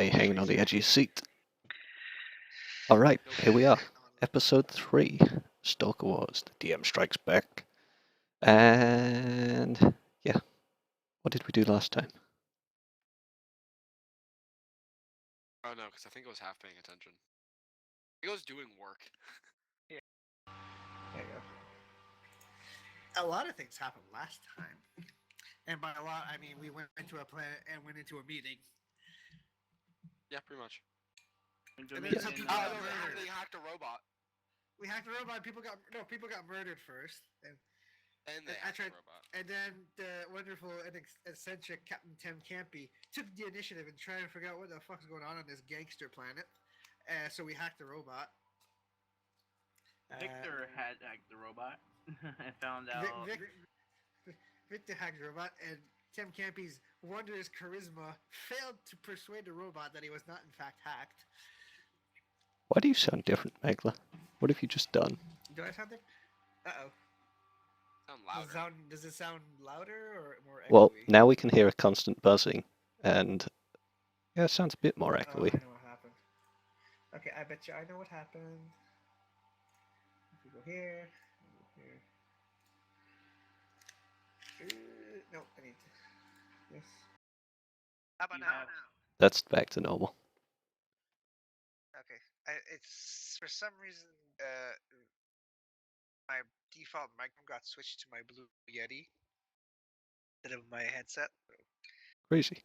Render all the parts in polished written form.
Are you hanging on the edge of your seat? Alright, here we are. Episode 3. Stalker Wars. The DM Strikes Back. And yeah. What did we do last time? Oh no, because I think I was half paying attention. I think I was doing work. There you go. A lot of things happened last time. And by a lot, I mean we went into a planet and went into a meeting. Yeah, pretty much. And then some people got murdered. They hacked a robot. We hacked a robot. People got murdered first, and they hacked a robot. And then the wonderful and eccentric Captain Tim Campy took the initiative and tried to figure out what the fuck's going on this gangster planet. So we hacked the robot. Victor had hacked the robot and found out. Victor hacked the robot, and Tim Campy's wondrous charisma failed to persuade the robot that he was not in fact hacked. Why do you sound different, Megla? What have you just done? Do I sound different? Uh-oh. Sound louder. Does it sound louder or more echoey? Well, now we can hear a constant buzzing, and yeah, it sounds a bit more echoey. Oh, I know what happened. Okay, I bet you I know what happened. If we go here, no, I need this. How about now? That's back to normal. Okay, it's for some reason my default microphone got switched to my Blue Yeti instead of my headset. Crazy.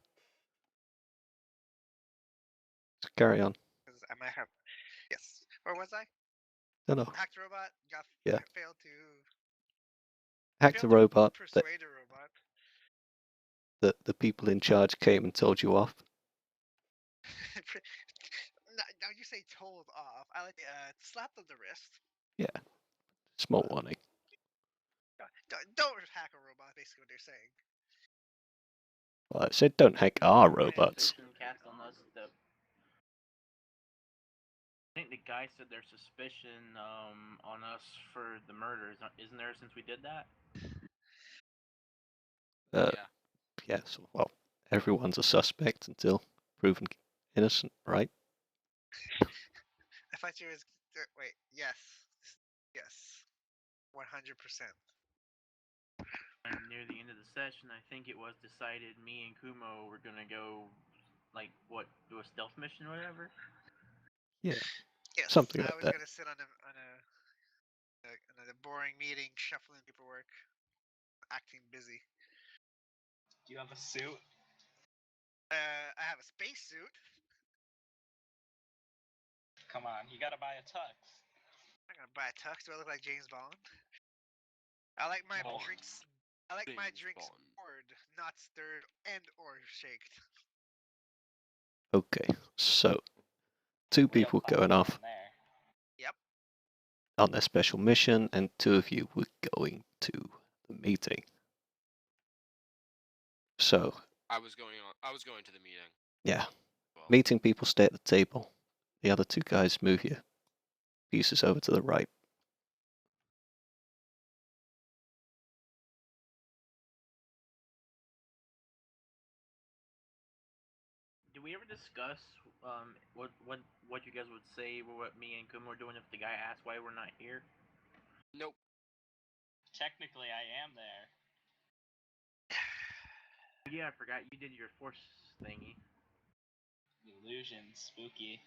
So carry on. I might have. Yes. Where was I? No. Hacked the robot. Failed to. Hacked the robot. Persuade a robot. The people in charge came and told you off. Now you say told off. I like slapped on the wrist. Yeah. Small warning. Don't hack a robot. Basically, what they're saying. Well, I said don't hack our robots. I think the guy said there's suspicion on us for the murders. Isn't there, since we did that? Yeah, so, well, everyone's a suspect until proven innocent, right? I thought you was... Wait, yes. 100%. And near the end of the session, I think it was decided me and Kumo were gonna go, like, do a stealth mission or whatever? Yeah. Yes, something like that. I was gonna sit on a boring meeting, shuffling paperwork, acting busy. Do you have a suit? I have a spacesuit. Come on, you gotta buy a tux. I'm not gonna buy a tux. Do I look like James Bond? I like my drinks. I like my drinks poured, not stirred and or shaked. Okay, so 2 people going off on their special mission, and 2 of you were going to the meeting. So I was going to the meeting. Yeah. Well, meeting people stay at the table. The other 2 guys move your pieces over to the right. Did we ever discuss what you guys would say or what me and Kumo were doing if the guy asked why we're not here? Nope. Technically, I am there. Yeah, I forgot you did your force thingy. Illusion, spooky.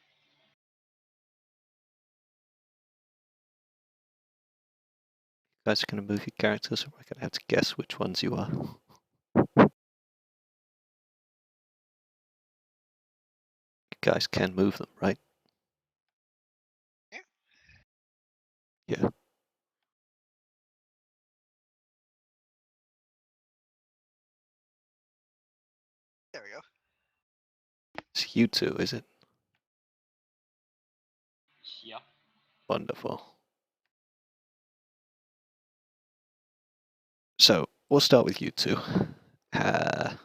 You guys are going to move your characters, or we're going to have to guess which ones you are. You guys can move them, right? Yeah. Yeah. There we go. It's you 2, is it? Yep. Wonderful. So, we'll start with you 2. Yeah.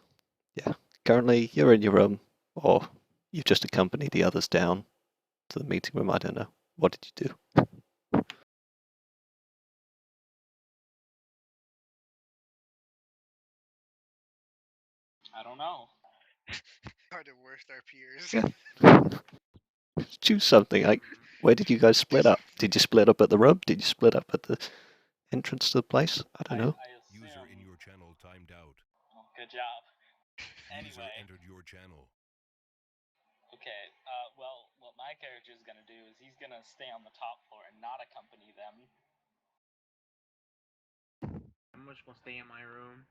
Currently, you're in your room, or you've just accompanied the others down to the meeting room. I don't know. What did you do? I don't know. are the worst RPers. Yeah. Choose something. Like, where did you guys split up? Did you split up at the rub? Did you split up at the entrance to the place? I don't know. I assume. User in your channel timed out. Oh, good job. User Anyway, entered your channel. okay. Well, what my character is gonna do is he's gonna stay on the top floor and not accompany them. I'm just gonna stay in my room.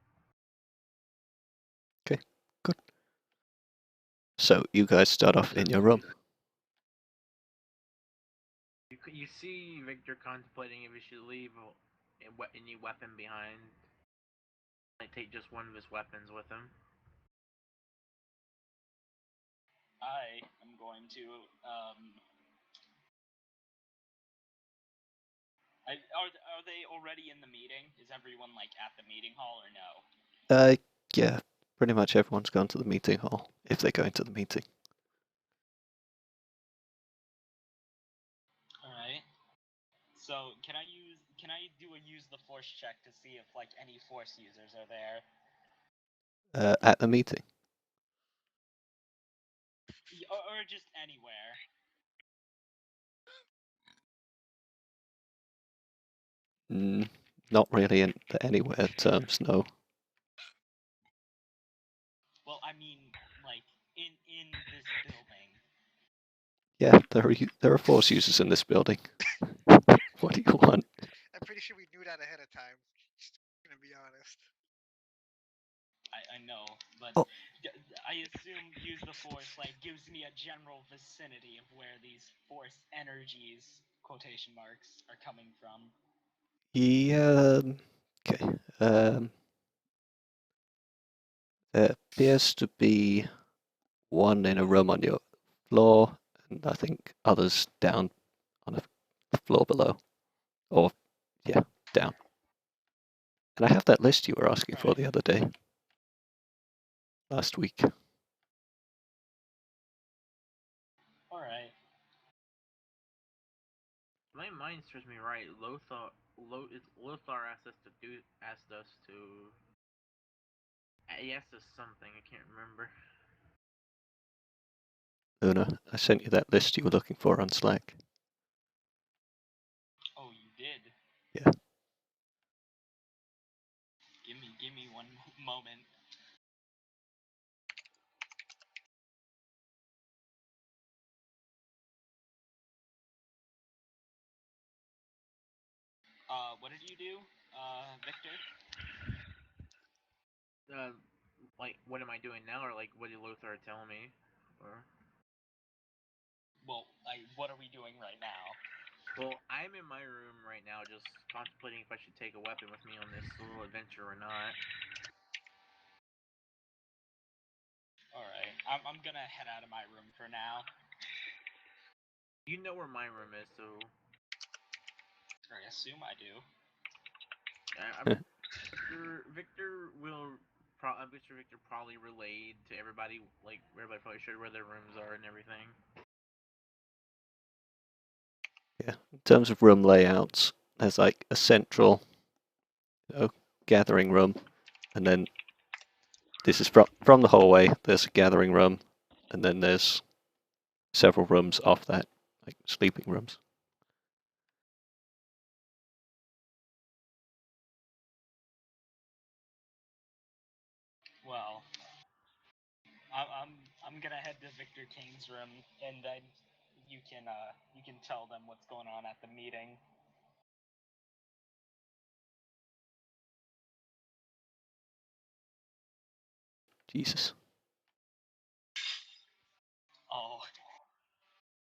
Okay, good. So you guys start off in your room. You see Victor contemplating if he should leave any weapon behind. Like take just one of his weapons with him. I am going to. Are they already in the meeting? Is everyone like at the meeting hall or no? Yeah, pretty much everyone's gone to the meeting hall if they're going to the meeting. All right. So can I do a use the force check to see if like any force users are there, At the meeting. or just anywhere? Not really in the anywhere terms, no. Well, I mean, like in this building. Yeah, there are force users in this building. What do you want? I'm pretty sure we knew that ahead of time. Just gonna be honest. I know, but Oh. I assume use the force like gives me a general vicinity of where these force energies quotation marks are coming from. Yeah. Okay. There appears to be one in a room on your floor, and I think others down on a floor below. Or, yeah, down. And I have that list you were asking for the other day. Last week. All right. My mind serves me right. Lothar asked us to. He asked us something. I can't remember. Luna, I sent you that list you were looking for on Slack. Oh, you did. Yeah. Give me one moment. What did you do, Victor? Like, what am I doing now, or like, what did Lothar tell me, or? Well, what are we doing right now? Well, I'm in my room right now, just contemplating if I should take a weapon with me on this little adventure or not. All right. I'm gonna head out of my room for now. You know where my room is, so I assume I do. Victor will. I'm sure Victor probably relayed to everybody, like everybody probably showed where their rooms are and everything. Yeah. In terms of room layouts, there's like a central gathering room, and then this is from the hallway, there's a gathering room, and then there's several rooms off that, like sleeping rooms. Well, I'm gonna head to Victor Kane's room, and then you can tell them what's going on at the meeting. Jesus. Oh,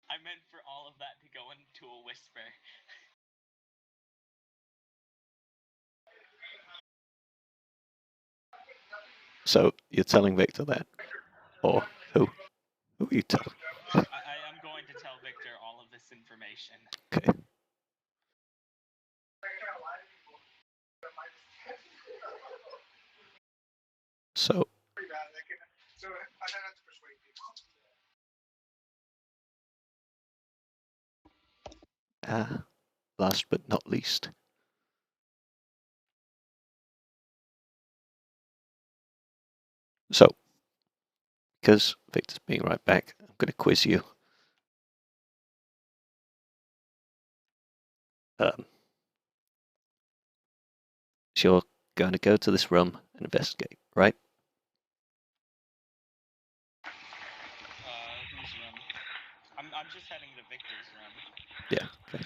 I meant for all of that to go into a whisper. So you're telling Victor that? Or who? Who are you telling? I am going to tell Victor all of this information. Okay. So So I don't have to persuade people. last but not least. So, because Victor's being right back, I'm going to quiz you. So you're going to go to this room and investigate, right? Whose room? I'm just heading to Victor's room. Yeah, okay.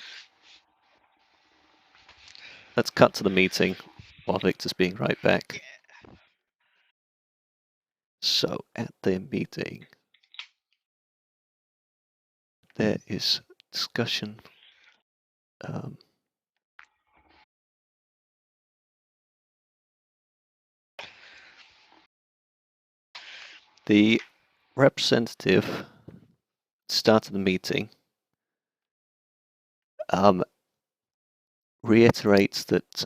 Let's cut to the meeting while Victor's being right back. Yeah. So, at the meeting, there is discussion. The representative started the meeting, reiterates that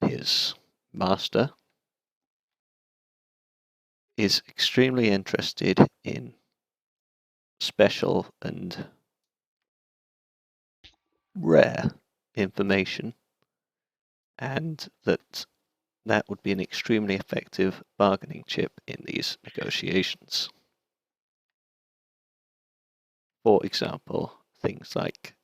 his master is extremely interested in special and rare information, and that would be an extremely effective bargaining chip in these negotiations. For example, things like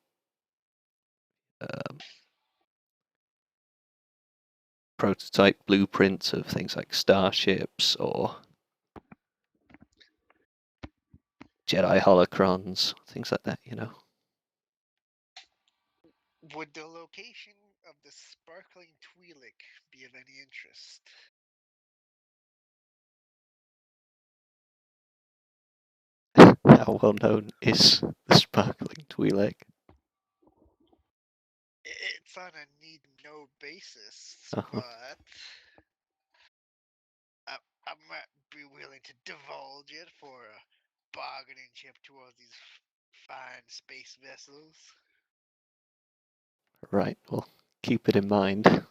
prototype blueprints of things like starships or Jedi holocrons, things like that, you know. Would the location of the sparkling Twi'lek be of any interest? How well known is the sparkling Twi'lek? It's on a need-know basis, Uh-huh. but I might be willing to divulge it for a bargaining chip towards these fine space vessels. Right, well, keep it in mind.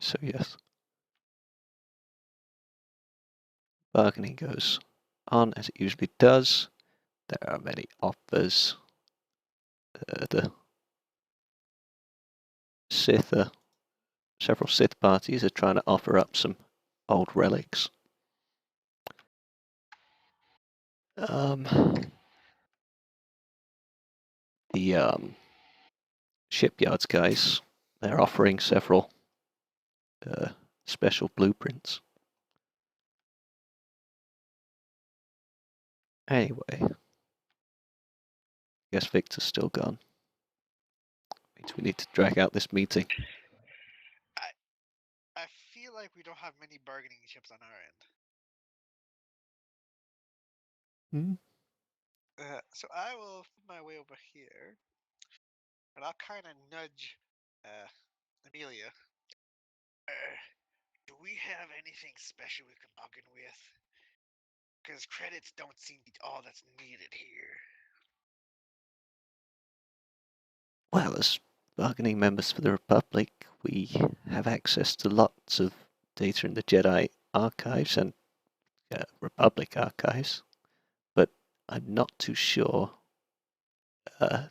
So yes, bargaining goes on as it usually does. There are many offers. The Sith, several Sith parties are trying to offer up some old relics. The shipyards guys, they're offering several special blueprints. Anyway, I guess Victor's still gone. Means we need to drag out this meeting. I feel like we don't have many bargaining chips on our end. So I will put my way over here, and I'll kind of nudge Amelia. Do we have anything special we can bargain with? Because credits don't seem to be all that's needed here. Well, as bargaining members for the Republic, we have access to lots of data in the Jedi archives and Republic archives, but I'm not too sure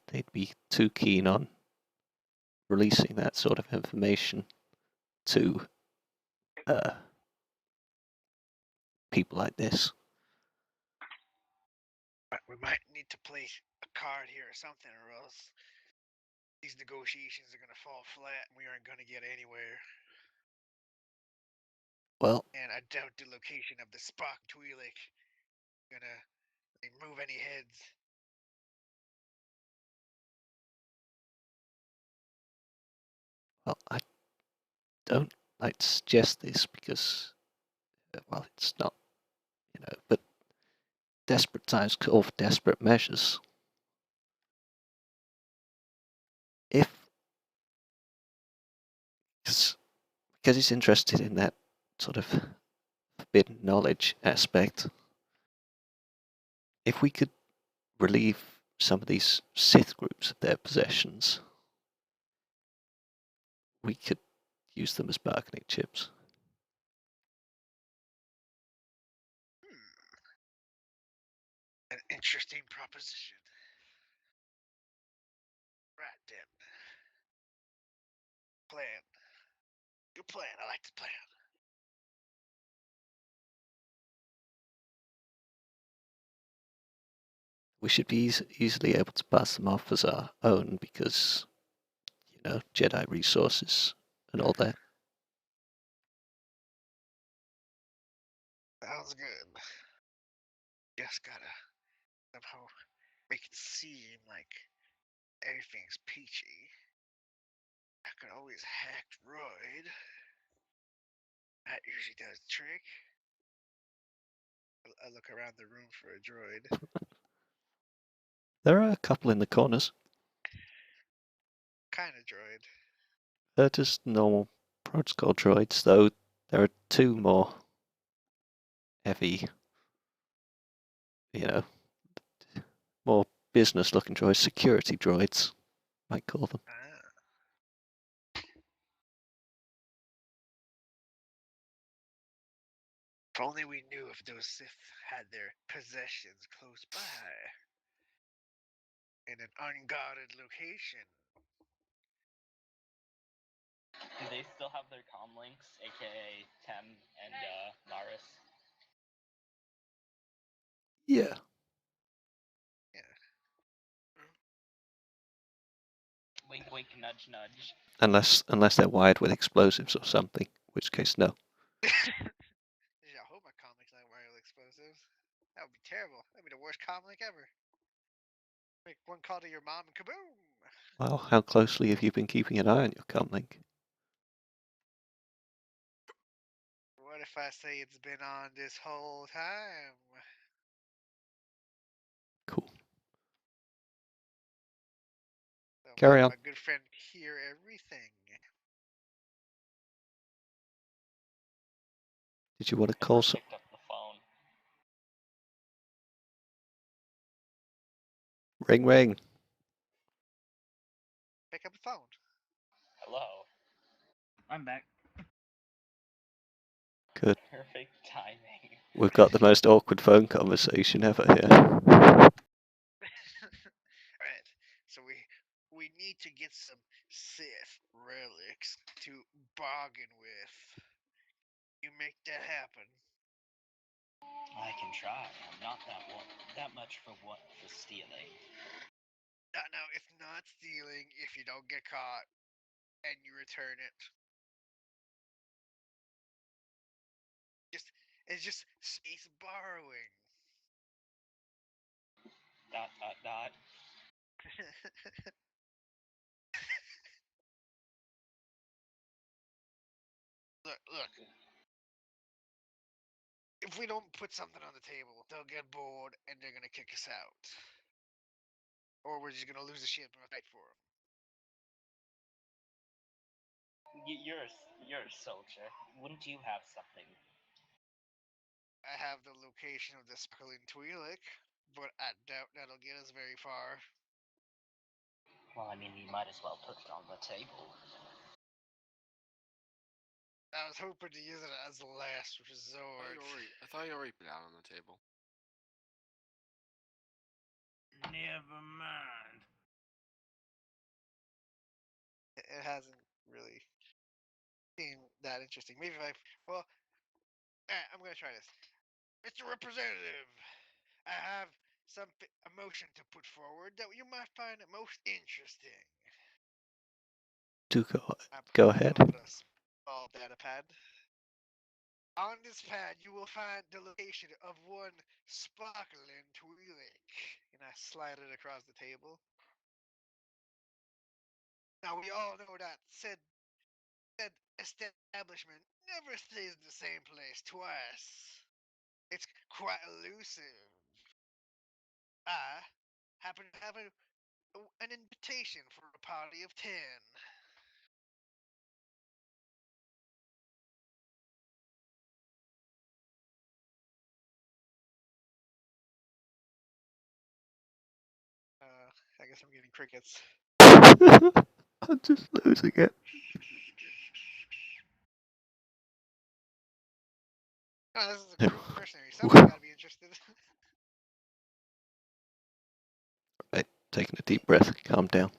they'd be too keen on releasing that sort of information to people like this. But we might need to play a card here or something, or else these negotiations are going to fall flat and we aren't going to get anywhere. Well, and I doubt the location of the Spock Twi'lek gonna move any heads. well, I don't like to suggest this because, well, it's not, but desperate times call for desperate measures. If, because he's interested in that sort of forbidden knowledge aspect, if we could relieve some of these Sith groups of their possessions, we could use them as bargaining chips. An interesting proposition. Right then. Plan. Good plan. I like the plan. We should be easily able to pass them off as our own because, Jedi resources and all that. Sounds good. Just gotta somehow make it seem like everything's peachy. I could always hack Droid. That usually does the trick. I look around the room for a droid. There are a couple in the corners. Kind of droid. They're just normal protocol droids, though there are two more heavy, more business-looking droids, security droids, might call them. If only we knew if those Sith had their possessions close by. In an unguarded location. Do they still have their comm links, aka Tem and Naris? Yeah. Wink, wink, nudge, nudge. Unless they're wired with explosives or something, in which case no. I hope my comics not wired with explosives. That would be terrible. That'd be the worst comic ever. Make one call to your mom and kaboom! Well, how closely have you been keeping an eye on your comlink? What if I say it's been on this whole time? Cool. So Carry on. my good friend hear everything. Did you want to call some? Picked up the phone. Ring, ring. Pick up the phone. Hello. I'm back. Good. Perfect timing. We've got the most awkward phone conversation ever here. Alright, so we need to get some Sith relics to bargain with. You make that happen. I can try. I'm not that much for stealing. No, it's not stealing if you don't get caught and you return it. It's just space borrowing. Dot dot dot. Look. If we don't put something on the table, they'll get bored and they're gonna kick us out. Or we're just gonna lose the ship and fight for them. You're a soldier. Wouldn't you have something? I have the location of the sparkling Twi'lek, but I doubt that'll get us very far. Well, I mean, you might as well put it on the table. I was hoping to use it as a last resort. I thought you already put it out on the table. Never mind. It hasn't really seemed that interesting. Maybe if alright, I'm gonna try this. Mr. Representative, I have some emotion to put forward that you might find most interesting. Do go ahead. Small data pad. On this pad, you will find the location of one sparkling Twi'lek, and I slide it across the table. Now we all know that said establishment never stays in the same place twice. It's quite elusive. I happen to have an invitation for a party of 10. I guess I'm getting crickets. I'm just losing it. Oh, this is a group mercenary. Someone's got to be interested. Right, taking a deep breath, calm down.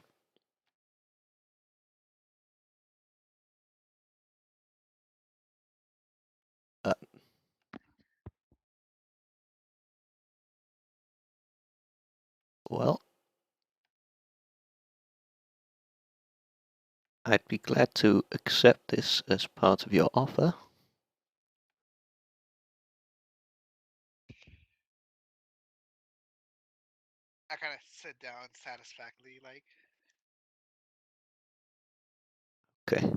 Well, I'd be glad to accept this as part of your offer. I kind of sit down satisfactorily, like. Okay,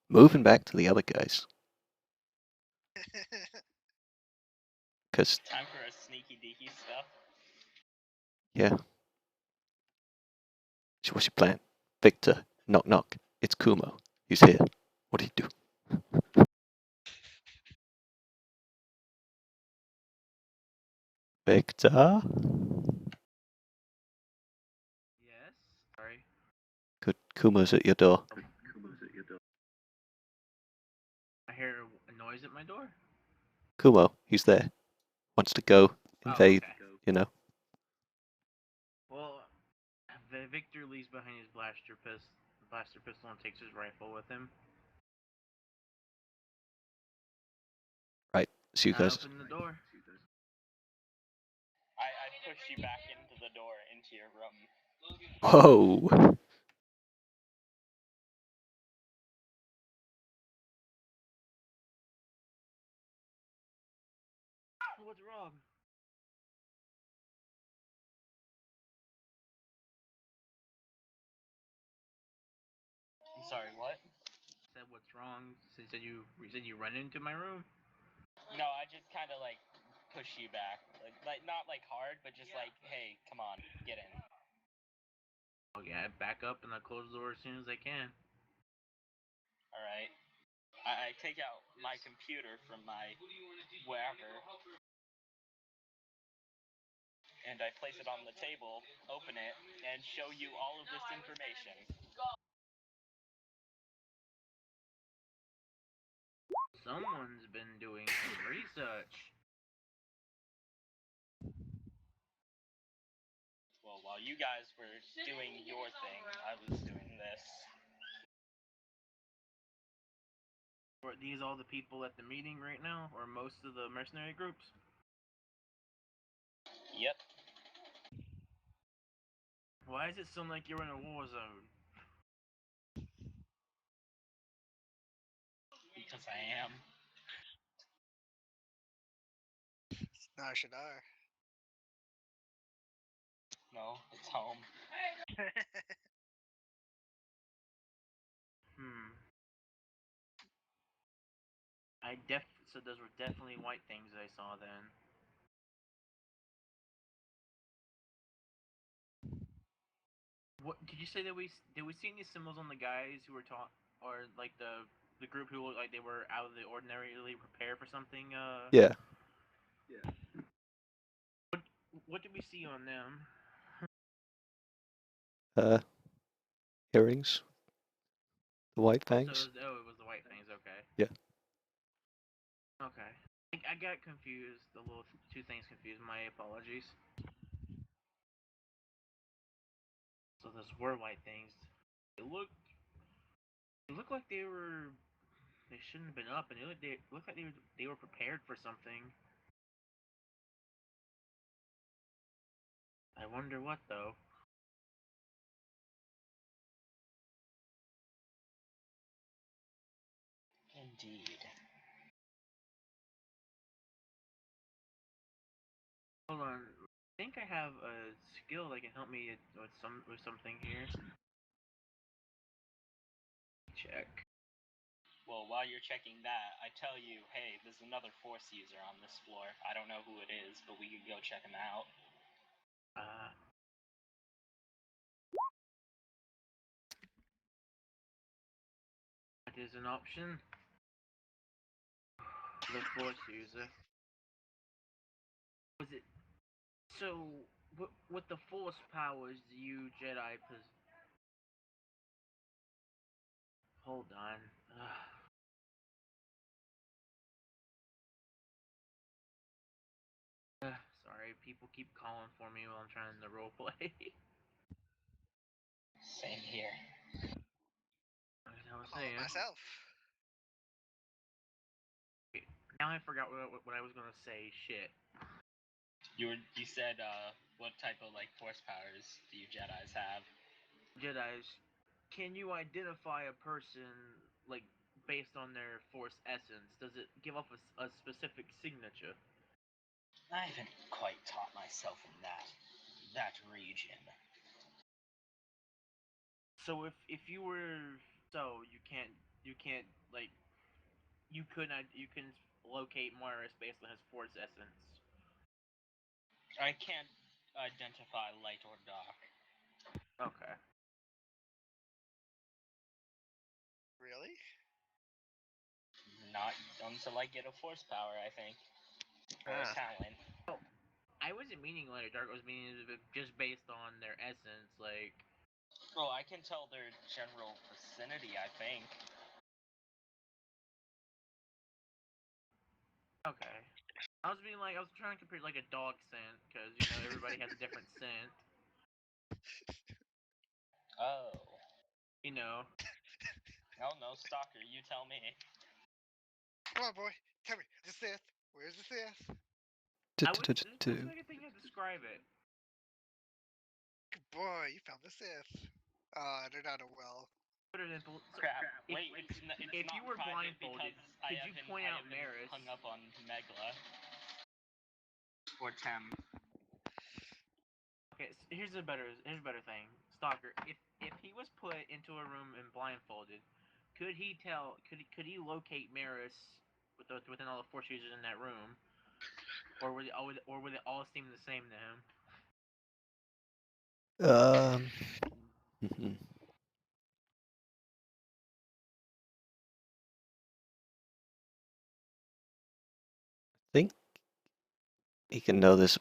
moving back to the other guys, because, Time for a sneaky deaky stuff. yeah. So what's your plan? Victor, knock knock. It's Kumo. He's here. What do you do? Victor? Yes. Sorry. Good. Kumo's at your door. I hear a noise at my door. Kumo, he's there. Wants to go Oh, invade, okay. you know. Well, Victor leaves behind his blaster pistol and takes his rifle with him. Right, so you I guys. open the door. I push you back into the door, into your room. Whoa! What's wrong? I'm sorry, what? Said what's wrong? Said you run into my room. No, I just kind of like push you back, like not like hard, but just like, hey, come on, get in. Okay, I back up and I close the door as soon as I can. All right. I take out my computer from my wherever, and I place it on the table, open it, and show you all of this information. Someone's been doing some research. Well, while you guys were doing your thing, I was doing this. Are these all the people at the meeting right now, or most of the mercenary groups? Yep. Why does it sound like you're in a war zone? Because I am. Now should I? No, it's home. Hmm. So those were definitely white things I saw then. What did you say that we see any symbols on the guys who were taught, or like the group who looked like they were out of the ordinarily prepared for something? Yeah. What did we see on them? Earrings. The white So fangs. it was the white things. Okay. Yeah. Okay. I got confused. The little two things confused. My apologies. So those were white things. It looked like they shouldn't have been up, and they looked like they were prepared for something. I wonder what though. Indeed. Hold on. I think I have a skill that can help me with something here. Check. Well, while you're checking that, I tell you, hey, there's another Force user on this floor. I don't know who it is, but we could go check him out. Uh, that is an option. The Force user. Was it so? What the Force powers do you Jedi possess? Hold on. people keep calling for me while I'm trying to roleplay. Same here. Like I was I'm all saying. myself. Now I forgot what I was gonna say. Shit. You said what type of like force powers do you Jedi's have? Jedi's, can you identify a person like based on their force essence? Does it give off a specific signature? I haven't quite taught myself in that region. So if you were you can't like you can locate Morris based on his force essence. I can't identify light or dark. Okay. Really? Not until I get a force power, I think, or a Ah. talent. Well, I wasn't meaning light or dark. I was meaning just based on their essence. Like, Well, I can tell their general vicinity, I think. okay. I was trying to compare like a dog scent because everybody has a different scent. Oh. You know. Oh no, Stalker, you tell me. Come on, boy. Tell me. The Sith. Where's the Sith? That's like a thing to describe it. Good boy, you found the Sith. They're not a well. Crap. If, Wait, it's if not you were private blindfolded, because I could you haven't point out Maris? hung up on Megla. Or Tem. Okay, so here's a better thing, Stalker. If he was put into a room and blindfolded, could he tell? Could he locate Maris within all the force users in that room, or would it all seem the same to him? mhm. I think he can know there's.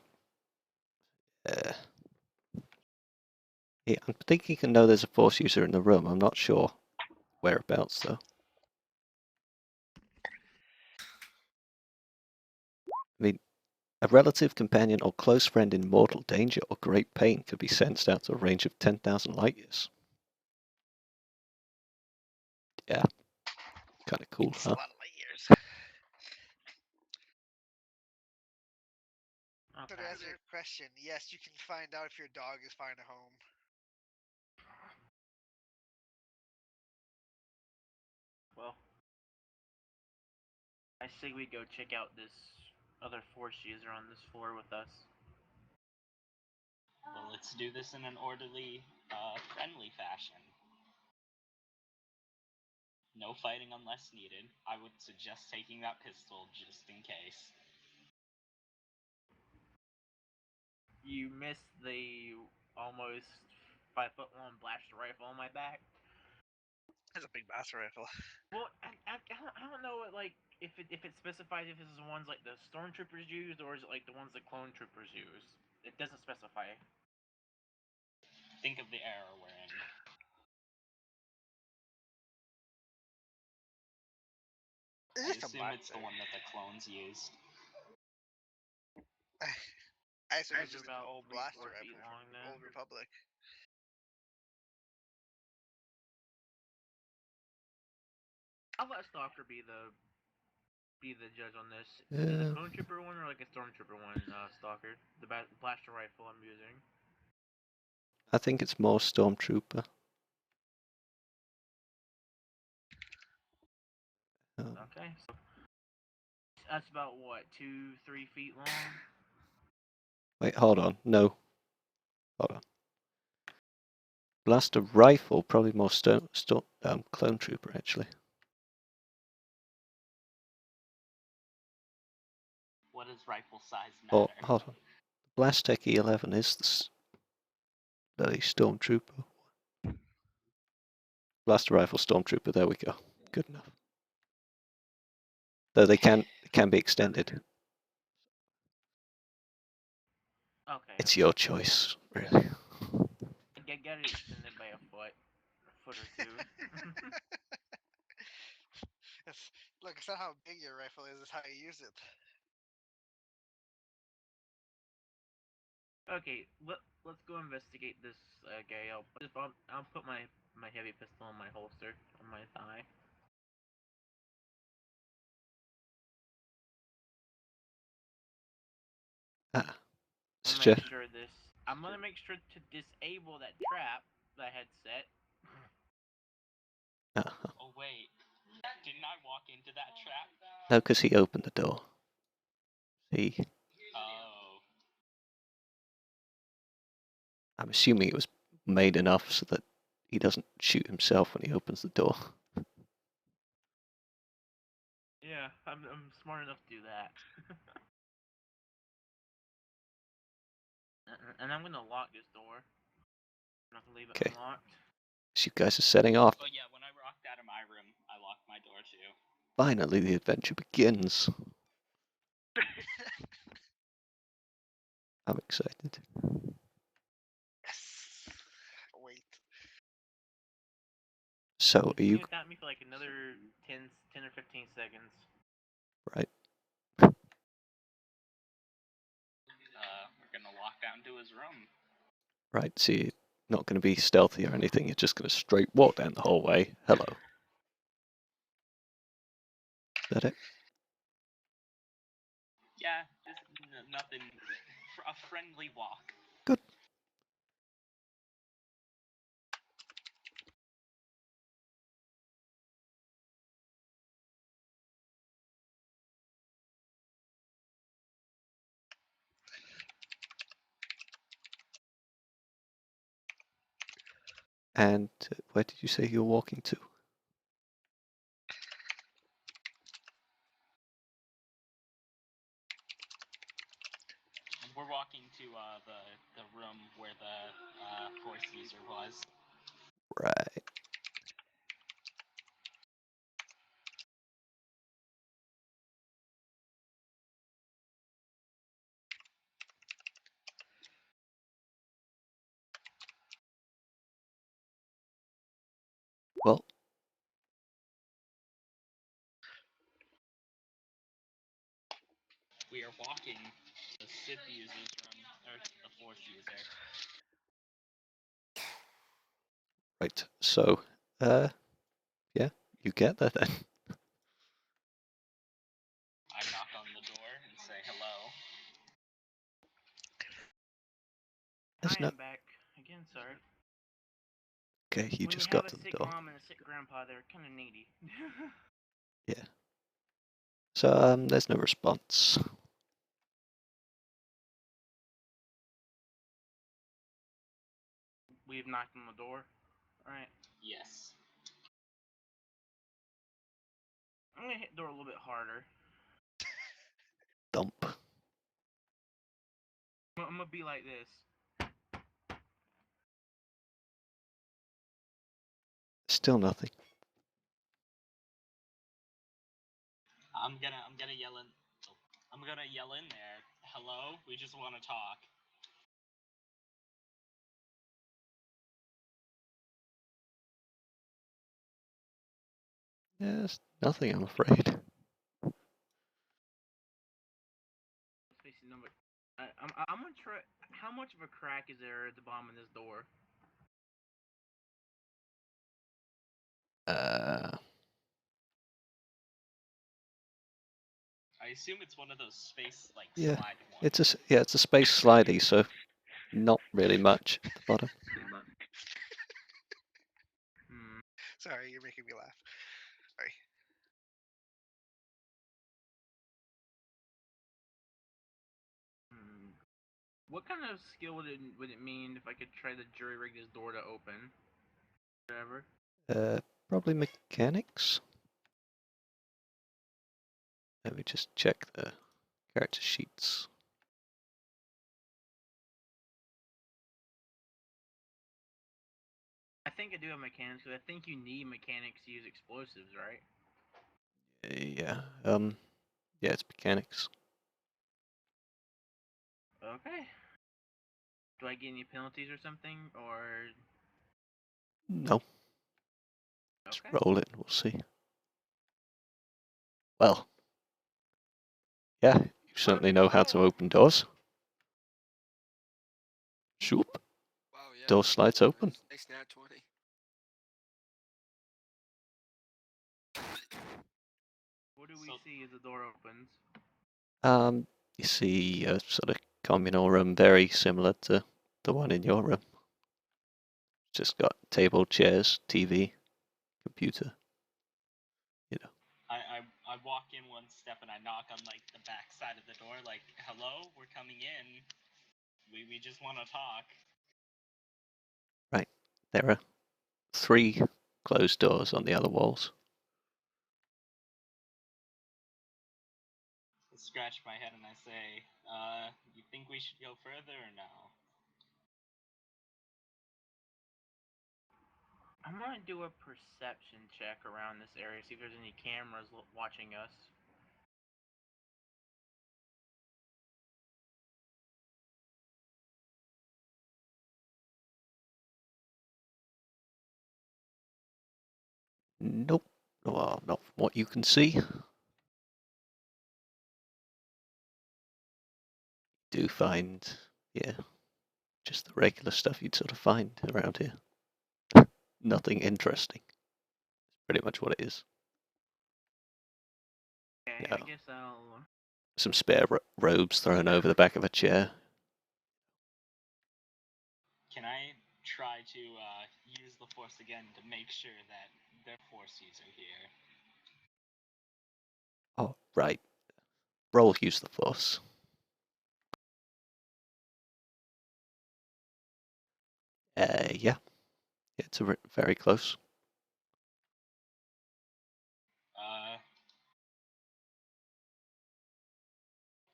Yeah, I think he can know there's a force user in the room. I'm not sure whereabouts though. I mean, a relative, companion, or close friend in mortal danger or great pain could be sensed out to a range of 10,000 light years. Yeah, kind of cool, It's huh? a lot of light years. So to Okay. answer your question, yes, you can find out if your dog is finding a home. Well, I say we go check out this other force user on this floor with us. Well, let's do this in an orderly, friendly fashion. No fighting unless needed. I would suggest taking that pistol just in case. You missed the almost 5 foot long blaster rifle on my back. That's a big blaster rifle. Well, I don't know what, like if it specifies if this is the ones like the stormtroopers used or is it like the ones the clone troopers use. It doesn't specify. Think of the era we're in. I It's just a assume it's the blaster. one that the clones used. I assume Guys it's are just an about old 3 blaster 4 feet rifle long from now. Old Republic. I'll let Stalker be the judge on this. Is it a clone trooper one or like a stormtrooper one, Stalker? The blaster rifle I'm using. I think it's more Stormtrooper. Okay, so that's about what 2 3 feet long. Wait, hold on. No. Hold on. Blaster rifle, probably more clone trooper, actually. What does rifle size Oh, matter? hold on. Blastech E11 is the bloody Stormtrooper. Blaster rifle, Stormtrooper, there we go. Good enough. Though they can be extended. Okay. It's your choice, really. Get it extended by a foot or two. Look, it's not how big your rifle is; it's how you use it. Okay, let's go investigate this guy. I'll put my heavy pistol in my holster on my thigh. Ah, I'm gonna make suggest. sure this. I'm gonna make sure to disable that trap that I had set. Oh wait, didn't I walk into that trap? No, because he opened the door. See, Oh, I'm assuming it was made enough so that he doesn't shoot himself when he opens the door. Yeah, I'm smart enough to do that. And I'm gonna lock this door. I'm not gonna leave it Okay. unlocked. So you guys are setting off. oh yeah. When I walked out of my room, I locked my door too. Finally, the adventure begins. I'm excited. Yes. Wait. So, are Continue you without me for like another 10 or 15 seconds. right? We're gonna walk down to his room. Right. So you're not going to be stealthy or anything. You're just going to straight walk down the hallway. Hello. Is that it? Yeah, just nothing. A friendly walk. Good. And where did you say you're walking to? We're walking to the room where the force user was. Right. Well, We are walking to the Sith user's room, or to the force user. right. So, yeah, you get there then. I knock on the door and say hello. There's I no. am back again, sir. Okay, you When you just have got a to the sick door. mom and a sick grandpa, they're kind of needy. Yeah. So, there's no response. We've knocked on the door. Alright. Yes. I'm gonna hit the door a little bit harder. Dump. I'm gonna be like this. Still nothing. I'm gonna yell in. I'm gonna yell in there. Hello, we just want to talk. Yes, nothing, I'm afraid. Facing number. I'm gonna try. How much of a crack is there at the bottom of this door? I assume it's one of those space Yeah, slide ones. it's a space slidey, so not really much at the bottom. Hmm. Sorry, you're making me laugh. Sorry. Hmm. What kind of skill would it mean if I could try to jury rig this door to open? Whatever. Probably mechanics. Let me just check the character sheets. I think I do have mechanics, but I think you need mechanics to use explosives, right? Yeah, yeah, it's mechanics. Okay. Do I get any penalties or something, or No, just okay? roll it and we'll see. Well, yeah, you certainly know how to open doors. Shoop. Wow, yeah. Door slides open. Nice nat 20. What do we So- see as the door opens? You see a sort of communal room very similar to the one in your room. Just got table, chairs, TV, computer. I walk in one step and I knock on like the back side of the door, like, hello, we're coming in. We just want to talk. Right. There are 3 closed doors on the other walls. I scratch my head and I say, you think we should go further or no? I'm gonna do a perception check around this area, see if there's any cameras watching us. Nope. Well, not from what you can see. Do find, yeah, just the regular stuff you'd sort of find around here. Nothing interesting. Pretty much what it is. Okay, Yeah. I guess I'll. Some spare robes thrown over the back of a chair. Can I try to use the force again to make sure that their force user here? Oh, right. Roll use the force. Yeah. It's very close.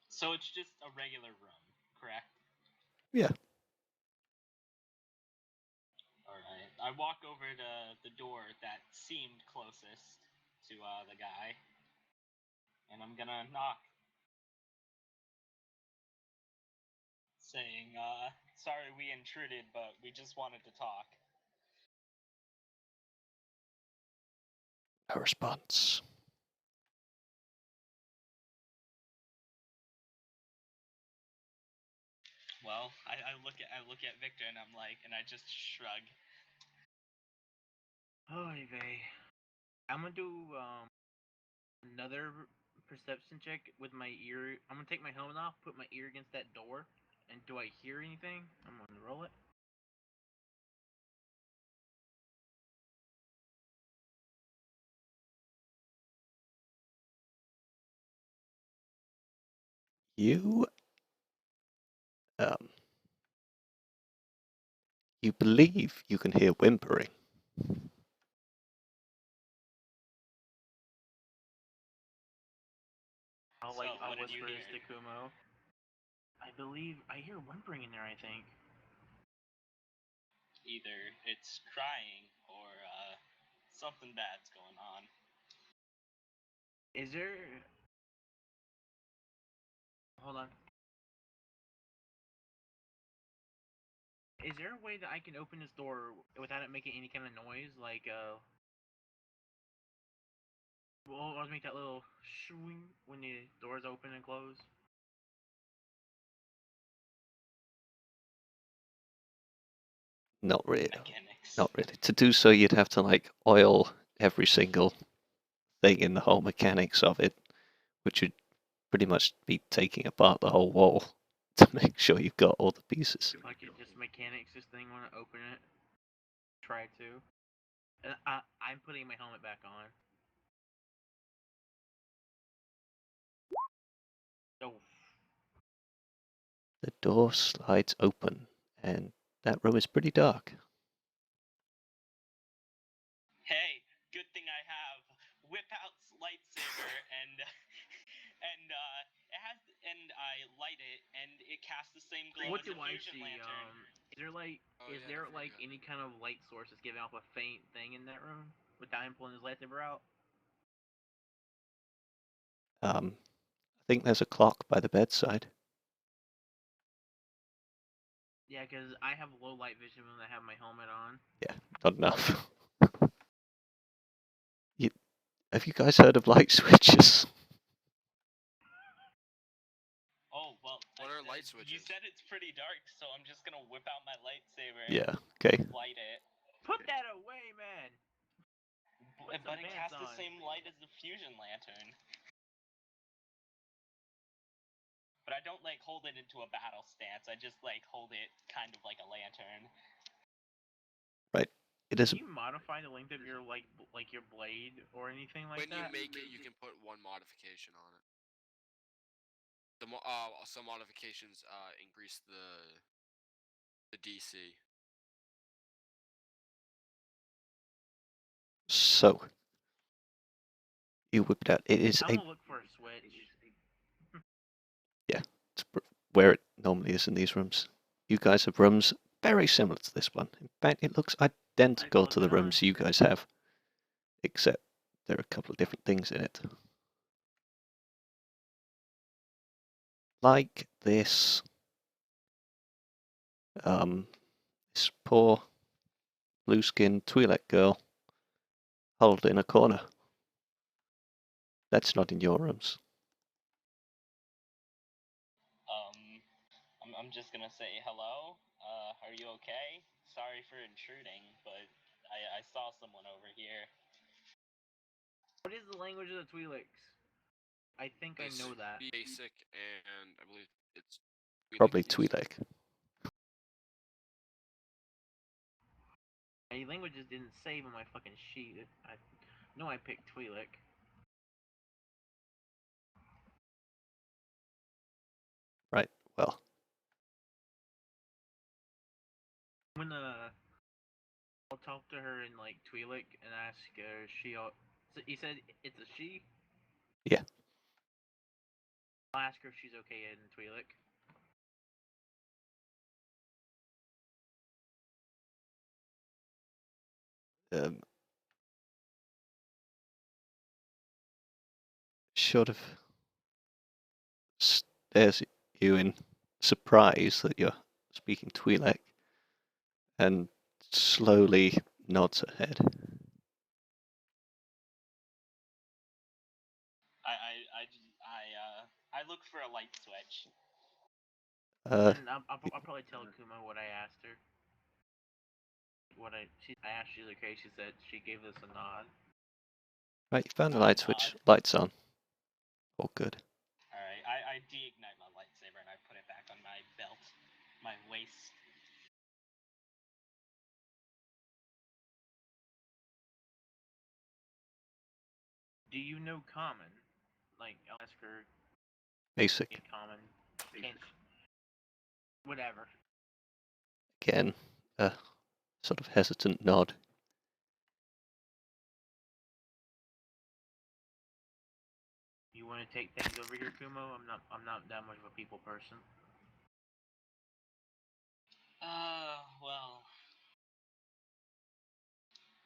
So it's just a regular room, correct? Yeah. Alright. I walk over to the door that seemed closest to the guy, and I'm gonna knock. Saying, sorry we intruded, but we just wanted to talk. No response. Well, I look at Victor and I'm like, and I just shrug. Oy vey. I'm gonna do another perception check with my ear. I'm gonna take my helmet off, put my ear against that door, and do I hear anything? I'm gonna roll it. You you believe you can hear whimpering. I'll So, what did you whisper this hear? to Kumo. I believe I hear whimpering in there. I think. Either it's crying or something bad's going on. Is there? Hold on. Is there a way that I can open this door without it making any kind of noise? Like, well, I'll make that little shooing when the doors open and close. Not really. Mechanics. Not really. To do so, you'd have to like oil every single thing in the whole mechanics of it, which would pretty much be taking apart the whole wall to make sure you've got all the pieces. If I could just mechanics this thing when I open it. Try to. And I'm putting my helmet back on. Oh. The door slides open, and that room is pretty dark. Hey, good thing I have whip out lightsaber and it has and I light it and it casts the same glow What as do a I fusion see? lantern. Is there like Oh, is yeah, there don't like forget. any kind of light source that's giving off a faint thing in that room without him pulling his lightsaber out? I think there's a clock by the bedside. Yeah, because I have low light vision when I have my helmet on. Yeah, not enough. Have you guys heard of light switches? Oh, well, What are light You switches? said it's pretty dark, so I'm just gonna whip out my lightsaber Yeah, okay. and light it. Put that away, man. Put some But it pants casts the on. same light as the fusion lantern. But I don't like hold it into a battle stance. I just like hold it kind of like a lantern. It Can isn't you modify the length of your like your blade or anything like When that? you make it, you can put one modification on it. Some modifications increase the DC. so. You whipped out. It is I'm gonna look for a switch. it's where it normally is in these rooms. You guys have rooms very similar to this one. In fact, it looks identical to the rooms you guys have, except there are a couple of different things in it. Like this, this poor blue-skinned Twi'lek girl huddled in a corner. That's not in your rooms. I'm just gonna say hello. Are you okay? Sorry for intruding, but I saw someone over here. What is the language of the Twi'leks? I think I know that. Basic, and I believe it's Probably Twi'lek. Twi'lek. My languages didn't save on my fucking sheet. I know I picked Twi'lek. Right. Well, I'm gonna I'll talk to her in like Twi'lek and ask her. So you said it's a she. yeah. I'll ask her if she's okay in Twi'lek. Sort of stares at you in surprise that you're speaking Twi'lek, and slowly nods her head. I look for a light switch. And I'll probably tell Kuma what I asked her. I asked she's okay. She said she gave us a nod. Right, you found the light switch. Lights on. All good. Alright, I de-ignite my lightsaber and I put it back on my belt, my waist. Do you know common? Like, I'll ask her Basic. in common. Can't. Whatever. Again, a sort of hesitant nod. You want to take things over here, Kumo? I'm not that much of a people person. Well,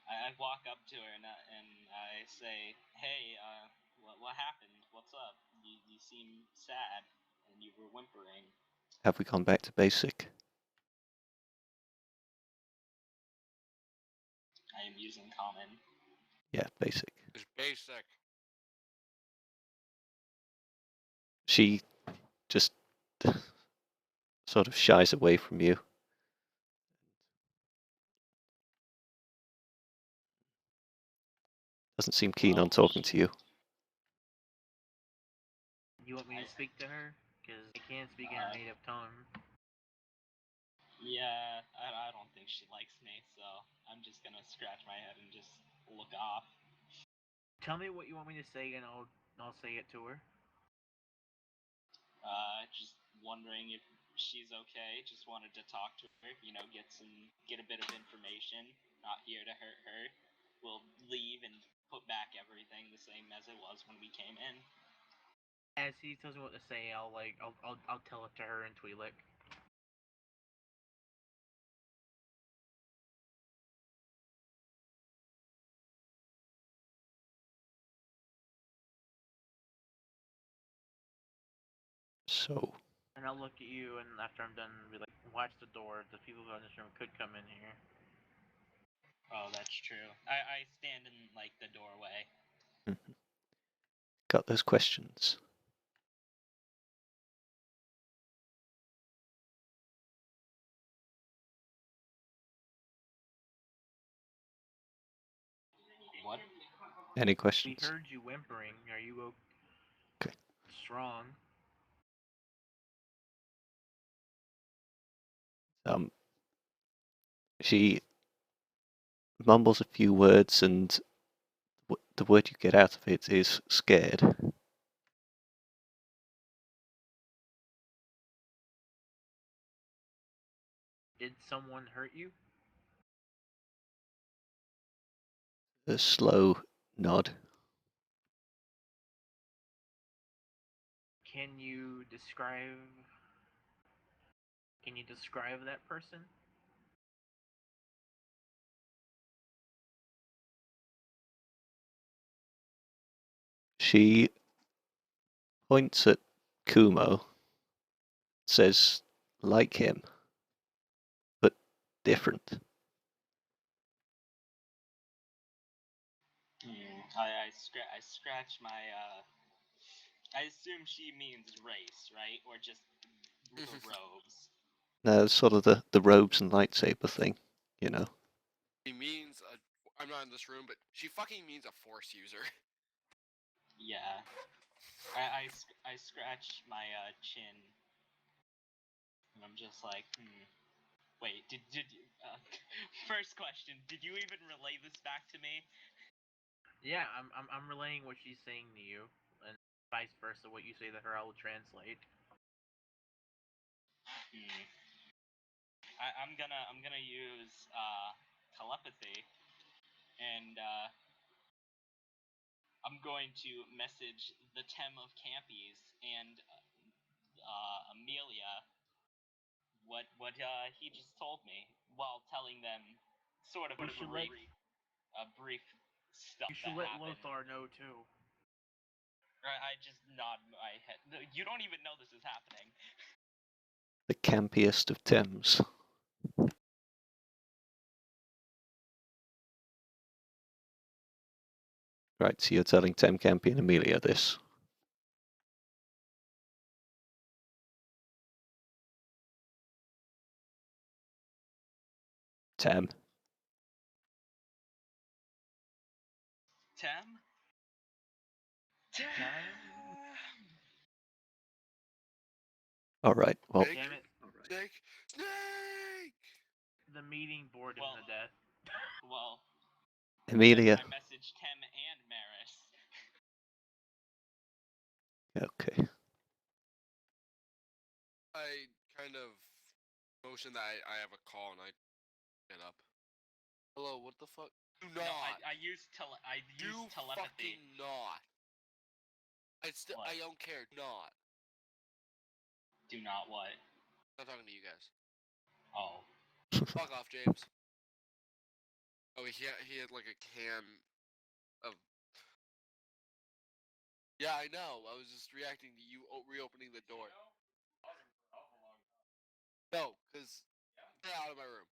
I walk up to her and I say, "Hey, what happened? What's up? You seem sad, and you were whimpering." Have we gone back to basic? I am using common. Yeah, basic. It's basic. She just sort of shies away from you. Doesn't seem keen on talking to you. You want me to speak to her? Because I can't speak in her native tongue. Yeah, I don't think she likes me, so I'm just gonna scratch my head and just look off. Tell me what you want me to say, and I'll say it to her. Just wondering if she's okay. Just wanted to talk to her. Get a bit of information. Not here to hurt her. We'll leave and put back everything the same as it was when we came in. As he tells me what to say, I'll tell it to her in Twi'lek. So, And I'll look at you, and after I'm done, be like, watch the door. The people who are in this room could come in here. Oh, that's true. I stand in like the doorway. got those questions. Any We questions? heard you whimpering. Are you Okay. strong? She mumbles a few words, and the word you get out of it is scared. Did someone hurt you? A slow nod. Can you describe? Can you describe that person? She points at Kumo, says, like him, but different. I scratch my. I assume she means race, right? Or just the robes. Sort of the robes and lightsaber thing, you know. She means I'm not in this room, but she fucking means a force user. Yeah. I scratch my chin. And I'm just like, Wait, did first question, did you even relay this back to me? Yeah, I'm relaying what she's saying to you, and vice versa. What you say to her, I will translate. I'm gonna use telepathy, and I'm going to message the Tem of Campies and Amelia what he just told me, while telling them sort of You a should brief stuff you should that let happened. Lothar know too. I just nod my head. You don't even know this is happening. The campiest of Thames. Right, so you're telling Tem Campy and Amelia this. Tem. Tem? Alright, well, Snake, Damn it! snake, snake. The meeting bored him Well, to death. well, Amelia. I messaged Tem and Maris. Okay. I kind of motion that I have a call and I get up. Hello, what the fuck? Do not. No, I used Do telepathy. fucking not. What? I don't care. Not. Do not what? I'm not talking to you guys. Oh. Fuck off, James. Oh, he had like a can of. Yeah, I know. I was just reacting to you reopening the door. No, cause get out of my room.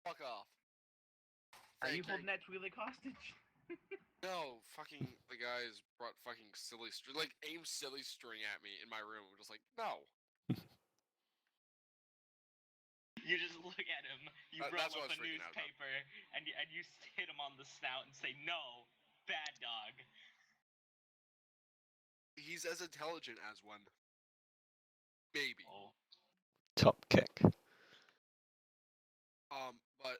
Fuck off. Are Thank you holding that Twi'lek hostage? No, fucking the guys brought fucking silly string, like aimed silly string at me in my room. I'm just like, no. You just look at him. You roll That's what I up was a freaking out about. newspaper and you hit him on the snout and say, "No, bad dog." He's as intelligent as one. Maybe. Oh. Top kick. But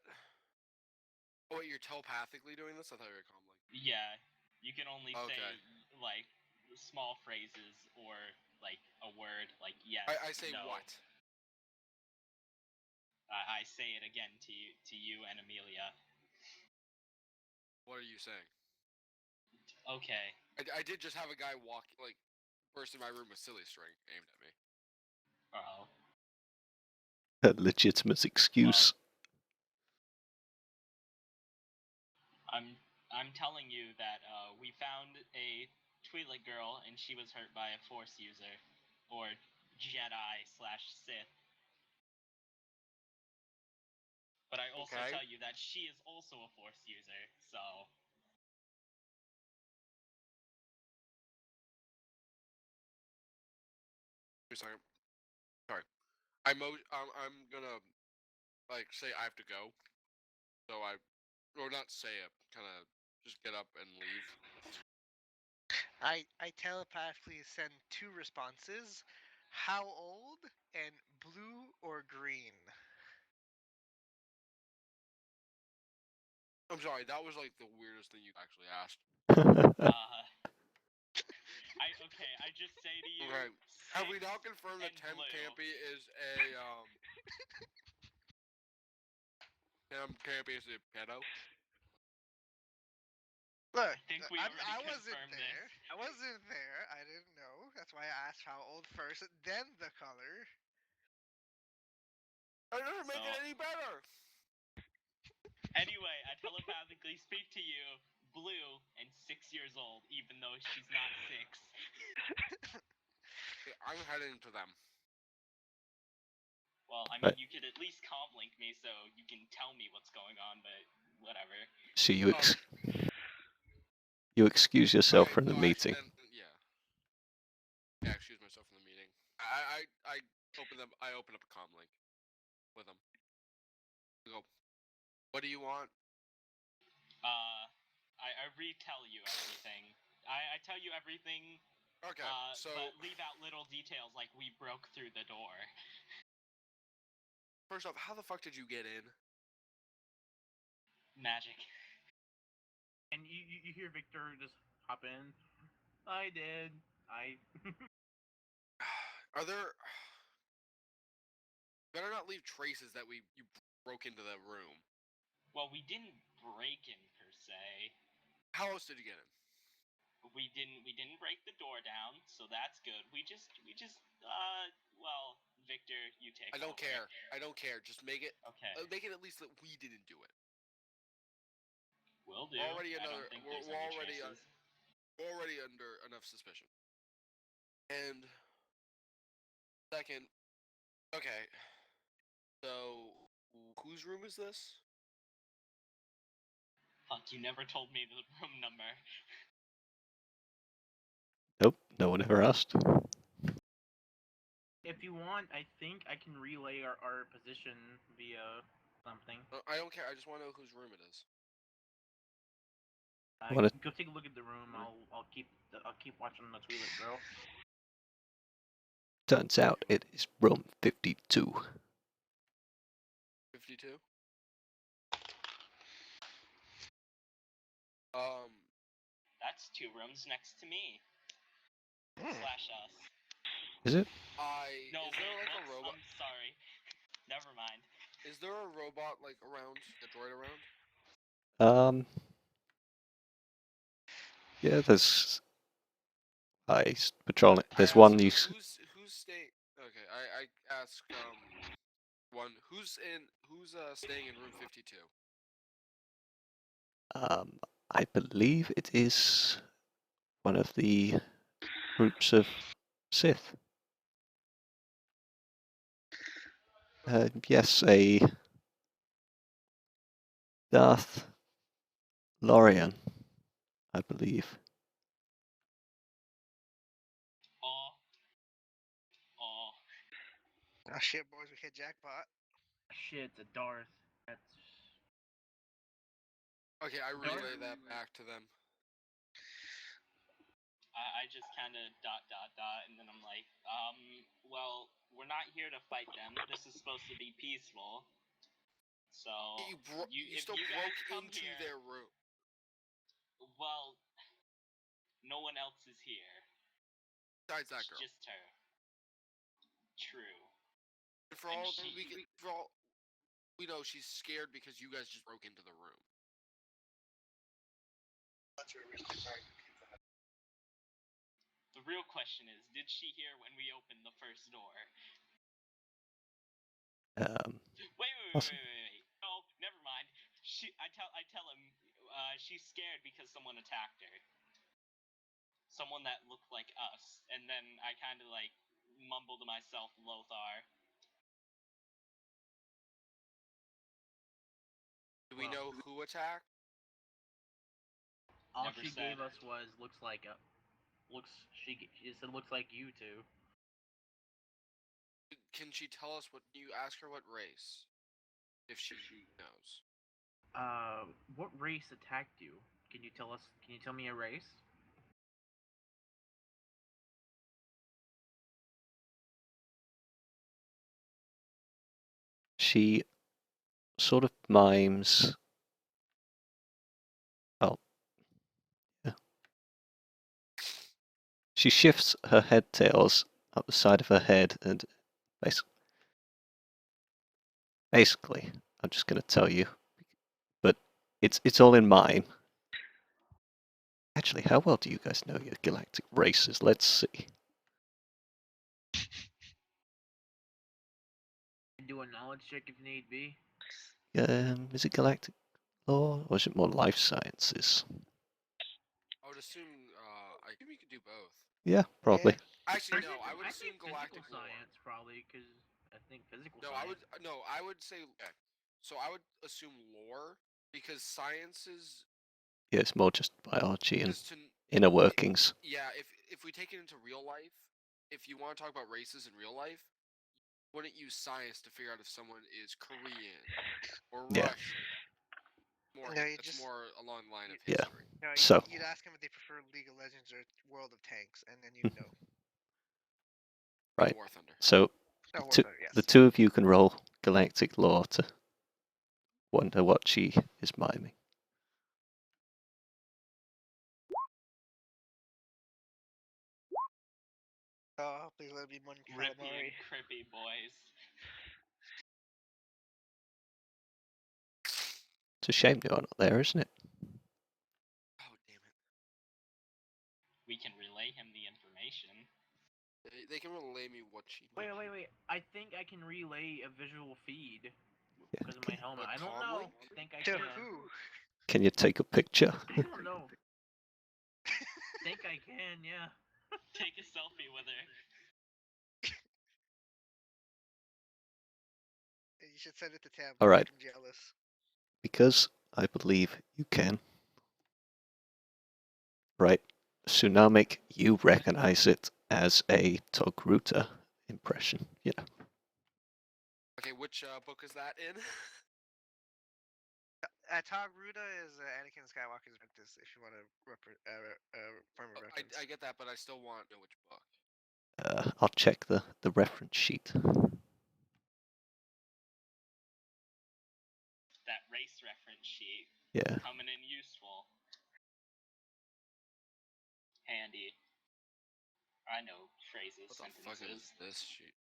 oh wait, you're telepathically doing this? I thought you were calmly. Yeah, you can only say Okay. like small phrases or like a word like yes. I say no. what? I say it again to you and Amelia. What are you saying? Okay. I did just have a guy walk like burst in my room with silly string aimed at me. Oh. A legitimate excuse. I'm telling you that we found a Twi'lek girl and she was hurt by a Force user, or Jedi/Sith. But I also Okay. tell you that she is also a Force user, so. Wait a second. Sorry. I'm gonna like say I have to go. So or not say it, kind of just get up and leave. I telepathically send two responses: how old and blue or green. I'm sorry, that was like the weirdest thing you actually asked. I just say to you, Okay. Have we now 6 confirmed that and Temp blue. Campy is a Temp Campy is a pedo? Look, think we I already wasn't confirmed there. this. I wasn't there. I didn't know. That's why I asked how old first, then the color. That doesn't make it So- any better. Anyway, I telepathically speak to you, blue and 6 years old, even though she's not 6. Okay, I'm heading to them. Well, I mean, Right. you could at least comp link me so you can tell me what's going on, but whatever. So you excuse yourself Okay, from the no, actually, meeting. then, yeah. Yeah, excuse myself from the meeting. I open them. I open up a comm link with them. I go, what do you want? I retell you everything. I tell you everything, Okay, so but leave out little details like we broke through the door. first off, how the fuck did you get in? Magic. And you hear Victor just hop in. I did. Are there? Better not leave traces that you broke into the room. Well, we didn't break in per se. How else did you get in? We didn't break the door down, so that's good. We just well, Victor, you take I don't over. care. I don't care. Just make it. Okay. Make it at least that we didn't do it. Will do. Already I another. don't think We're there's any already. traces. We're already under enough suspicion. And second, okay. So whose room is this? Fuck, you never told me the room number. Nope, no one ever asked. If you want, I think I can relay our position via something. I don't care. I just want to know whose room it is. Wanna- Go take a look at the room. I'll keep watching the toilet, girl. Turns out it is room 52. 52. That's 2 rooms next to me. Hmm. Slash us. Is it? No, Is there wait, like a whoops, robot? I'm sorry. Never mind. Is there a robot like around? A droid around? Yeah, there's. Patrolling. There's I one ask, you. who's staying? Okay, I ask one who's staying in room 52. I believe it is one of the groups of Sith. Yes, a Darth Lorian, I believe. Oh. Oh shit, boys, we hit jackpot. Shit, it's a Darth. That's Okay, I Darth? relay that back to them. I just kind of ... and then I'm like, well, we're not here to fight them. This is supposed to be peaceful. So You if still you guys broke come into here, their room. well, no one else is here. Besides that It's girl. just her. True. And for all we know, she's scared because you guys just broke into the room. The real question is, did she hear when we opened the first door? Wait. No, never mind. I tell him, she's scared because someone attacked her. Someone that looked like us. And then I kind of like mumble to myself, Lothar. Do we know who attacked? all Never she said. gave us was she said looks like you two. Can she tell us what? You ask her what race, if she knows. What race attacked you? Can you tell us? Can you tell me a race? She sort of mimes. Oh, yeah. She shifts her head tails up the side of her head, and basically, I'm just going to tell you, but it's all in mime. Actually, how well do you guys know your galactic races? Let's see. Do a knowledge check if need be. Is it galactic law or is it more life sciences? I would assume. I assume you could do both. Yeah, probably. Actually, no. I would I say assume physical galactic lore. science probably because I think physical No, science. I would say. Okay. So I would assume lore because sciences Yeah, it's more just biology and is to inner workings. yeah. If we take it into real life, if you want to talk about races in real life, you wouldn't use science to figure out if someone is Korean or Yeah. Russian. More No, you that's just more along the line of Yeah. history. no. So, You'd ask them if they prefer League of Legends or World of Tanks, and then you'd know. right. War Thunder. So Oh, War the Thunder, yes. two of you can roll galactic law to wonder what she is miming. Oh, please let it be Mon Rippy Calamari. and Crippy boys. It's a shame you're not there, isn't it? Oh damn it! We can relay him the information. They can relay me what she. Wait. I think I can relay a visual feed Yeah. because of my helmet. A I don't comm know. link? I think I To can. who? Can you take a picture? I don't know. Think I can, yeah. Take a selfie with her. You should send it to Tam. All right. I'm jealous. Because I believe you can. Right. Tsunamic, you recognize it as a Togruta impression. You know. Okay, which book is that in? Tog Ruda is Anakin Skywalker's apprentice. If you want to frame of reference. I get that, but I still want to know which book. I'll check the reference sheet. That race reference sheet Yeah. coming in useful. Handy. I know phrases, What the fuck is sentences. this sheet?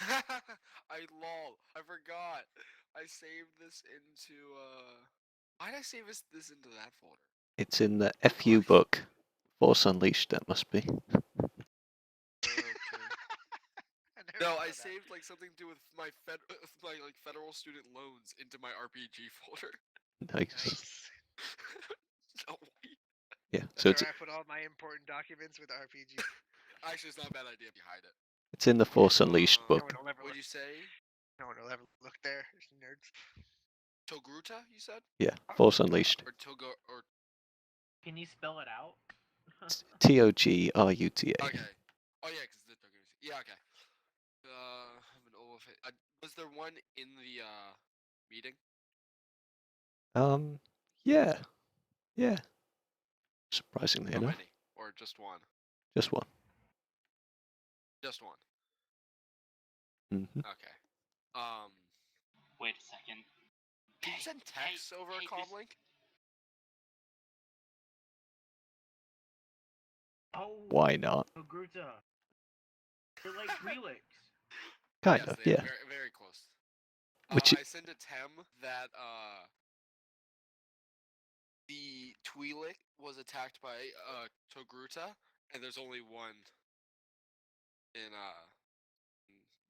I forgot. I saved this into why did I save this into that folder? It's in the FU book. Force Unleashed, that must be. Okay. I never No, saw I that. saved like something to do with my like federal student loans into my RPG folder. Nice. Nice. No, Yeah. That's So where I put all my important documents with RPG. actually, it's not a bad idea behind it. it's in the Force Unleashed No No book. one will ever What'd look. you say? No one will ever look there. Nerds. Togruta, you said? Yeah. Force Unleashed. Or Togo or Can you spell it out? Togruta. okay. Oh yeah, because the Togo. Yeah, okay. I'm an old. Was there one in the meeting? Yeah. Yeah. Surprisingly How enough. many? Or just one? Just one. Just one. Hmm. Okay. Um, Wait a second. can you send text over a comm link? Oh, Why not? Gruta. They're like Twi'leks. Kind Yes, of, they are yeah. very, very close. Which I sent a Tem that the Twi'lek was attacked by Togruta, and there's only one in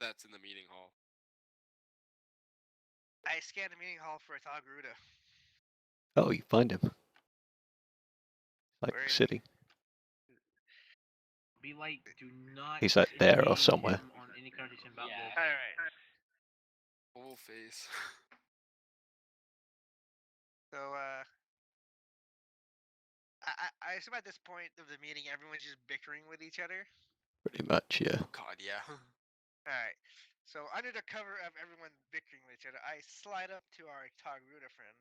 that's in the meeting hall. I scanned the meeting hall for a Tog Ruda. oh, you find him. Like Where is he? sitting. Be like, do not. He's like there or engage somewhere. him on any conversation about Yeah. this. Alright. Full face. So, I assume at this point of the meeting, everyone's just bickering with each other. Pretty much, yeah. Oh God, yeah. Alright. So under the cover of everyone bickering with each other, I slide up to our Togruta friend.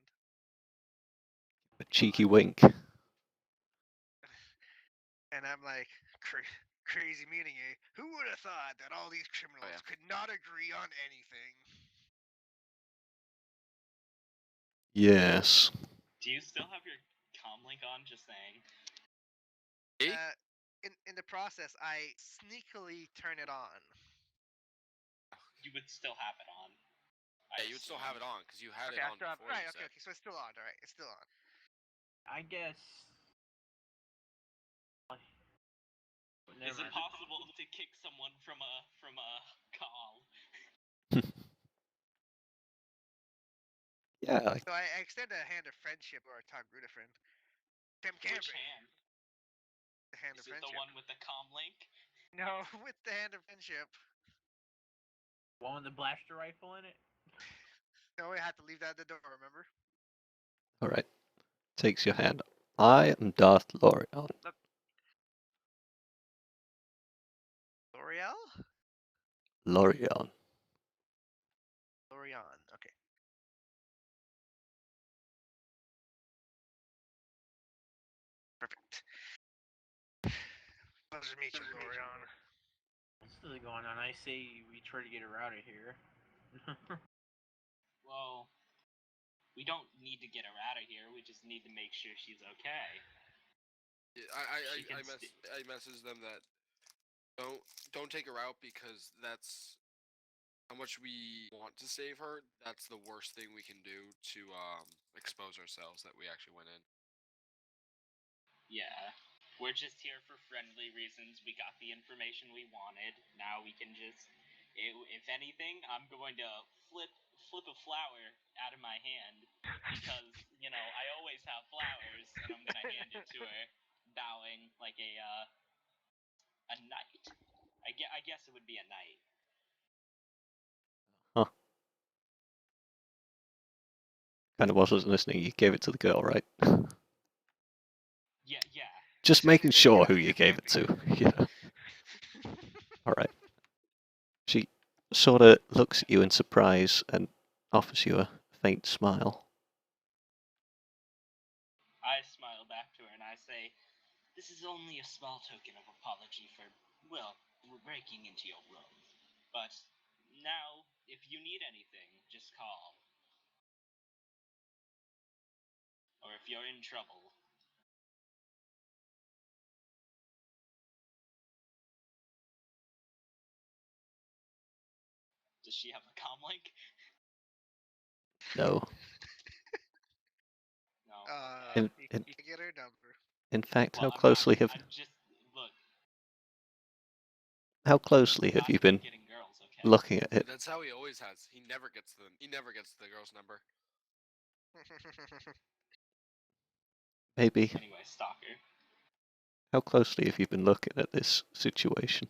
A cheeky wink. And I'm like, crazy meeting, eh? Who would have thought that all these criminals yeah. could not agree on anything? Yes. Do you still have your comlink on? Just saying. Me? In the process, I sneakily turn it on. You would still have it on. Yeah, you would still have it on because you had Okay, it I on still have. before. Right, You okay, said. okay. So it's still on. All right, it's still on. I guess. Is it possible to kick someone from a call? Yeah. So I extend a hand of friendship to our Togruta friend. Tim Which Camper. hand? The hand Is of it the friendship. one with the comlink? No, with the hand of friendship. One with the blaster rifle in it. No, I had to leave that at the door. Remember? All right. Takes your hand. I am Darth Lorion. L'Oreal? Lorion. Lorion. Okay. Perfect. Pleasure to meet you, Lorion. What's still going on? I say we try to get her out of here. Well, we don't need to get her out of here. We just need to make sure she's okay. Yeah, She can I messaged them that don't take her out because that's how much we want to save her. That's the worst thing we can do to expose ourselves that we actually went in. Yeah. We're just here for friendly reasons. We got the information we wanted. Now we can just, if anything, I'm going to flip a flower out of my hand because I always have flowers, and I'm gonna hand it to her, bowing like a knight. I guess it would be a knight. Huh. Kind of wasn't listening. You gave it to the girl, right? Yeah, yeah. Just So making you sure give who the you gift gave it to. happy. Yeah. All right. She sort of looks at you in surprise and offers you a faint smile. I smile back to her and I say, "This is only a small token of apology for, well, breaking into your room. But now, if you need anything, just call. Or if you're in trouble." Does she have a comlink? No. No. In, You in, can get her number. in fact, Well, how closely have I'm just look. you been Getting girls, okay? looking at it? That's how he always has. He never gets the girl's number. Maybe. Anyway, Stalker. How closely have you been looking at this situation?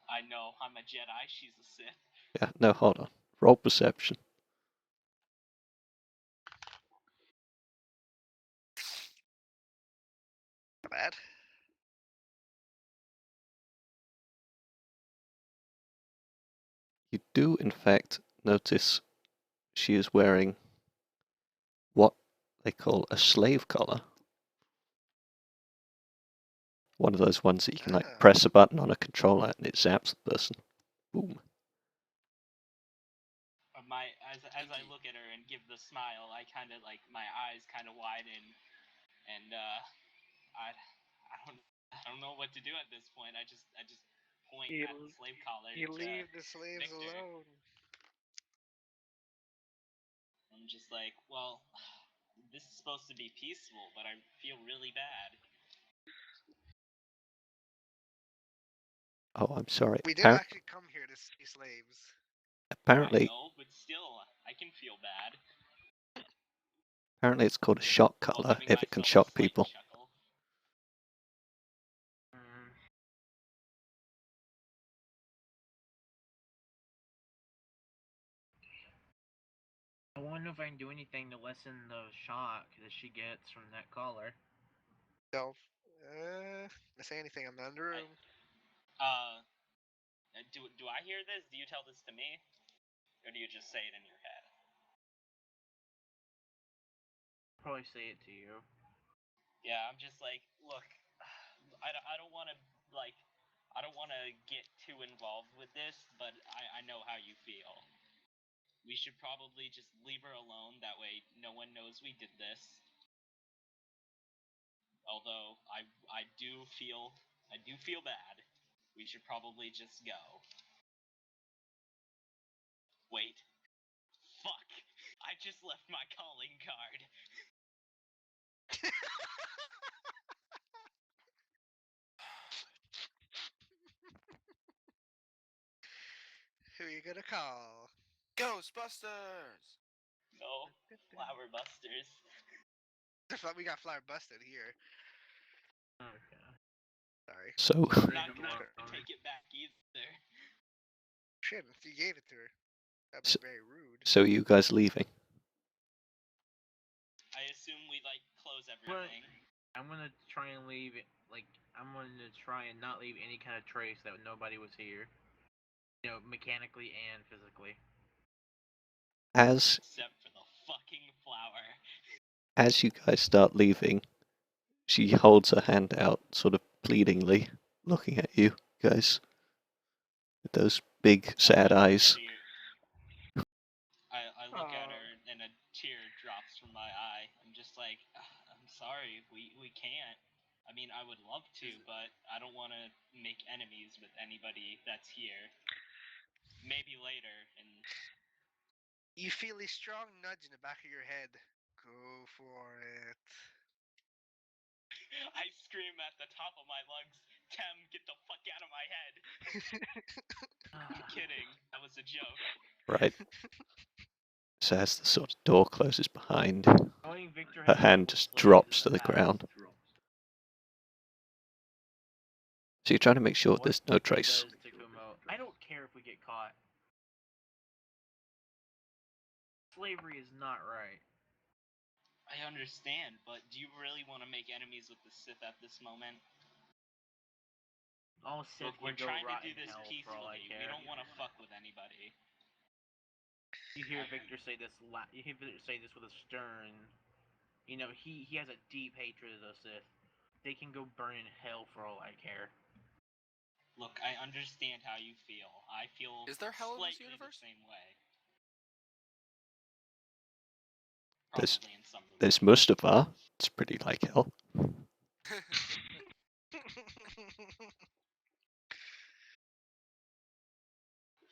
I know I'm a Jedi. She's a Sith. Yeah, no, hold on. Roll perception. Not bad. You do, in fact, notice she is wearing what they call a slave collar. One of those ones that you can like press a button on a controller and it zaps the person. Boom. As I look at her and give the smile, I kind of like my eyes kind of widen, and I don't know what to do at this point. I just point at the slave collar You to leave the slaves Victor. alone. I'm just like, well, this is supposed to be peaceful, but I feel really bad. Oh, I'm sorry. We did actually come here to see slaves. I Apparently, know, but still, I can feel bad. it's called a shock While collar giving if it can myself a shock slight people. chuckle. I wonder if I can do anything to lessen the shock that she gets from that collar. Don't say anything. I'm not in the room. Do I hear this? Do you tell this to me, or do you just say it in your head? Probably say it to you. Yeah, I'm just like, look, I don't want to like, I don't want to get too involved with this, but I know how you feel. We should probably just leave her alone. That way, no one knows we did this. Although I do feel bad. We should probably just go. Wait. Fuck. I just left my calling card. Who are you gonna call? Ghostbusters! No, Flower Busters. We got Flower Busted here. Okay. Sorry. So, I'm Leave not it gonna alone. take it back either. Shit, if you gave it to her. That'd So- be very rude. so are you guys leaving? I assume we like close everything. I'm gonna try and leave it. Like, I'm gonna try and not leave any kind of trace that nobody was here. You know, mechanically and physically. As Except for the fucking flower. as you guys start leaving, she holds her hand out, sort of pleadingly, looking at you guys with those big, sad eyes. I look at her and a tear drops from my eye. I'm just like, I'm sorry, we can't. I mean, I would love to, but I don't want to make enemies with anybody that's here. Maybe later, and You feel a strong nudge in the back of your head. Go for it. I scream at the top of my lungs, Tem, get the fuck out of my head. I'm kidding. That was a joke. Right. So as the sort of door closes behind, Knowing Victor her has hand multiple just slaves drops to in the house, ground. So you're trying to make sure what there's no Victor trace. does to Kumo, I don't care if we get caught. Slavery is not right. I understand, but do you really want to make enemies with the Sith at this moment? All Sith Look, we're can go trying to rot do in this hell for all I peacefully. We care. don't want to fuck with anybody. You hear Victor say this. You hear Victor say this with a stern. You know, he has a deep hatred of the Sith. They can go burn in hell for all I care. Look, I understand how you feel. I feel Is there hell in this slightly the universe? same way. There's Probably in some there's movies. Mustafa. It's pretty like hell.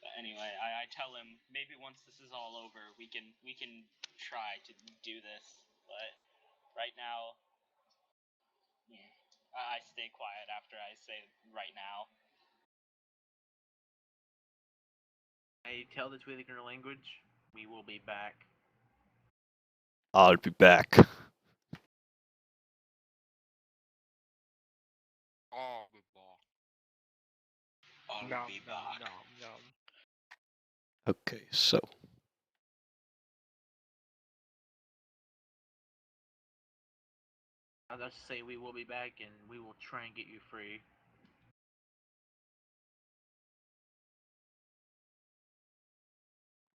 But anyway, I tell him maybe once this is all over, we can try to do this. But right now, I stay quiet after I say right now. I tell the Twi'lek language. We will be back. I'll be back. Oh, good ball. I'll Nom, be nom, back. nom, nom. Okay, so I'll just say we will be back and we will try and get you free.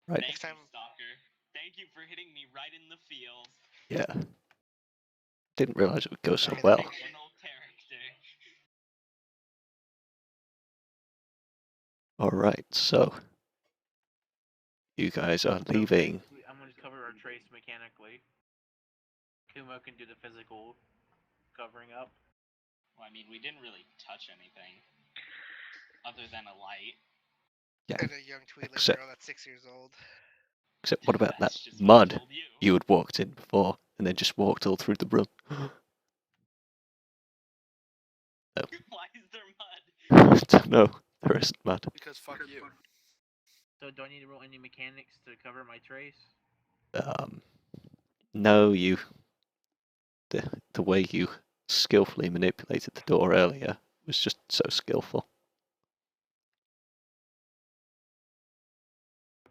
right, Thank Next you, time- Stalker. Thank you for hitting me right in the feels. yeah. Didn't realize it would go so Okay, well. Fictional character. All right, so you guys are So leaving. basically, I'm going to cover our trace mechanically. Kumo can do the physical covering up. Well, I mean, we didn't really touch anything other than a light. Yeah. And a young Twi'lek Except- girl that's 6 years old. Except what about that That's just what I mud told you. you had walked in before and then just walked all through the room? Why is there mud? Don't know. There isn't mud. Because fuck you. So do I need to roll any mechanics to cover my trace? No, the way you skillfully manipulated the door earlier was just so skillful.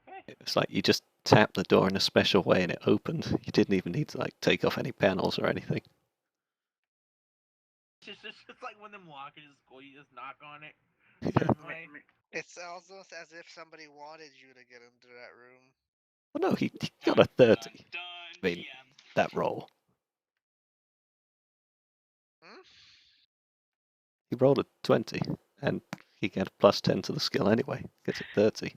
Okay. It was like you just tapped the door in a special way and it opened. You didn't even need to like take off any panels or anything. It's just like when them lockers in school, you just knock on it. certain way. It's almost as if somebody wanted you to get into that room. Well, no, he got Dun, a 30. dun, I mean, TM. that roll. Hmm? He rolled a 20, and he get a plus 10 to the skill anyway. Gets a 30.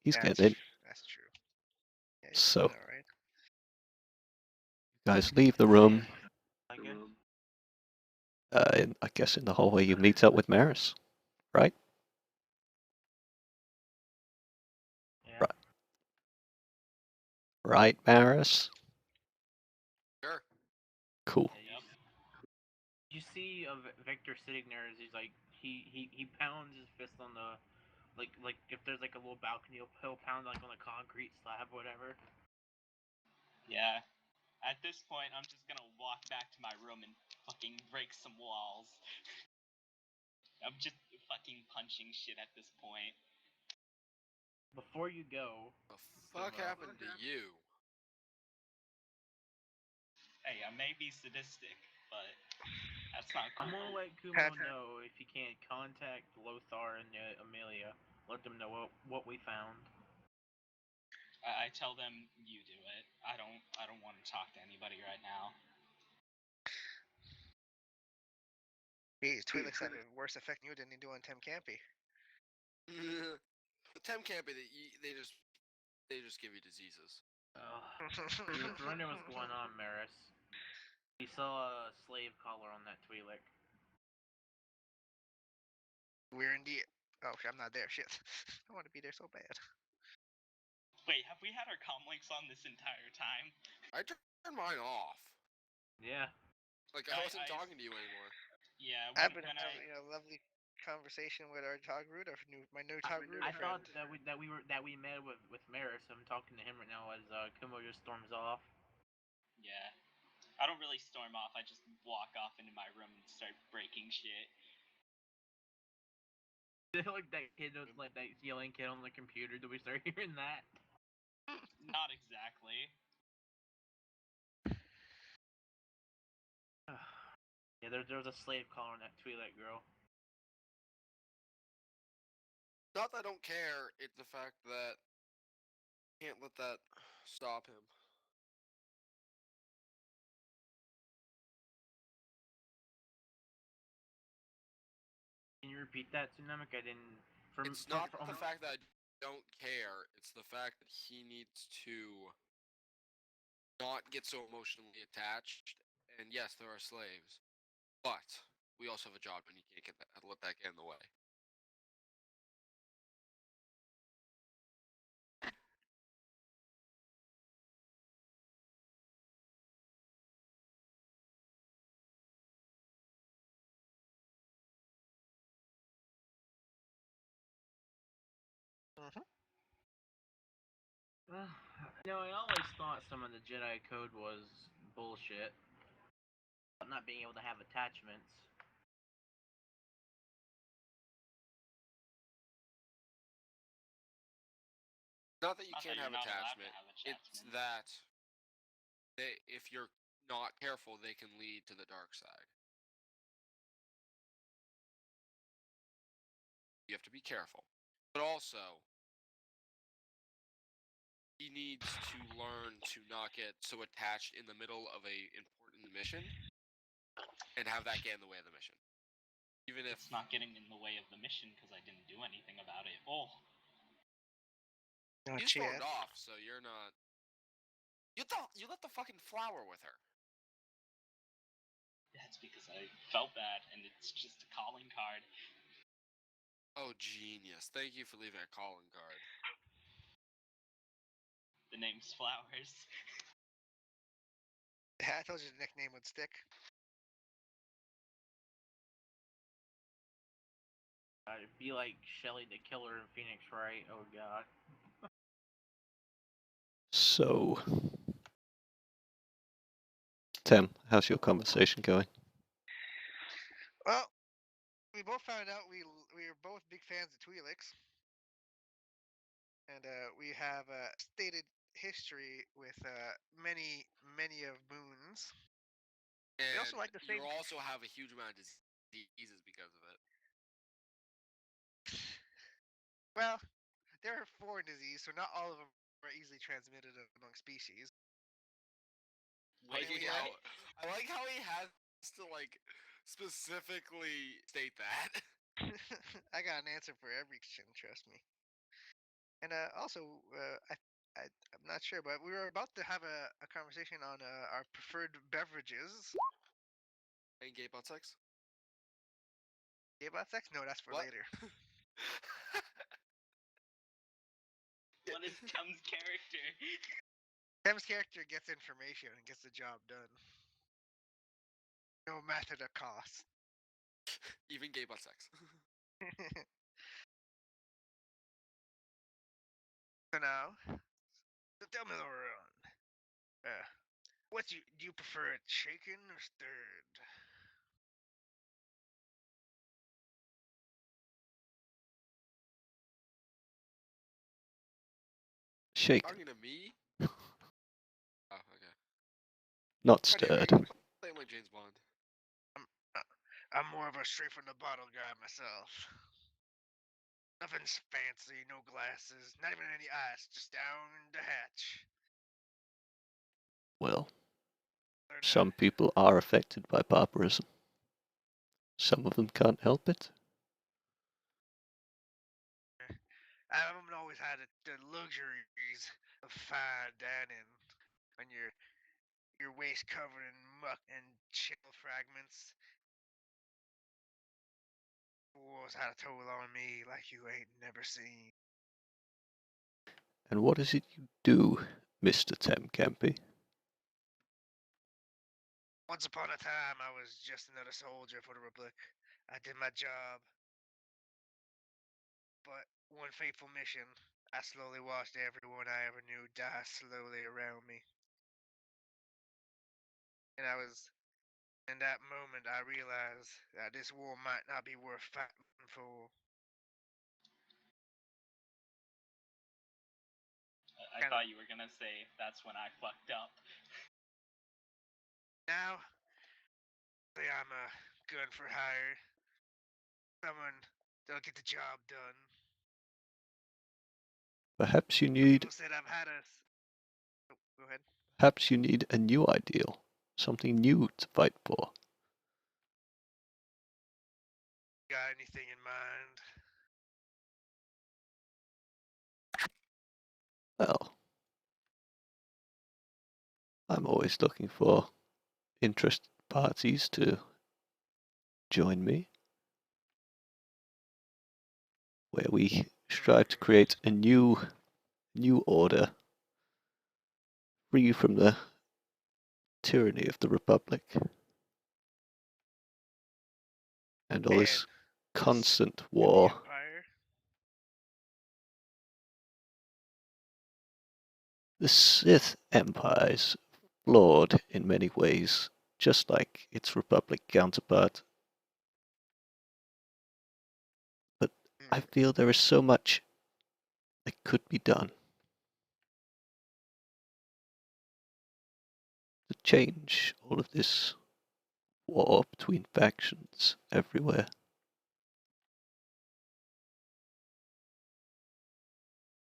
He's Yeah, getting in. that's true. Yeah, he's So, doing all right. you guys leave the room. I guess. I guess in the hallway you meet up with Maris, right? Yeah. Right. Right, Maris? Sure. Cool. Yeah, you see Victor sitting there as he's like he pounds his fist on the like if there's like a little balcony he'll pound like on the concrete slab or whatever. Yeah. At this point, I'm just gonna walk back to my room and fucking break some walls. I'm just fucking punching shit at this point. Before you go, The fuck Kumo. happened to you? Hey, I may be sadistic, but that's not I'm cool. gonna let Kumo know if he can't contact Lothar and Amelia. Let them know what we found. I tell them you do it. I don't want to talk to anybody right now. Geez, Twi'leks have a worse effect on you than they do on Tim Campy. The temp can't be that they just give you diseases. He was wondering what's going on, Maris. He saw a slave collar on that Twi'lek. We're in the. Oh, I'm not there. Shit. I want to be there so bad. Wait, have we had our comm links on this entire time? I turned mine off. Yeah. Like I wasn't talking to you anymore. Yeah, I've been when having a lovely conversation with our Togruta, my new Togruta I friend. thought that we met with Maris. I'm talking to him right now as Kumo just storms off. Yeah. I don't really storm off, I just walk off into my room and start breaking shit. Like that kid, like that yelling kid on the computer. Do we start hearing that? Not exactly. Yeah, there was a slave collar on that Twi'lek girl. Not that I don't care. It's the fact that I can't let that stop him. Can you repeat that, Tsunamic? I didn't. It's not the fact that I don't care. It's the fact that he needs to not get so emotionally attached. And yes, there are slaves, but we also have a job, and you can't let that get in the way. I always thought some of the Jedi code was bullshit. Not being able to have attachments. Not that you Not that can't you're have not allowed to attachment. have It's attachment. that if you're not careful, they can lead to the dark side. You have to be careful. But also, he needs to learn to not get so attached in the middle of a important mission and have that get in the way of the mission. Even if It's not getting in the way of the mission because I didn't do anything about it. Oh, Not you stormed yet. off, so you're not. You let the fucking flower with her. that's because I felt bad, and it's just a calling card. Oh, genius! Thank you for leaving a calling card. The name's Flowers. I told you the nickname would stick. It'd be like Shelly the Killer in Phoenix, right? Oh god. So, Tim, how's your conversation going? Well, we both found out we are both big fans of Twi'leks, and we have a stated history with many of Moons. And We also like the you same. also have a huge amount of diseases because of it. Well, there are foreign disease, so not all of them are easily transmitted among species. I Wait, like Anyway, how I like how he has to like specifically state that. I got an answer for every question. Trust me. And also, I'm not sure, but we were about to have a conversation on our preferred beverages. And gay butt sex. Gay about sex? No, that's for What? later. what is Tom's character? Tim's character gets information and gets the job done. No matter the cost. Even gay butt sex. So now, so tell me, Lauren, do you prefer it shaken or stirred? Shaken, Talking to me? Oh, okay. not How do you stirred. make? Playing like James Bond. I'm, uh, I'm more of a straight from the bottle guy myself. Nothing's fancy, no glasses, not even any ice, just down the hatch. Well, Learn some people are affected by barbarism. Some of them can't help it. I haven't always had the luxuries of fine dining when your waist covered in muck and shell fragments. Wars had a toll on me like you ain't never seen. And what is it you do, Mr. Temcampy? Once upon a time, I was just another soldier for the Republic. I did my job, but one fateful mission, I slowly watched everyone I ever knew die slowly around me. And in that moment, I realized that this war might not be worth fighting for. I thought you were gonna say that's when I fucked up. Now, say I'm a gun for hire. Someone that'll get the job done. Perhaps you Some need people said I've had a. Oh, go ahead. perhaps you need a new ideal, something new to fight for. Got anything in mind? Well, I'm always looking for interested parties to join me, where we strive to create a new order, free from the tyranny of the Republic and all this constant And the war. Empire. The Sith Empire is flawed in many ways, just like its Republic counterpart. But I feel there is so much that could be done to change all of this war between factions everywhere.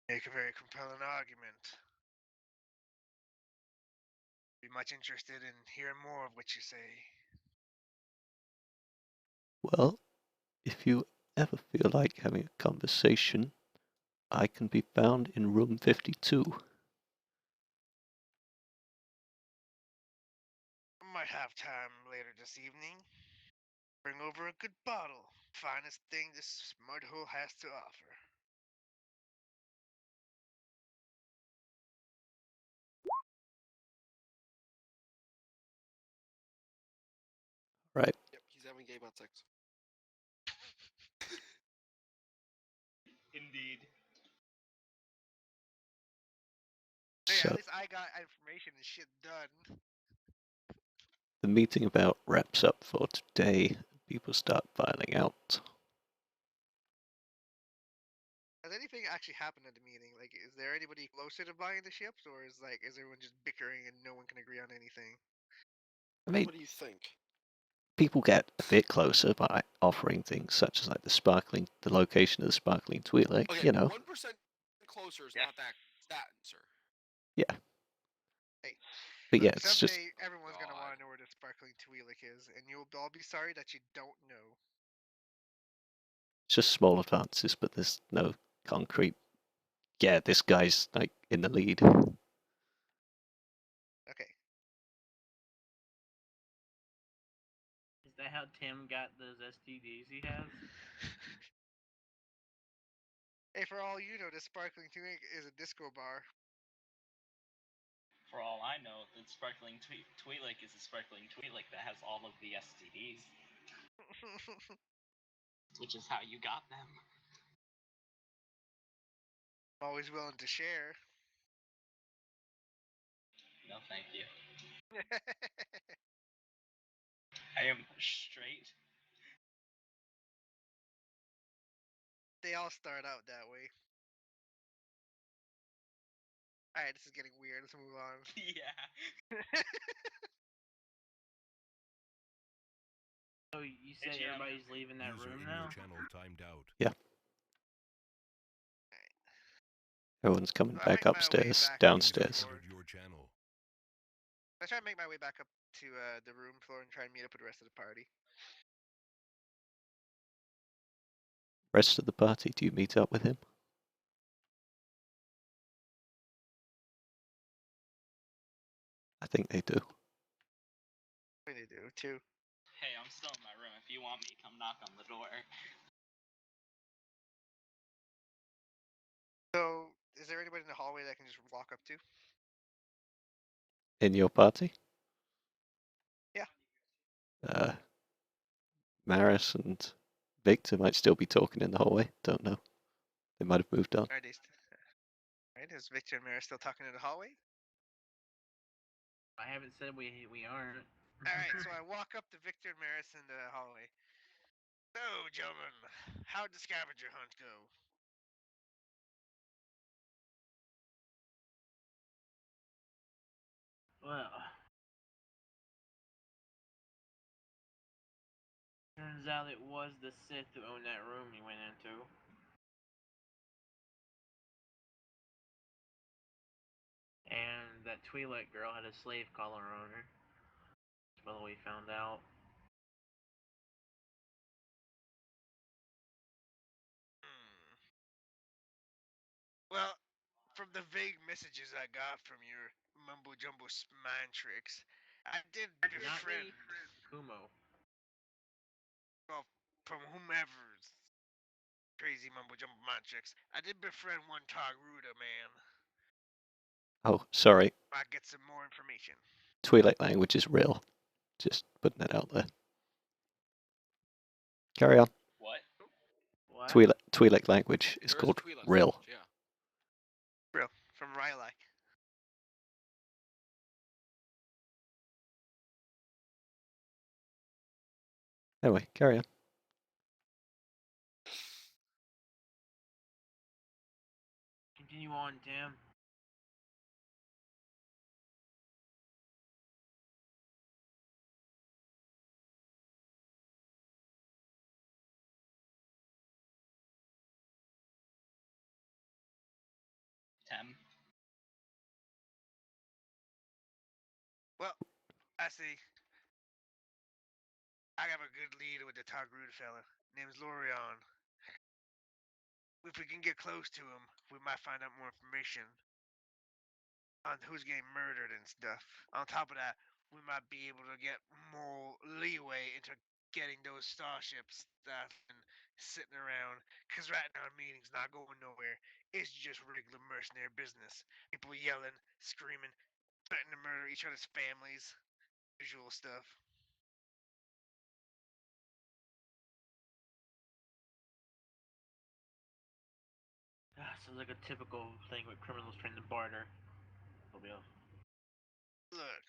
Make a very compelling argument. Be much interested in hearing more of what you say. Well, if you ever feel like having a conversation, I can be found in room 52. I might have time later this evening. Bring over a good bottle. Finest thing this mud hole has to offer. Right. Yep, he's having gay butt sex. Indeed. Hey, So at least I got information and shit done. the meeting about wraps up for today. People start filing out. Has anything actually happened at the meeting? Like, is there anybody closer to buying the ships, or is everyone just bickering and no one can agree on anything? I mean, What do you think? people get a bit closer by offering things such as like the location of the sparkling Twi'lek. Okay, You know, 1% closer is Yeah. not that sir. yeah. Hey, But yeah, look, it's just someday everyone's gonna want God. to know where the sparkling Twi'lek is, and you'll all be sorry that you don't know. small advances, but there's no concrete. Yeah, this guy's like in the lead. Okay. Is that how Tim got those STDs he has? Hey, for all you know, the sparkling Twi'lek is a disco bar. For all I know, the sparkling Twi'lek is a sparkling Twi'lek that has all of the STDs, which is how you got them. Always willing to share. No, thank you. I am straight. They all start out that way. Alright, this is getting weird. Let's move on. Yeah. So you said GM. everybody's leaving that User room in now? your channel timed out. Everyone's coming I back make my way upstairs, back up to the downstairs. floor. Entered your channel. I try to make my way back up to the room floor and try and meet up with the rest of the party. Rest of the party, do you meet up with him? I think they do. What do they do too? Hey, I'm still in my room. If you want me, come knock on the door. So, is there anybody in the hallway that I can just walk up to? In your party? Yeah. Maris and Victor might still be talking in the hallway. Don't know. They might have moved on. Are they? Right? Is Victor and Mara still talking in the hallway? I haven't said we aren't. All right. So I walk up to Victor and Maris in the hallway. So, gentlemen, how'd the scavenger hunt go? Well, turns out it was the Sith who owned that room you went into. And that Twi'lek girl had a slave collar on her. Well, we found out. Hmm. Well, from the vague messages I got from your mumbo jumbo mind tricks, I did Not befriend. me. Kumo. Well, from whomever's crazy mumbo jumbo mind tricks, I did befriend one Togruta man. Oh, sorry. Might get some more information. Twi'lek language is real. Just putting it out there. Carry on. What? What? Twi'lek language is There is a called Twi'lek real. language, yeah. Real. From Rylak. Anyway, carry on. Continue on, Tim. Tem. Well, I see. I have a good lead with the Togruta fella. Name's Lorion. If we can get close to him, we might find out more information on who's getting murdered and stuff. On top of that, we might be able to get more leeway into getting those starships that have been sitting around. Because right now, the meeting's not going nowhere. It's just regular mercenary business. People yelling, screaming, threatening to murder each other's families. Usual stuff. Sounds like a typical thing with criminals trying to barter. Look,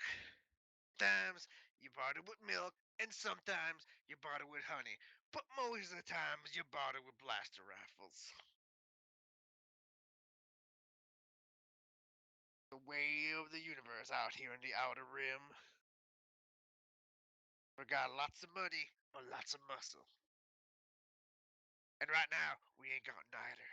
sometimes you barter with milk, and sometimes you barter with honey. But most of the times you barter with blaster rifles. The way of the universe out here in the outer rim. We got lots of money or lots of muscle. And right now, we ain't got neither.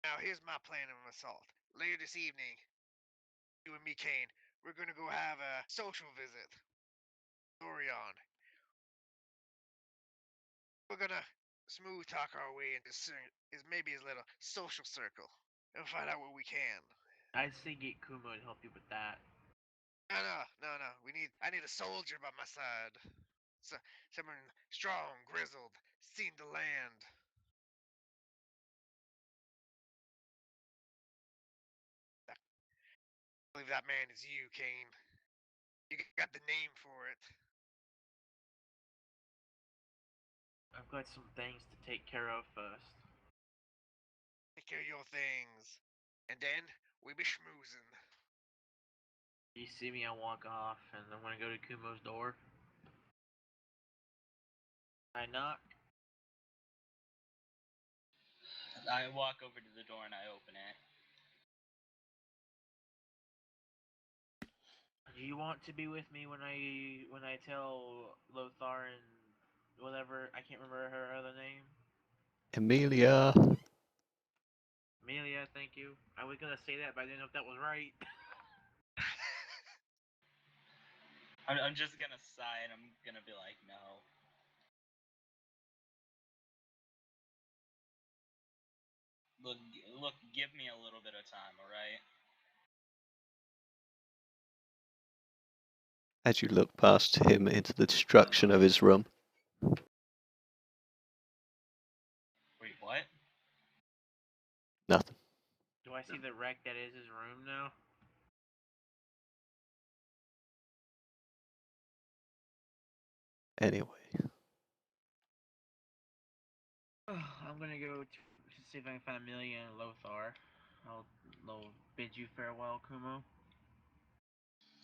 Now, here's my plan of assault. Later this evening, you and me, Kane, we're gonna go have a social visit. Orion. We're gonna smooth talk our way into maybe his little social circle and find out what we can. I'd say get Kumo to help you with that. No. I need a soldier by my side. So, someone strong, grizzled, seen the land. I believe that man is you, Kane. You got the name for it. I've got some things to take care of first. Take care of your things. And then we be schmoozing. You see me, I walk off, and I'm gonna go to Kumo's door. I knock. I walk over to the door and I open it. Do you want to be with me when I tell Lothar and whatever, I can't remember her other name? Emilia. Amelia, thank you. I was gonna say that, but I didn't know if that was right. I'm just gonna sigh and I'm gonna be like, no. Look, give me a little bit of time, alright? As you look past him into the destruction of his room. Wait, what? Nothing. Do I see the wreck that is his room now? Anyway. I'm gonna go to see if I can find Amelia and Lothar. I'll bid you farewell, Kumo.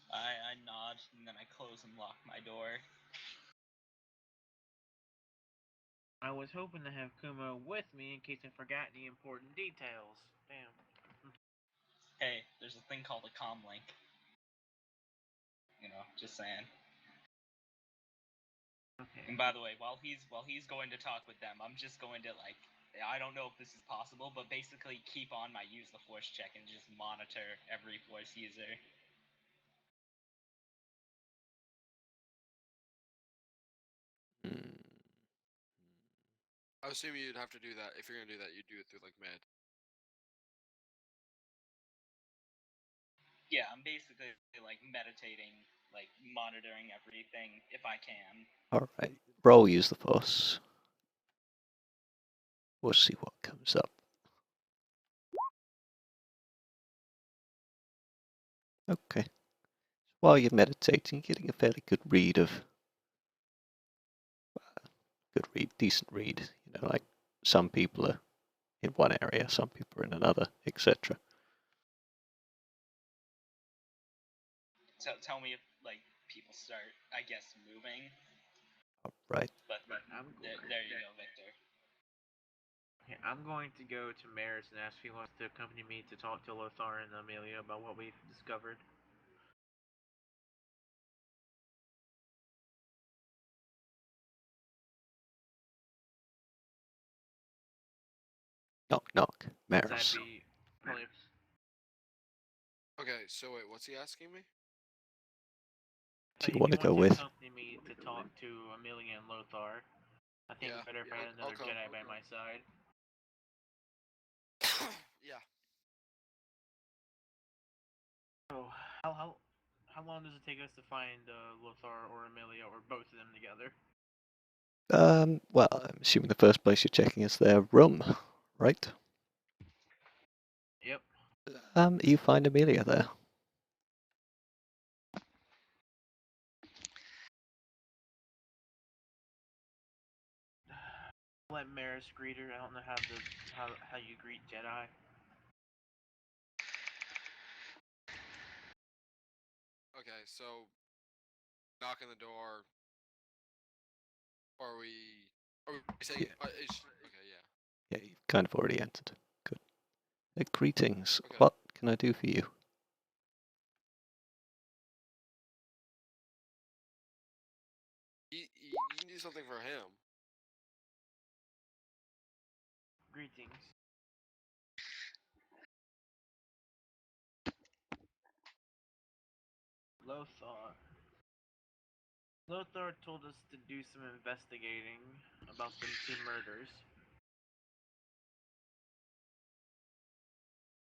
I nod and then I close and lock my door. I was hoping to have Kumo with me in case I forgot any important details. Damn. Hey, there's a thing called a comm link. You know, just saying. Okay. And by the way, while he's going to talk with them, I'm just going to like, I don't know if this is possible, but basically keep on my use the force check and just monitor every force user. Hmm. I assume you'd have to do that. If you're gonna do that, you'd do it through like med. Yeah, I'm basically like meditating, like monitoring everything if I can. Alright. Roll use the force. We'll see what comes up. Okay. While you're meditating, you're getting a fairly good read of decent read. You know, like some people are in one area, some people are in another, etc. So tell me if like people start, I guess, moving. Right. But I'm there you go, Victor. Okay, I'm going to go to Maris and ask if he wants to accompany me to talk to Lothar and Amelia about what we've discovered. Knock knock. That'd Maris. be probably. Okay, so wait, what's he asking me? Do you If want you to go want to with? accompany me to talk to Amelia and Lothar, I think Yeah, it's better if I had I'll another come. Jedi by my side. Yeah. So, how long does it take us to find Lothar or Amelia or both of them together? Well, I'm assuming the first place you're checking is their room, right? Yep. You find Amelia there. Let Maris greet her. I don't know how you greet Jedi. Okay, so knock on the door. Are we Are we saying? Yeah. Okay, yeah. Yeah, you've kind of already entered. Good. Greetings. Okay. What can I do for you? You can do something for him. Greetings. Lothar. Lothar told us to do some investigating about them two murders.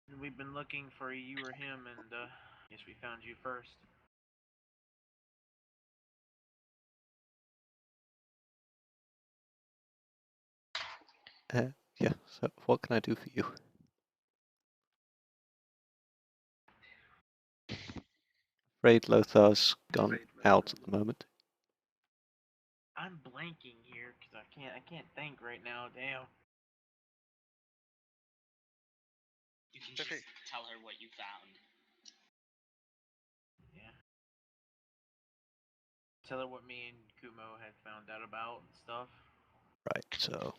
And we've been looking for you or him, and guess we found you first. Yeah, so what can I do for you? Afraid Lothar's gone out at the moment. I'm blanking here because I can't think right now. Damn. You can just Okay. tell her what you found. Yeah. Tell her what me and Kumo had found out about and stuff. Right, so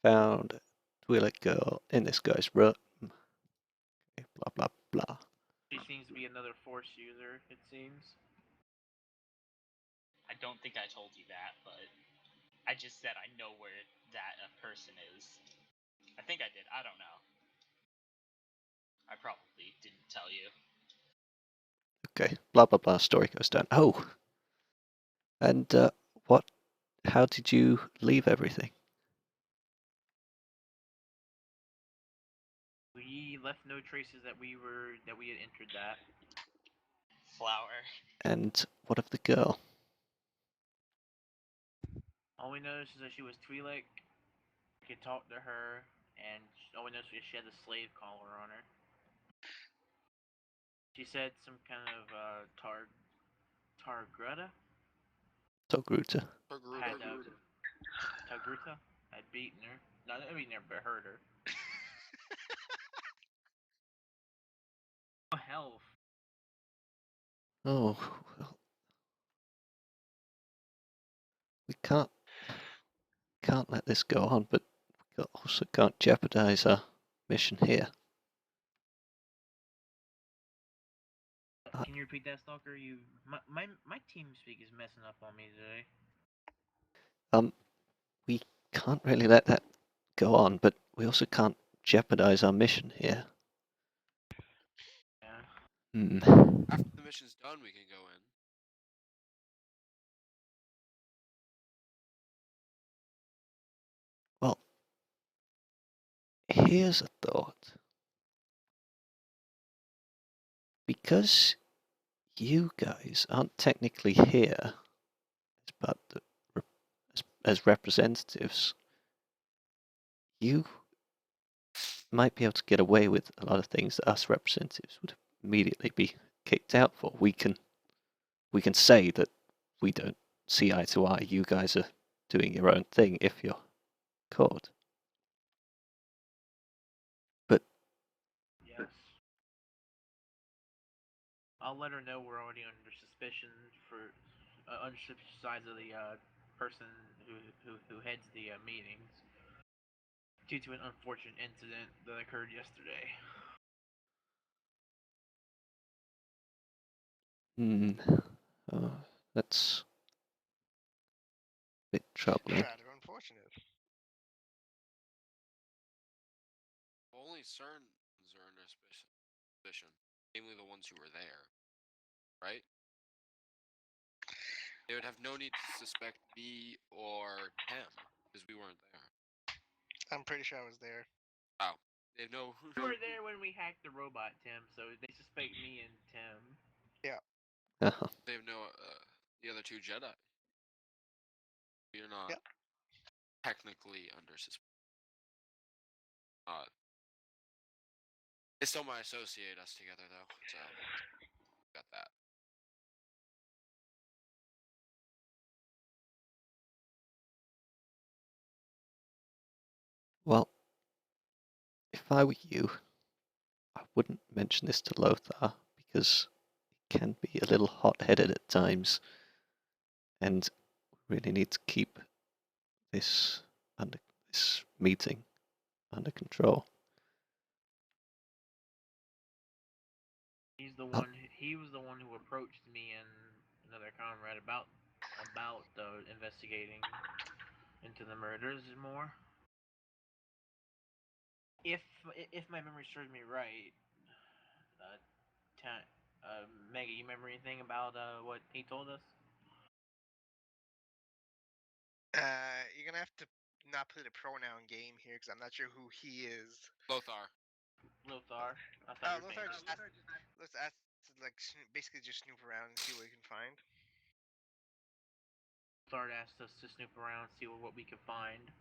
found a Twi'lek girl in this guy's room. Okay, blah blah blah. She seems to be another Force user, it seems. I don't think I told you that, but I just said I know where that person is. I think I did. I don't know. I probably didn't tell you. Okay, blah blah blah. Story goes down. Oh, and what? How did you leave everything? We left no traces that we had entered that. Flower. And what of the girl? All we noticed is that she was Twi'lek. We could talk to her, and all we noticed is she had a slave collar on her. She said some kind of Targruta Togruta. had Tagruta had beaten her. Not beaten her, but hurt her. Oh hell! Oh, well, we can't let this go on, but we also can't jeopardize our mission here. Can you repeat that, Stalker? My team speak is messing up on me today. We can't really let that go on, but we also can't jeopardize our mission here. Yeah. After the mission's done, we can go in. Well, here's a thought. Because you guys aren't technically here as part of as representatives, you might be able to get away with a lot of things that us representatives would immediately be kicked out for. We can say that we don't see eye to eye. You guys are doing your own thing if you're caught. But Yes. I'll let her know we're already under suspicion for under suspicion of the person who heads the meetings due to an unfortunate incident that occurred yesterday. oh, that's a bit troubling. Rather unfortunate. Only certain ones are under suspicion, namely the ones who were there, right? They would have no need to suspect me or him because we weren't there. I'm pretty sure I was there. Wow. They have no. You were there when we hacked the robot, Tim, so they suspect me and Tim. Yeah. Uh-huh. They have no. The other two Jedi. You're not Yep. technically under suspicion. They still might associate us together though, so got that. Well, if I were you, I wouldn't mention this to Lothar because he can be a little hot-headed at times, and we really need to keep this this meeting under control. He's the Oh. one. He was the one who approached me and another comrade about the investigating into the murders more. If if my memory serves me right, uh, Mega, you remember anything about what he told us? You're gonna have to not play the pronoun game here because I'm not sure who he is. Lothar. Lothar. I thought you were Lothar saying. let's ask to like basically just snoop around and see what we can find. Lothar asked us to snoop around, see what we could find.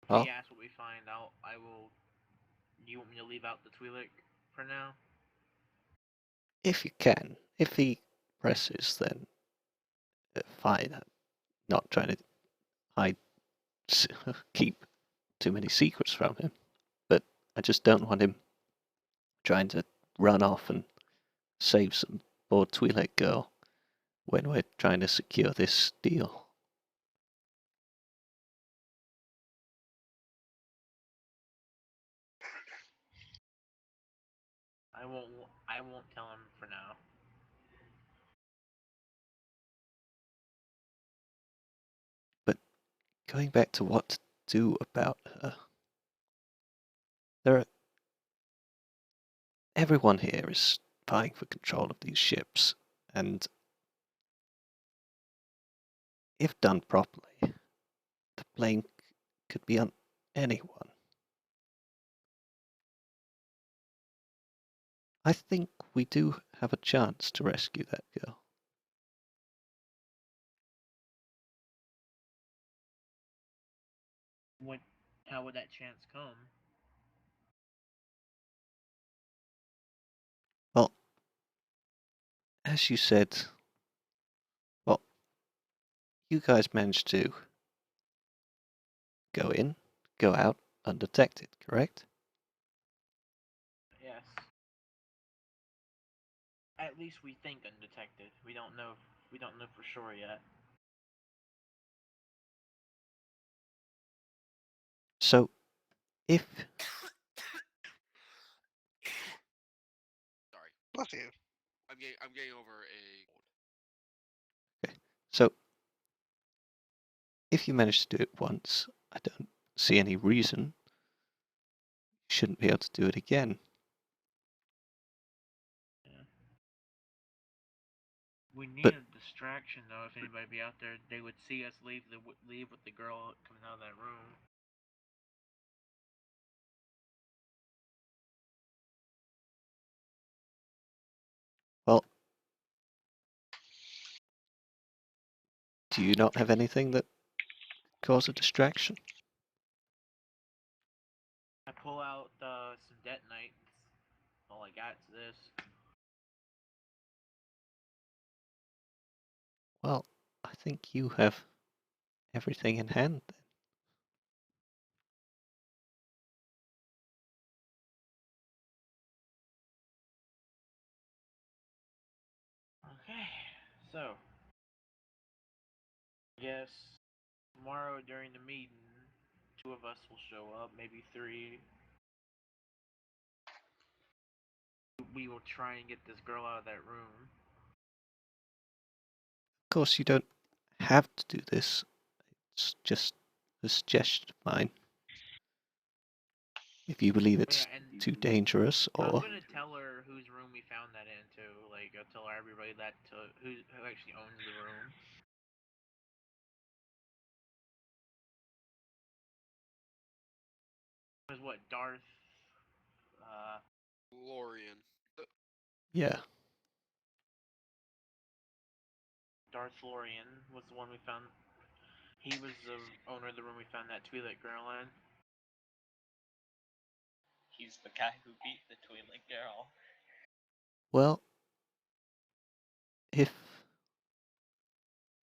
If Oh, he asks what we find, I will. You want me to leave out the Twi'lek for now? if you can. If he presses, then fine. I'm not trying to hide, keep too many secrets from him, but I just don't want him trying to run off and save some poor Twi'lek girl when we're trying to secure this deal. I won't. I won't tell him for now. But going back to what to do about her, there are, everyone here is vying for control of these ships, and if done properly, the blame could be on anyone. I think we do have a chance to rescue that girl. When? How would that chance come? Well, as you said, well, you guys managed to go in, go out undetected, correct? Yes. At least we think undetected. We don't know. We don't know for sure yet. So, if Sorry. Bless you. I'm getting over a. so if you manage to do it once, I don't see any reason you shouldn't be able to do it again. Yeah. We need But a distraction though. If anybody be out there, they would see us leave with the girl coming out of that room. well, do you not have anything that cause a distraction? I pull out some detonates. All I got is this. Well, I think you have everything in hand then. Okay. So, yes, tomorrow during the meeting, two of us will show up, maybe three. We will try and get this girl out of that room. Of course, you don't have to do this. It's just a suggestion of mine. If you believe it's Yeah, and too dangerous, I'm or gonna tell her whose room we found that in too. Like, I'll tell everybody that who actually owns the room. It was what Darth, Lorian. yeah, Darth Lorian was the one we found. He was the owner of the room we found that Twi'lek girl in. He's the guy who beat the Twi'lek girl. well, if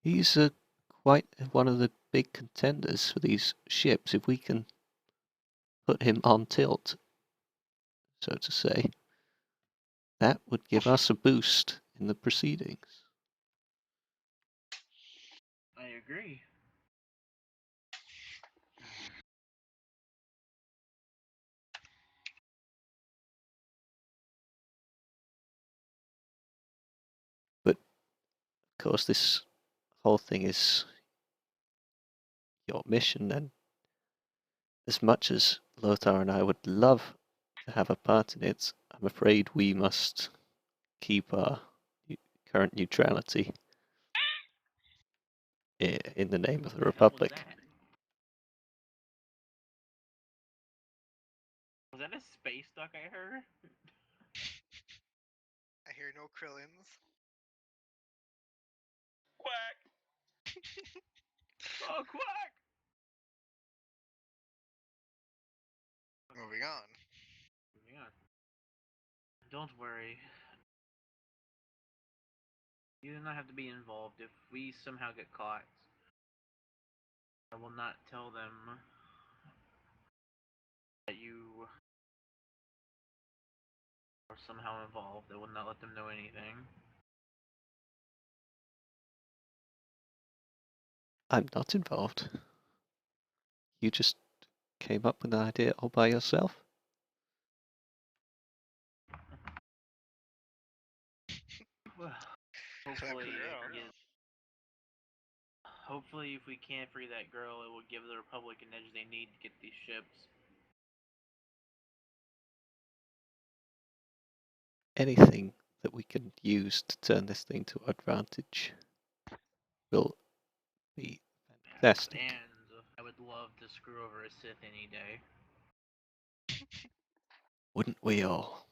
he's quite one of the big contenders for these ships, if we can put him on tilt, so to say, that would give us a boost in the proceedings. I agree. But of course, this whole thing is your mission, and as much as Lothar and I would love to have a part in it, I'm afraid we must keep our current neutrality in the name of the What the hell was Republic. that? Was that a space duck I heard? I hear no Krillins. Quack! Oh, quack! Moving on. Moving on. Don't worry. You do not have to be involved if we somehow get caught. I will not tell them that you are somehow involved. I will not let them know anything. I'm not involved. You just came up with an idea all by yourself. Well, Clever hopefully, girl. hopefully, if we can't free that girl, it will give the Republic an edge they need to get these ships. Anything that we can use to turn this thing to advantage will be fantastic. And I would love to screw over a Sith any day. Wouldn't we all?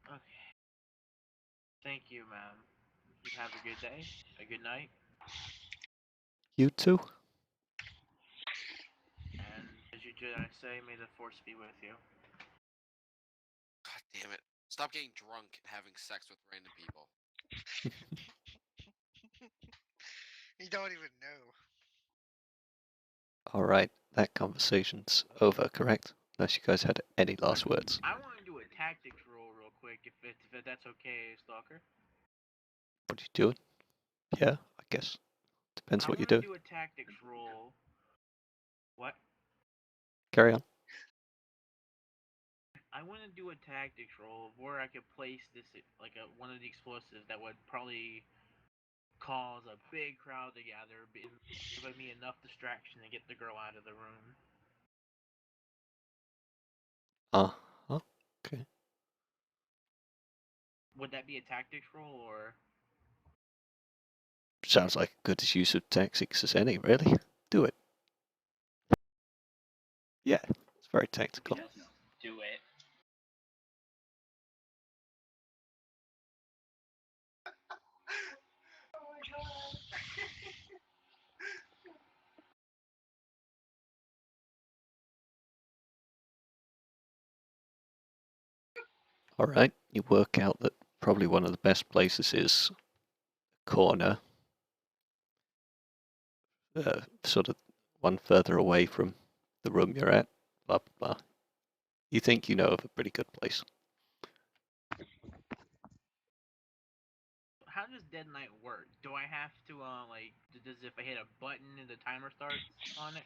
Okay. Thank you, ma'am. You have a good day, a good night, You too? and as you Jedi say, may the Force be with you. God damn it. Stop getting drunk and having sex with random people. You don't even know. Alright, that conversation's over, correct? Unless you guys had any last words. I want to do a tactics roll real quick, if that's okay, Stalker. What are you doing? Yeah, I guess. Depends I what you're want to doing. do a tactics roll. What? Carry on. I want to do a tactics roll where I could place this like one of the explosives that would probably cause a big crowd to gather, giving me enough distraction to get the girl out of the room. Uh-huh. Okay. Would that be a tactics roll or? Sounds like a good use of tactics as any, really. Do it. Yeah, it's very tactical. Just do it. Alright, you work out that probably one of the best places is a corner, sort of one further away from the room you're at, blah, blah, blah. You think you know of a pretty good place. How does Dead Knight work? Do I have to like does if I hit a button and the timer starts on it?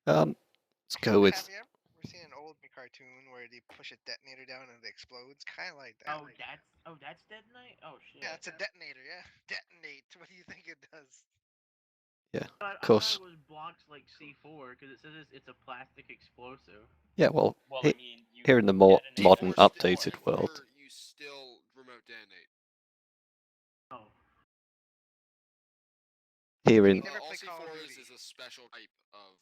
Let's go with, Have you ever seen an old cartoon where they push a detonator down and it explodes? Kind of like that. That's Dead Knight. Oh shit. Yeah, it's a detonator. Yeah, detonate. What do you think it does? yeah, I of thought course. it was blocked like C4 because it says it's a plastic explosive. Yeah, well, Well, I mean, you here in the more detonate modern, it with updated C4. world, You still remote detonate. Oh. here You in, never All play Call of C4 Duty. is a special type of.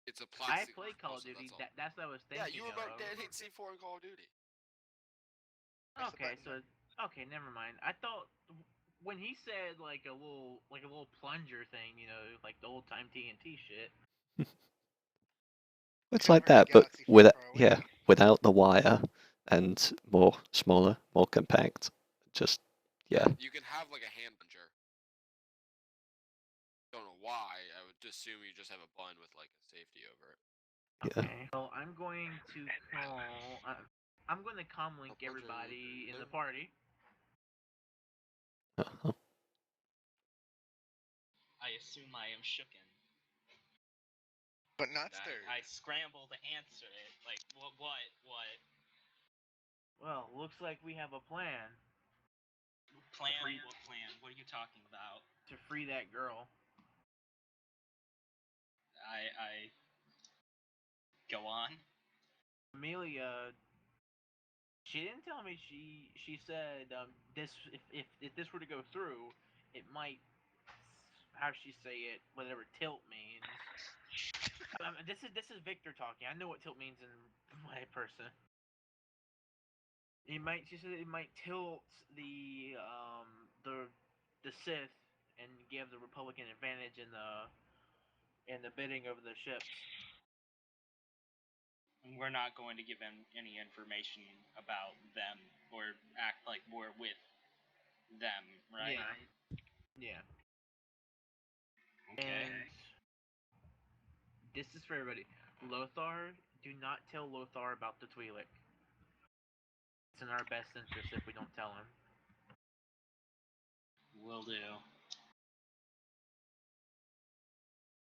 It's a I plastic. play Call of Duty. That's what I was Yeah, thinking you remote of. detonate C4 in Call of Duty. Press the Okay, button. okay, never mind. I thought when he said like a little plunger thing, like the old time TNT shit. it's like Convert the that, but galaxy far, far yeah, away. without the wire and more smaller, more compact. Just, Yeah. You can have like a hand plunger. Don't know why. I would assume you just have a bun with like a safety over it. Yeah. Okay. Well, I'm going to call. I'm going to comlink everybody in the party. Uh-huh. I assume I am shooken. But not I, stirred. I scramble to answer it. Like, what? Well, looks like we have a plan Plan? Free- What plan? What are you talking about? to free that girl. I go on. Amelia, she didn't tell me. She said this if this were to go through, it might, how she say it, whatever tilt means. This is Victor talking. I know what tilt means in my person. It might. She said it might tilt the Sith and give the Republican advantage in the bidding over the ships. We're not going to give him any information about them or act like we're with them, right? Yeah. Okay. And this is for everybody. Lothar, do not tell Lothar about the Twi'lek. It's in our best interest if we don't tell him. Will do.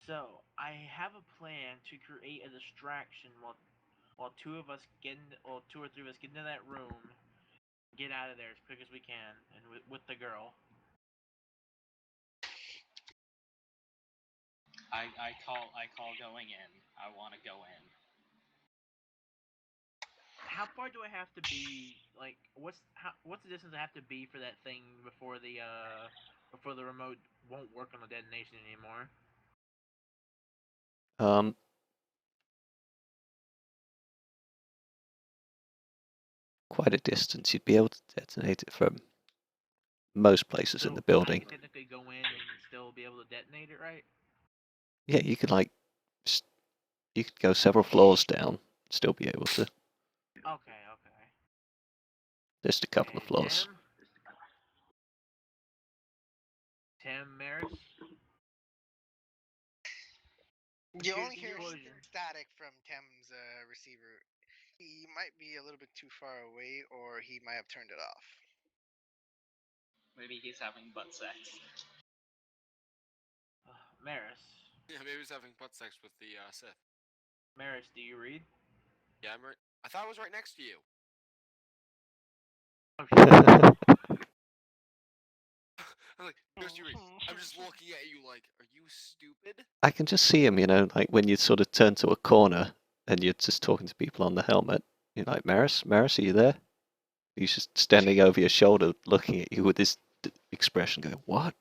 So I have a plan to create a distraction while two of us or two or three of us get into that room, get out of there as quick as we can, and with the girl. I call going in. I want to go in. How far do I have to be? Like, what's the distance I have to be for that thing before the remote won't work on the detonation anymore? Um, quite a distance. You'd be able to detonate it from most places in the So I building. could technically go in and still be able to detonate it, right? Yeah, you could like, you could go several floors down, still be able to. Okay. Just a couple of And floors. Tim Maris. You Here's only the hear explosion. static from Tem's receiver. He might be a little bit too far away, or he might have turned it off. Maybe he's having butt sex. Maris. Yeah, maybe he's having butt sex with the Sith. Maris, do you read? Yeah, I'm right. I thought I was right next to you. Oh shit. I'm like, Chris, you read. I'm just looking at you like, are you stupid? I can just see him, like when you sort of turn to a corner and you're just talking to people on the helmet. You're like, Maris, are you there? He's just standing over your shoulder, looking at you with this expression, going, "What?"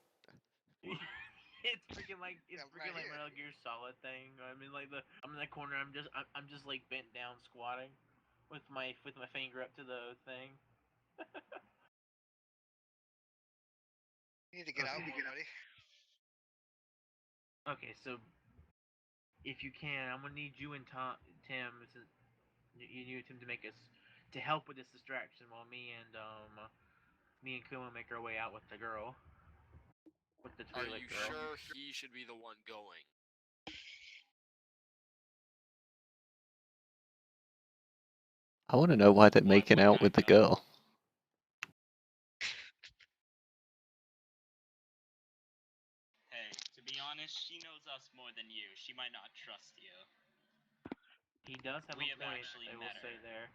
It's freaking like I'm right here. Metal Gear Solid thing. I mean, like I'm in the corner. I'm just like bent down, squatting, with my finger up to the thing. You need to get out Okay. more, buddy. Okay, so if you can, I'm gonna need you and Tim, you and Tim to make us to help with this distraction while me and Kuma make our way out with the girl, with the Are Twi'lek you girl. sure he should be the one going? I want to know why they're making What out with the kind of- girl. Hey, to be honest, she knows us more than you. She might not trust you. He does have We a have point. actually I will met say her. there.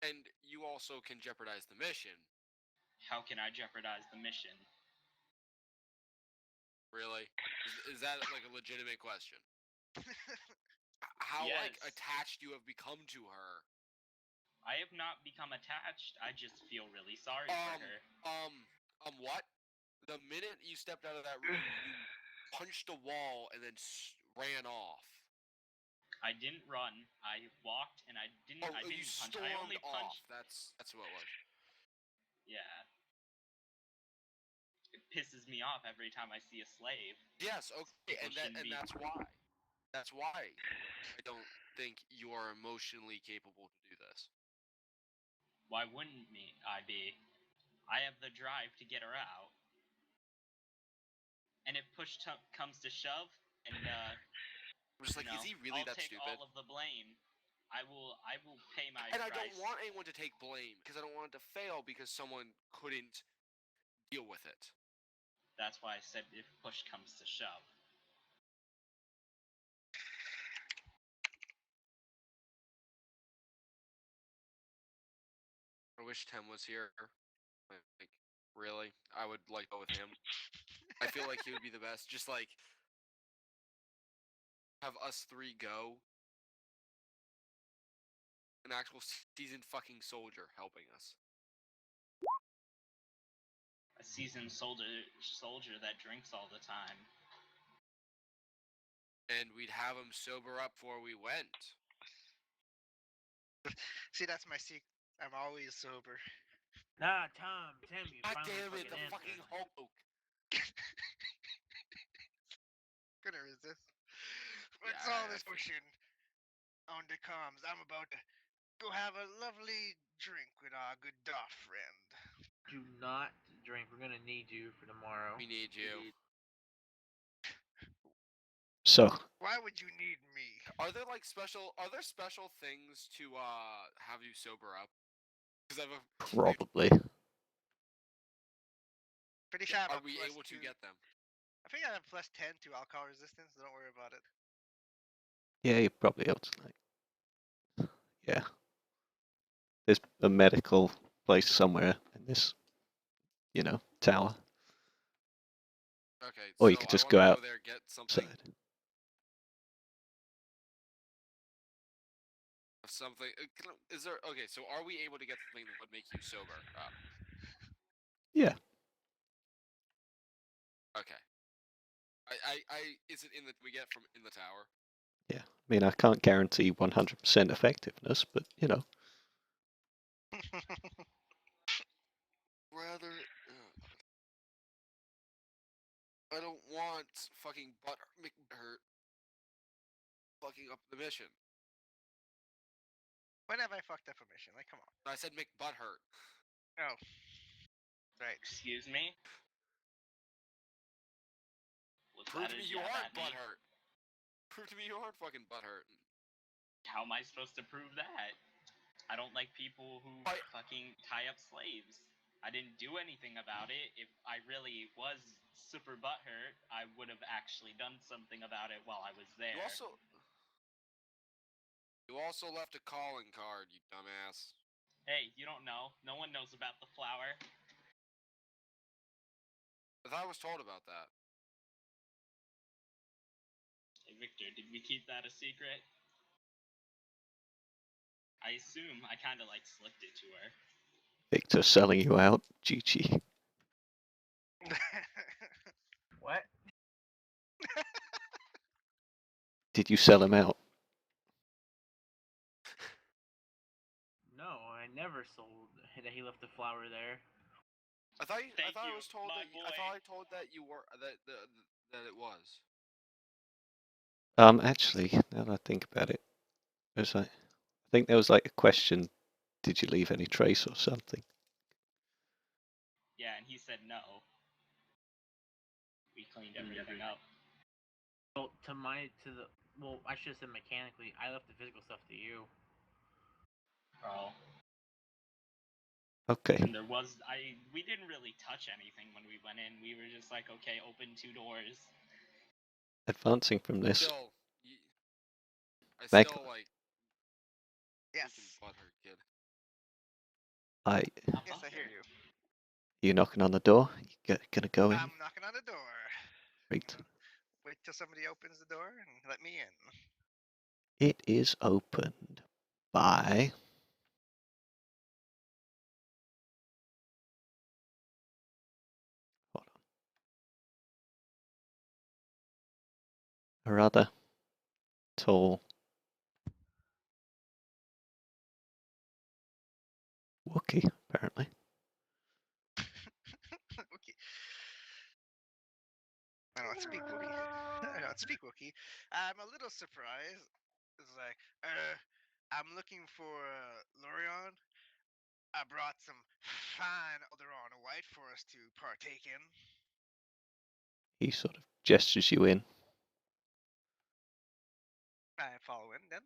And you also can jeopardize the mission. How can I jeopardize the mission? Really? Is that like a legitimate question? How like Yes. attached you have become to her? I have not become attached. I just feel really sorry for her. What? The minute you stepped out of that room, you punched a wall and then ran off. I didn't run. I walked, and I didn't. Oh, I you didn't punch. stormed I only off. punched. That's what it was. Yeah. It pisses me off every time I see a slave. Yes, okay, People shouldn't be. that's why. That's why I don't think you are emotionally capable to do this. Why wouldn't me? I be? I have the drive to get her out. And if push comes to shove, and I'm just like, is he really I'll that take stupid? all of the blame. I will pay my And I price. don't want anyone to take blame because I don't want it to fail because someone couldn't deal with it. That's why I said if push comes to shove. I wish Tim was here. Like, really? I would like to go with him. I feel like he would be the best. Just like have us three go. An actual seasoned fucking soldier helping us. A seasoned soldier that drinks all the time. And we'd have him sober up before we went. See, that's my secret. I'm always sober. Nah, Tim, you God finally damn it, fucking the answered. fucking Hulk. Couldn't resist. Yeah, What's all I this pushing on the comms? I'm about to go have a lovely drink with our good Doff friend. Do not drink. We're gonna need you for tomorrow. We need you. So, Why would you need me? Are there special things to have you sober up? Because I've probably. Pretty sure I have are a we plus able to 2. get them? I think I have plus 10 to alcohol resistance. Don't worry about it. Yeah, you're probably able to, like, yeah. There's a medical place somewhere in this, tower. Okay, Or so you could I just want go to go there, get something, outside. something. Is there? Okay, so are we able to get something that would make you sober up? Yeah. Okay. Is it in the we get from in the tower? Yeah. I mean, I can't guarantee 100% effectiveness, but, Rather, I don't want fucking butt hurt fucking up the mission. When have I fucked up a mission? Like, come on. I said make butt hurt. Oh. Right. Excuse me? Was Prove that to a me you jab aren't at me? butt hurt. Prove to me you aren't fucking butt hurt. How am I supposed to prove that? I don't like people who fucking tie up slaves. I didn't do anything about it. If I really was super butthurt, I would have actually done something about it while I was there. You also left a calling card, you dumbass. Hey, you don't know. No one knows about the flower. I thought I was told about that. Hey, Victor, did we keep that a secret? I assume I kind of like slipped it to her. Victor selling you out. GG. What? Did you sell him out? No, I never sold that he left the flower there. I thought I you, was told my that boy. I thought I told that you were that it was. Actually, now that I think about it, I think there was like a question, did you leave any trace or something? Yeah, and he said no. We cleaned everything up. Well, well, I should have said mechanically. I left the physical stuff to you. Oh. Okay. And we didn't really touch anything when we went in. We were just like, okay, open 2 doors. Advancing from this, Still, I Meg- still like Yes. freaking butthurt kid. Yes, I hear you. You knocking on the door? You gonna go in? I'm knocking on the door. Great. Wait till somebody opens the door and let me in. It is opened by hold on. A rather tall Wookie, apparently. Okay. I don't speak Wookiee. I don't speak Wookiee. I'm a little surprised. It's like, I'm looking for Lorion. I brought some fine Alderon White for us to partake in. He sort of gestures you in. I follow in then.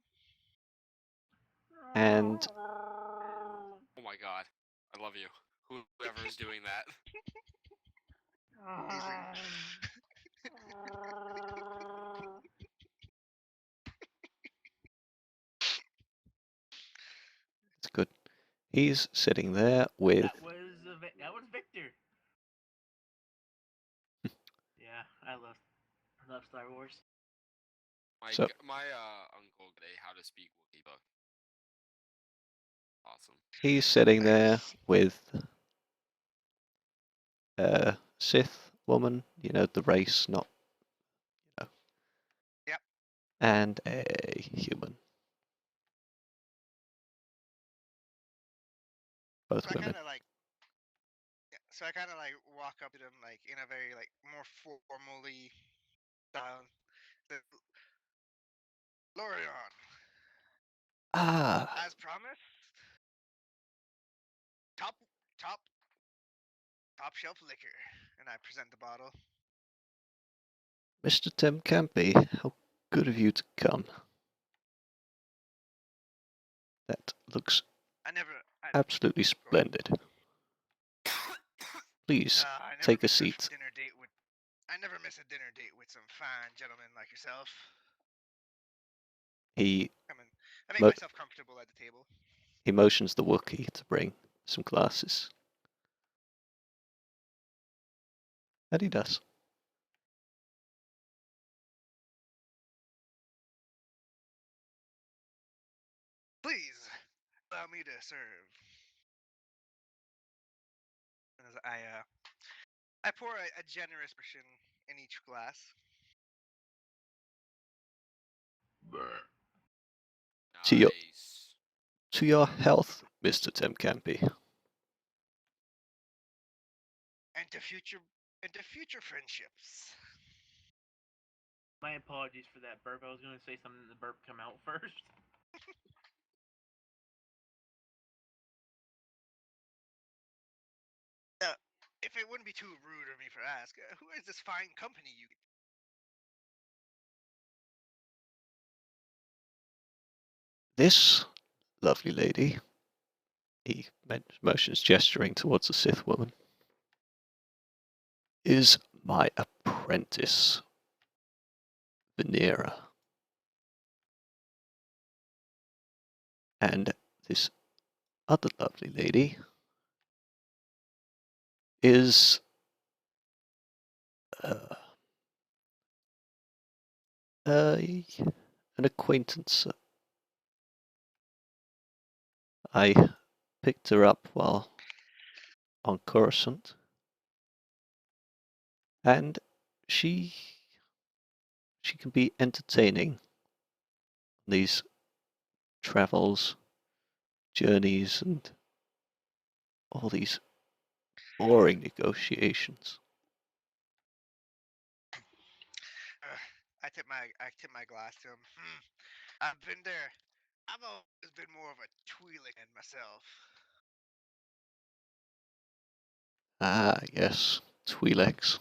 And Oh my god. I love you. Whoever is doing that. it's good. He's sitting there with That was Victor. Yeah, I love Star Wars. So- My uncle got a how to speak Wookiee book. Awesome. he's sitting there Nice. with a Sith woman, the race, not Yep. and a human. Both So I women. kind of like. Yeah, so I kind of like walk up to them like in a very like more formally style. The Lorion, Ah, as promised, top top top shelf liquor, and I present the bottle. Mr. Tim Campy, how good of you to come. That looks I never. absolutely splendid. Please, I never take a miss seat. dinner date with. I never miss a dinner date with some fine gentleman like yourself. He, Come in. I make mo- myself comfortable at the table. he motions the Wookiee to bring some glasses. And he does. Please allow me to serve. As I pour a generous portion in each glass. To your, Nice. to your health, Mr. Tim Campy. And to future friendships. My apologies for that burp. I was going to say something and the burp come out first. If it wouldn't be too rude of me for ask, who is this fine company you? This lovely lady, he motions gesturing towards the Sith woman, is my apprentice, Venera. And this other lovely lady is uh, a, an acquaintance. I picked her up while on Coruscant, and she can be entertaining. These travels, journeys, and all these boring negotiations. I tip my glass to him. I've been there. I've always been more of a Twi'lek man myself. Ah, yes, Twi'leks.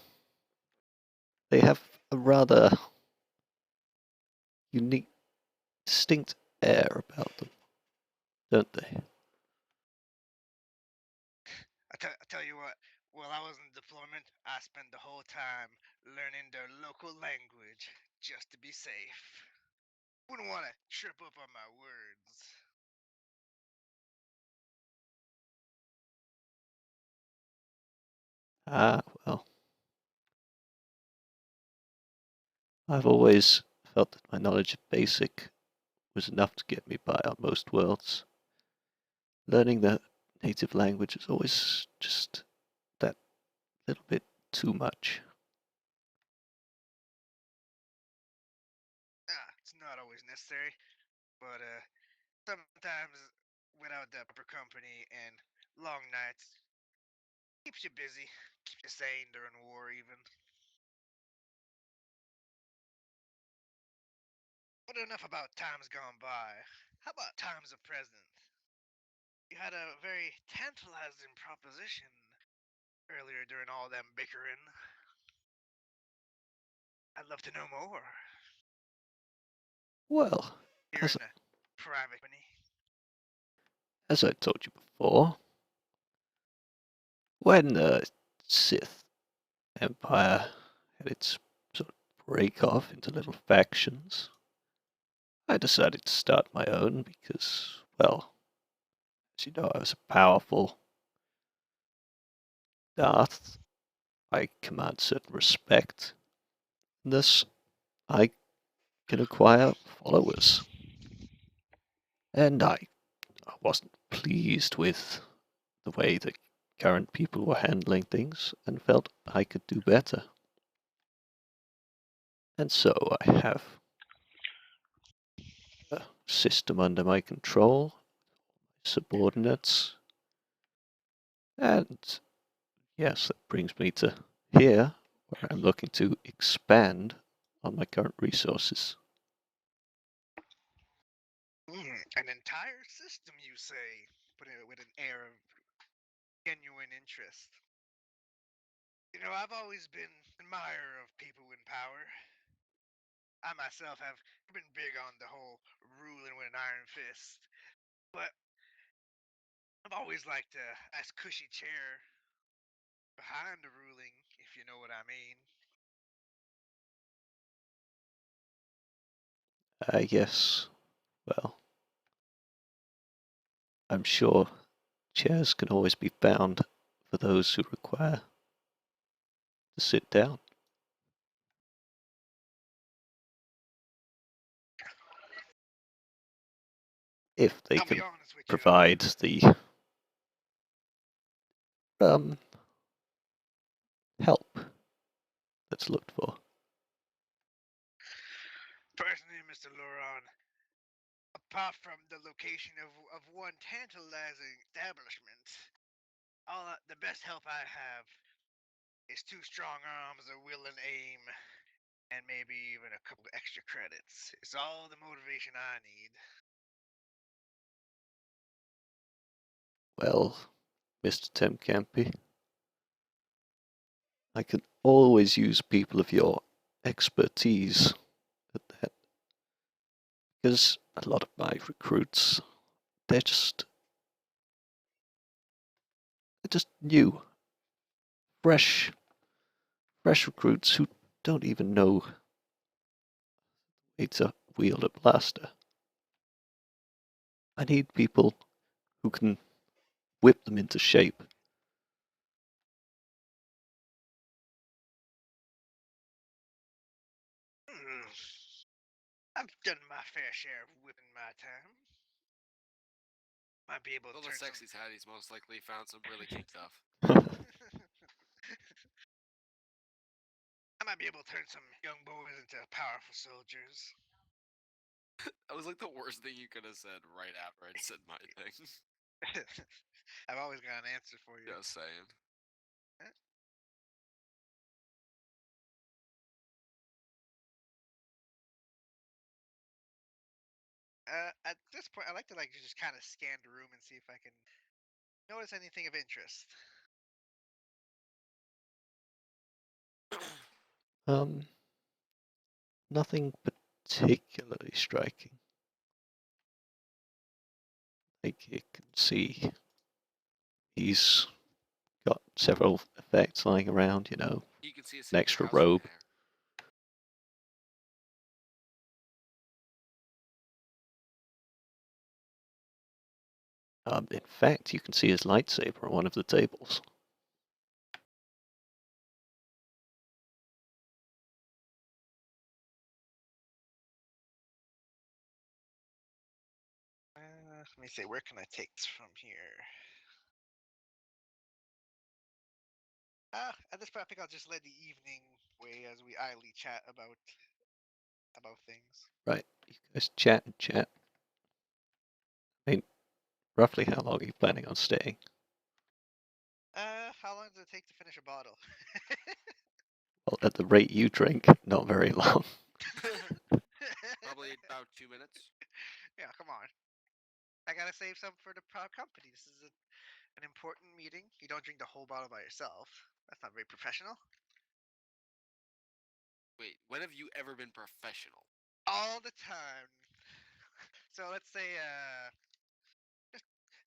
They have a rather unique, distinct air about them, don't they? I tell you what. While I was in deployment, I spent the whole time learning their local language just to be safe. Wouldn't want to trip up on my words. Ah, well. I've always felt that my knowledge of basic was enough to get me by on most worlds. Learning the native language is always just that little bit too much. It's not always necessary, but sometimes without the proper company and long nights, keeps you busy, keeps you sane during war even. But enough about times gone by. How about times of present? You had a very tantalizing proposition earlier during all them bickering. I'd love to know more. Well, Here as, in a private company. as I told you before, when the Sith Empire had its sort of break off into little factions, I decided to start my own because, well, as you know, I was a powerful Darth. I command certain respect. Thus, I can acquire followers. And I wasn't pleased with the way the current people were handling things and felt I could do better. And so I have a system under my control, subordinates, and yes, that brings me to here, where I'm looking to expand on my current resources. An entire system, you say? Put it with an air of genuine interest. You know, I've always been an admirer of people in power. I myself have been big on the whole ruling with an iron fist, but I've always liked a nice cushy chair behind the ruling, if you know what I mean. Yes, well, I'm sure chairs can always be found for those who require to sit down. If they I'll be can honest with you. provide the um, help that's looked for. Personally, Mr. Loron, apart from the location of one tantalizing establishment, the best help I have is two strong arms, a will and aim, and maybe even a couple extra credits. It's all the motivation I need. Well, Mr. Temcampi, I can always use people of your expertise at that. Because a lot of my recruits, they're just new, fresh recruits who don't even know how to wield a blaster. I need people who can whip them into shape. Hmm. I've done my fair share of whipping my time. Might be able to All the turn some. sexy's had, he's most likely found some really cute stuff. I might be able to turn some young boys into powerful soldiers. That was like the worst thing you could have said right after I'd said my thing. I've always got an answer for you. Just saying. At this point, I like to just kind of scan the room and see if I can notice anything of interest. um, Nothing particularly striking. Like you can see, he's got several effects lying around. You can see a an secret extra house from robe. there. In fact, you can see his lightsaber on one of the tables. Let me see, where can I take this from here? At this point, I think I'll just let the evening way as we idly chat about things. Right, you guys chat and chat. I mean, roughly how long are you planning on staying? How long does it take to finish a bottle? Well, at the rate you drink, not very long. Probably about 2 minutes. Yeah, come on. I gotta save some for the proud company. This is an important meeting. You don't drink the whole bottle by yourself. That's not very professional. Wait, when have you ever been professional? All the time. So let's say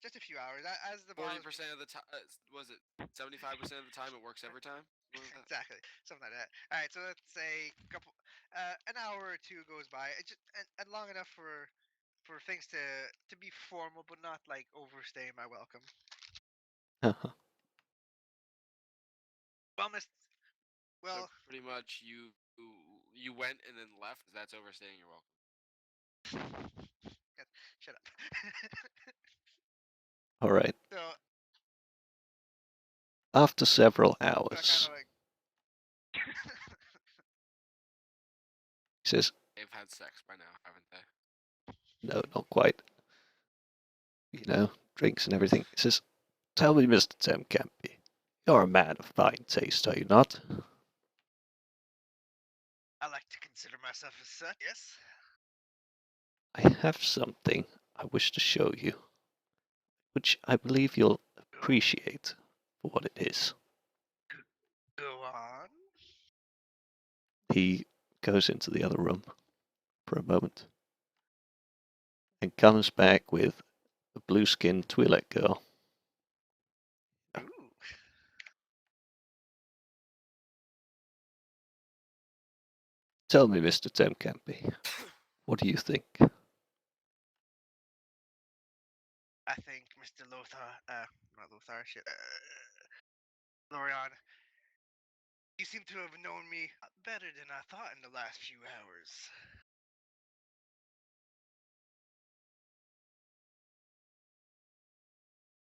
just a few hours. As the 40% bottles of the time, was it 75% of the time it works every time? exactly something like that. All right, so let's say an hour or two goes by. And long enough for things to be formal, but not like overstaying my welcome. Uh-huh. Well, So well, pretty much you went and then left. That's overstaying your welcome. shut up. All right. So After several I kind hours, of like. he says, They've had sex by now, haven't they? no, not quite. You know, drinks and everything. He says, tell me, Mr. Temcampy, you're a man of fine taste, are you not? I like to consider myself as such. Yes. I have something I wish to show you, which I believe you'll appreciate for what it is. Go on. He goes into the other room for a moment and comes back with a blue-skinned Twi'lek girl. Ooh. Tell me, Mr. Temcampy, what do you think? I think Mr. Lothar, not Lothar, shit, Lorian, you seem to have known me better than I thought in the last few hours.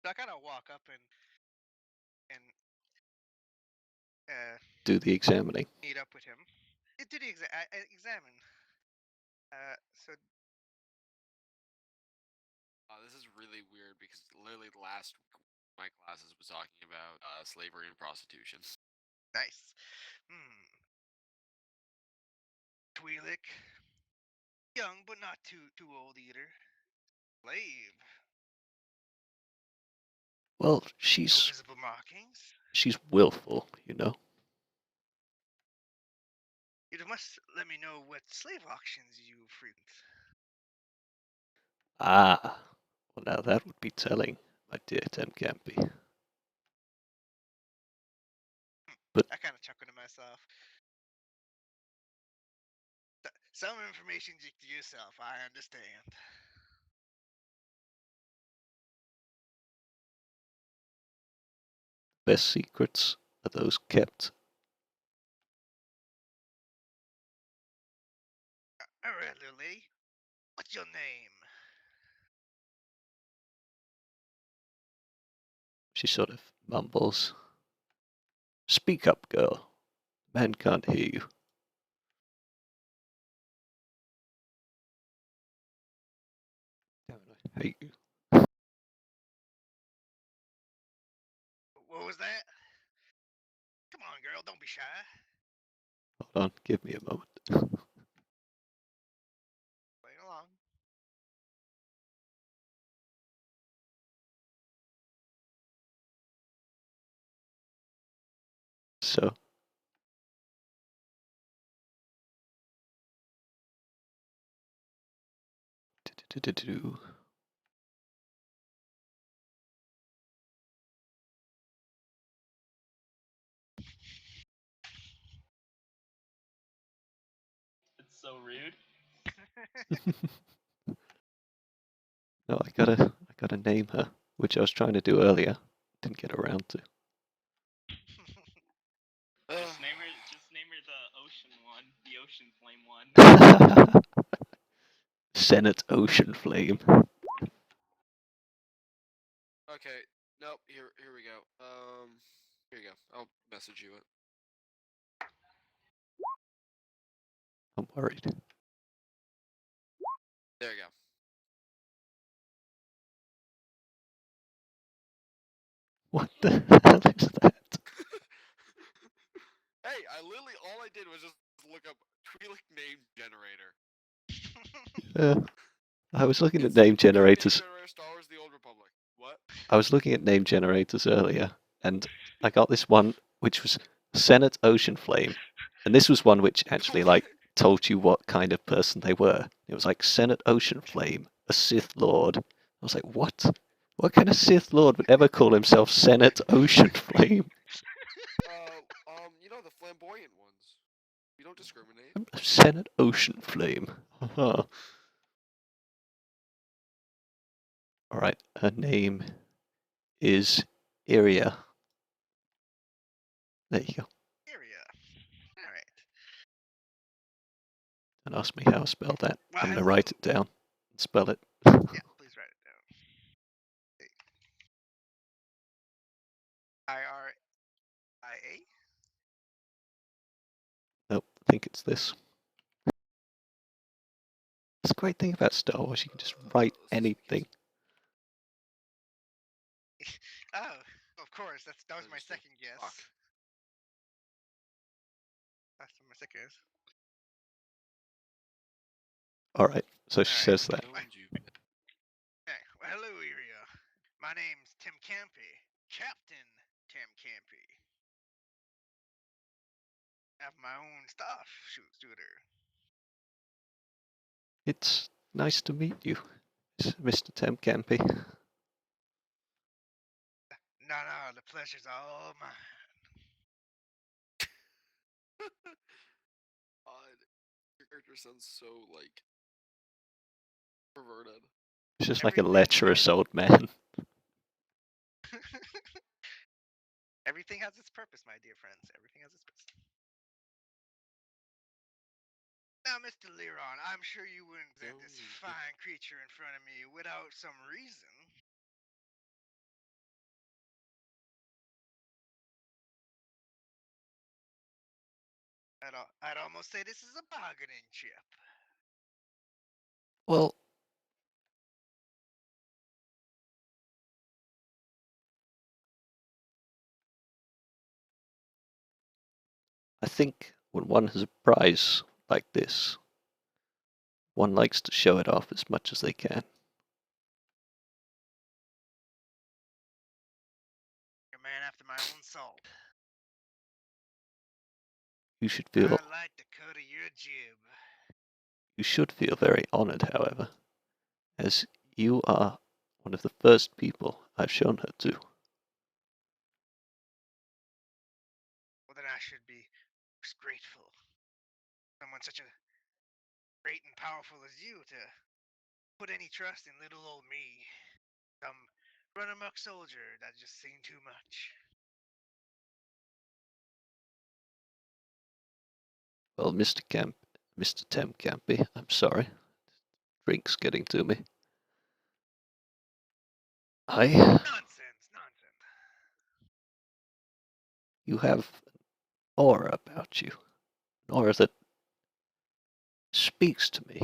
So I kind of walk up and Do the examining. meet up with him. Do the I examine. So This is really weird because literally last week my classes was talking about slavery and prostitution. nice. Twi'lek, young but not too old either. Slave. Well, No she's visible markings. willful, you know. You must let me know what slave auctions you frequent. Ah, well now that would be telling, my dear Temcampy. But I kind of chuckle to myself. Some information to yourself, I understand. best secrets are those kept. All right, little lady. What's your name? She sort of mumbles. Speak up, girl. Man can't hear you. Damn it, I hate you. What was that? Come on, girl, don't be shy. Hold on, give me a moment. Playing along. So, do. It's so rude. No, I gotta name her, which I was trying to do earlier. Didn't get around to. Just name her the ocean one, the ocean flame one. Senate Ocean Flame. Okay, nope. Here we go. Here you go. I'll message you it. I'm worried. There you go. What the hell is that? Hey, I literally all I did was just look up Twi'lek name generator. Uh, I was looking at It's name the current name generators. generator Star Wars: The Old Republic. What? I was looking at name generators earlier, and I got this one which was Senate Ocean Flame, and this was one which actually like told you what kind of person they were. It was like Senate Ocean Flame, a Sith Lord. I was like, what? What kind of Sith Lord would ever call himself Senate Ocean Flame? The flamboyant ones. We don't discriminate. Senate Ocean Flame. All right, her name is Iria. There you go. Area. All right. And ask me how I spell that. Well, I'm gonna hello. write it down and spell it. Yeah, please write it down. IRIA. Nope, I think it's this. That's the great thing about Star Wars, you can just write anything. Oh, of course. That was my Understood. second guess. Fuck. That's what my second is. Alright, so she Alright. says that. Don't you? Hey, well, hello, Iria. My name's Tim Campy. Captain Tim Campy. I have my own stuff shooter. It's nice to meet you, Mr. Temcampy. No, the pleasure's all mine. God, your character sounds so like perverted. It's just like a Everything lecherous has- old man. Everything has its purpose, my dear friends. Everything has its purpose. Now, Mr. Liron, I'm sure you wouldn't present this fine creature in front of me without some reason. I'd almost say this is a bargaining chip. Well, I think when one has a prize like this, one likes to show it off as much as they can. You're a man after my own soul. You should feel I like the cut of your jib. you should feel very honored, however, as you are one of the first people I've shown her to. Well, then I should be most grateful. Someone such a great and powerful as you to put any trust in little old me. Some run amok soldier that just seen too much. Well, Mr. Temcampy, I'm sorry. Drink's getting to me. Nonsense. You have an aura about you. An aura that speaks to me.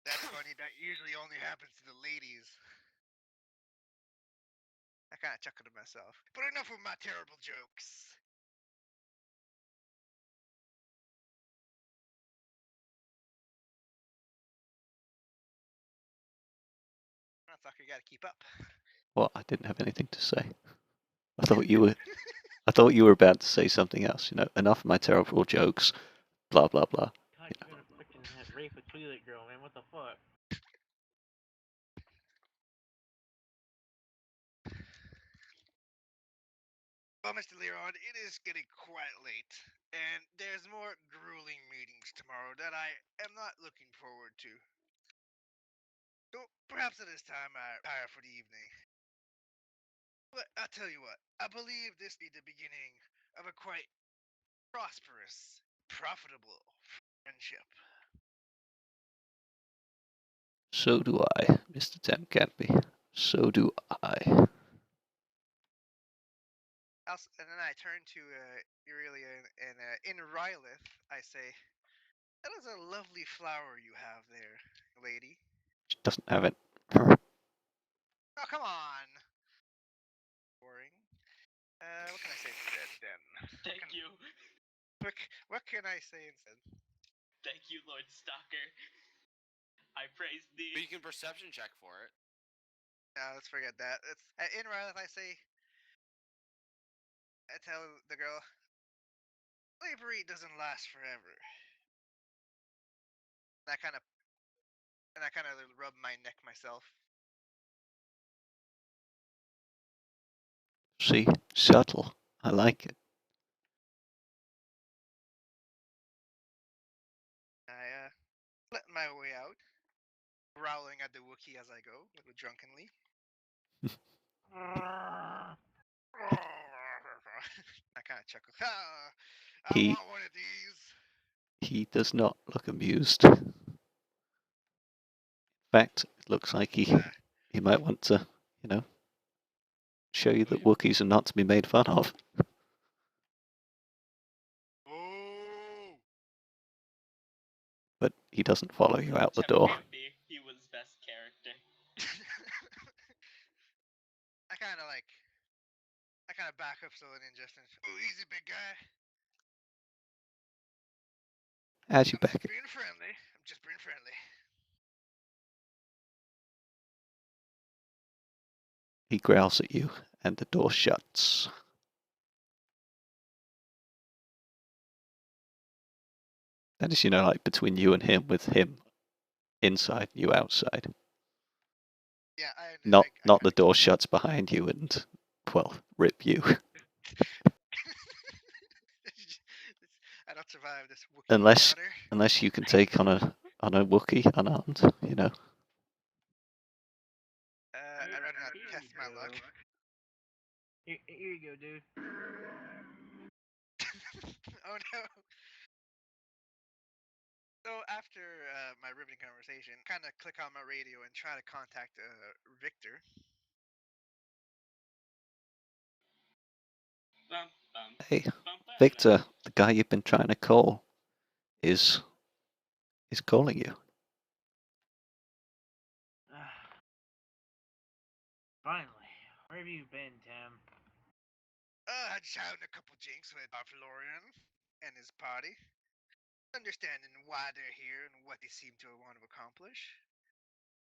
That's funny. That usually only happens to the ladies. I kind of chuckled to myself. But enough with my terrible jokes. I thought you got to keep up. Well, I didn't have anything to say. I thought you were about to say something else. Enough of my terrible jokes. Blah blah blah. God, you're gonna freaking rape a Twi'lek girl, man. What the fuck? Well, Mr. Leron, it is getting quite late, and there's more grueling meetings tomorrow that I am not looking forward to. So perhaps at this time I retire for the evening. But I'll tell you what, I believe this be the beginning of a quite prosperous, profitable friendship. So do I, Mr. Temcampy. So do I. And then I turn to Aurelia and in Rylith, I say, "That is a lovely flower you have there, lady." She doesn't have it. Oh, come on. Boring. What can I say instead then? Thank you. What can I say instead? Thank you, Lord Stalker. I praise thee. But you can perception check for it. No, let's forget that. It's in Rylith. I tell the girl, slavery doesn't last forever. And I kind of rub my neck myself. See, subtle. I like it. I let my way out, growling at the Wookiee as I go, a little drunkenly. I kind of chuckle. I He want one of these. he does not look amused. In fact, it looks like he might want to, show you that Wookiees are not to be made fun of. Oh! But he doesn't follow you out the door. He was best character. I kind of back up so in just oh, easy, big guy. As you I'm back, just being friendly. I'm just being friendly. he growls at you, and the door shuts. That is, like between you and him, with him inside, you outside. Yeah, Not the door shuts behind you and, well, rip you. I don't survive this Wookiee Unless encounter. you can take on a Wookiee unarmed, I'd rather not Here test you my go. luck. Here you go, dude. Oh no. So after my riveting conversation, kind of click on my radio and try to contact Victor. Bum, bum, Hey, bum, bum, Victor, the guy you've been trying to call, is calling you. Finally, where have you been, Tim? I just having a couple jinks with Florian and his party, understanding why they're here and what they seem to want to accomplish.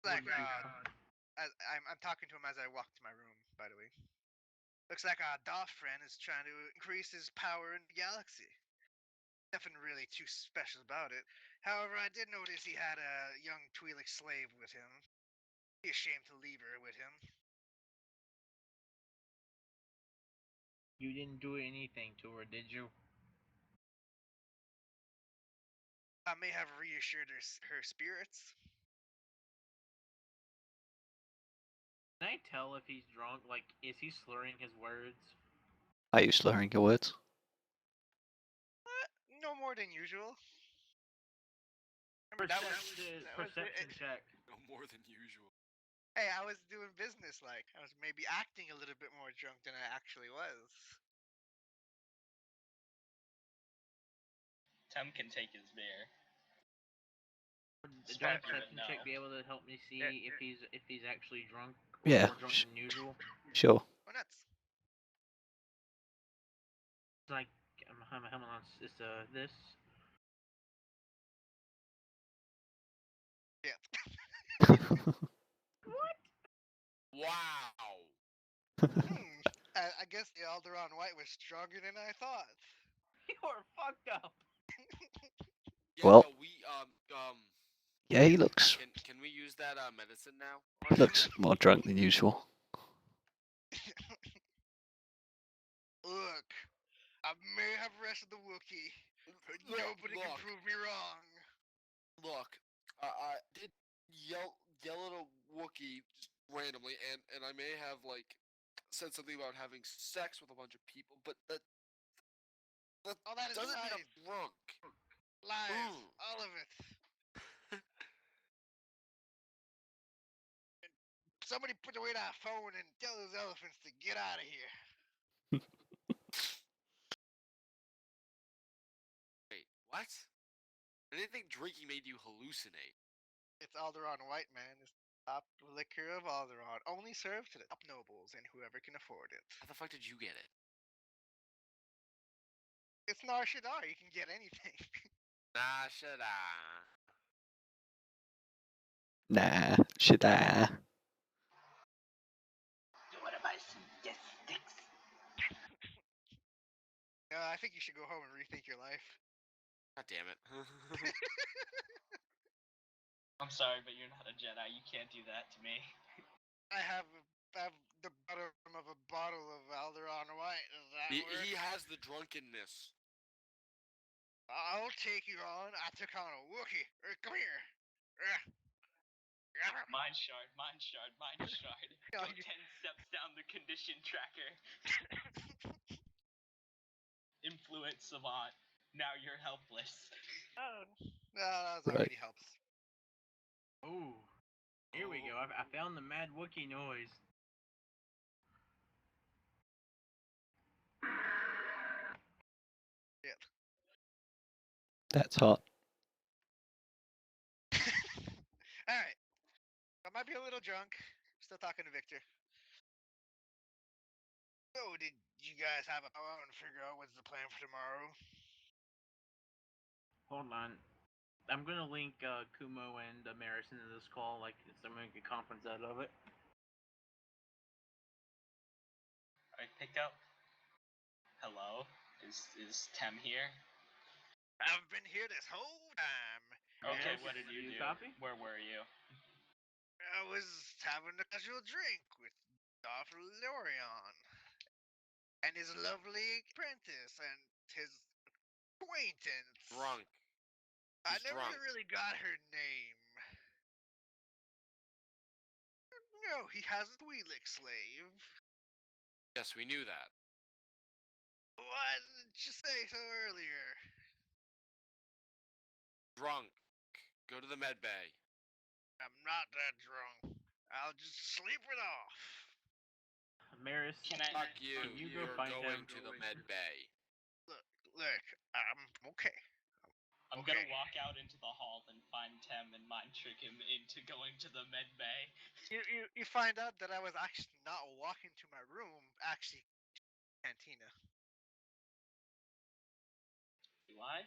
Like, I'm talking to him as I walk to my room, by the way. Looks like our Darth friend is trying to increase his power in the galaxy. Nothing really too special about it. However, I did notice he had a young Twi'lek slave with him. Be ashamed to leave her with him. You didn't do anything to her, did you? I may have reassured her spirits. Can I tell if he's drunk? Like, is he slurring his words? Are you slurring your words? No more than usual. Remember, Perception check. No more than usual. Hey, I was doing business like. I was maybe acting a little bit more drunk than I actually was. Tim can take his beer. Would a Sparky would perception check know. be able to help me see if he's actually drunk or Yeah, more drunk than usual? Sure. Go nuts. It's like, how long is this? Yeah. What? Wow. I guess the Alderaan White was stronger than I thought. You are fucked up. Yeah, Well- no, we Yeah, he looks can we use that medicine now? more drunk than usual. Look, I may have rested the Wookiee, but nobody can Look. prove me wrong. Look, I did yell at a Wookiee just randomly, and I may have said something about having sex with a bunch of people, but that All that is doesn't mean lies. I'm drunk. Lies. Ooh. All of it. Somebody put away that phone and tell those elephants to get out of here. Wait, what? I didn't think drinking made you hallucinate. It's Alderaan White, man. It's the top liquor of Alderaan. Only served to the top nobles and whoever can afford it. How the fuck did you get it? It's Nar Shaddaa. You can get anything. Nah, should I? Nah, should I? What about some sticks? I think you should go home and rethink your life. God damn it. I'm sorry, but you're not a Jedi. You can't do that to me. I have the bottom of a bottle of Alderon White. Does that work? he has the drunkenness. I'll take you on. I took on a Wookiee. Come here. Mind shard, mind shard, mind shard. No, Go you- 10 steps down the condition tracker. Influence savant. Now you're helpless. Oh, no, that Right. already helps. Oh, here we go. I found the Mad Wookiee noise. Shit. That's hot. Alright. I might be a little drunk. Still talking to Victor. So, did you guys have a power and figure out what's the plan for tomorrow? Hold on. I'm gonna link Kumo and Maris into this call, like so I'm gonna make a conference out of it. Alright, pick up. Hello? Is Tem here? I've been here this whole time. Okay, Yes, what did you you do? copy? Where were you? I was having a casual drink with Darth Lorion and his lovely apprentice and his acquaintance. Drunk. I He's never drunk. really got her name. No, he has a Twi'lek slave. Yes, we knew that. Why didn't you say so earlier? Drunk. Go to the med bay. I'm not that drunk. I'll just sleep it off. Maris, Can I? Fuck you. Can you go You're find going him? to the med bay. Look, I'm okay. I'm Okay. gonna walk out into the hall and find Tem and mind trick him into going to the med bay. You find out that I was actually not walking to my room, actually cantina. Do I?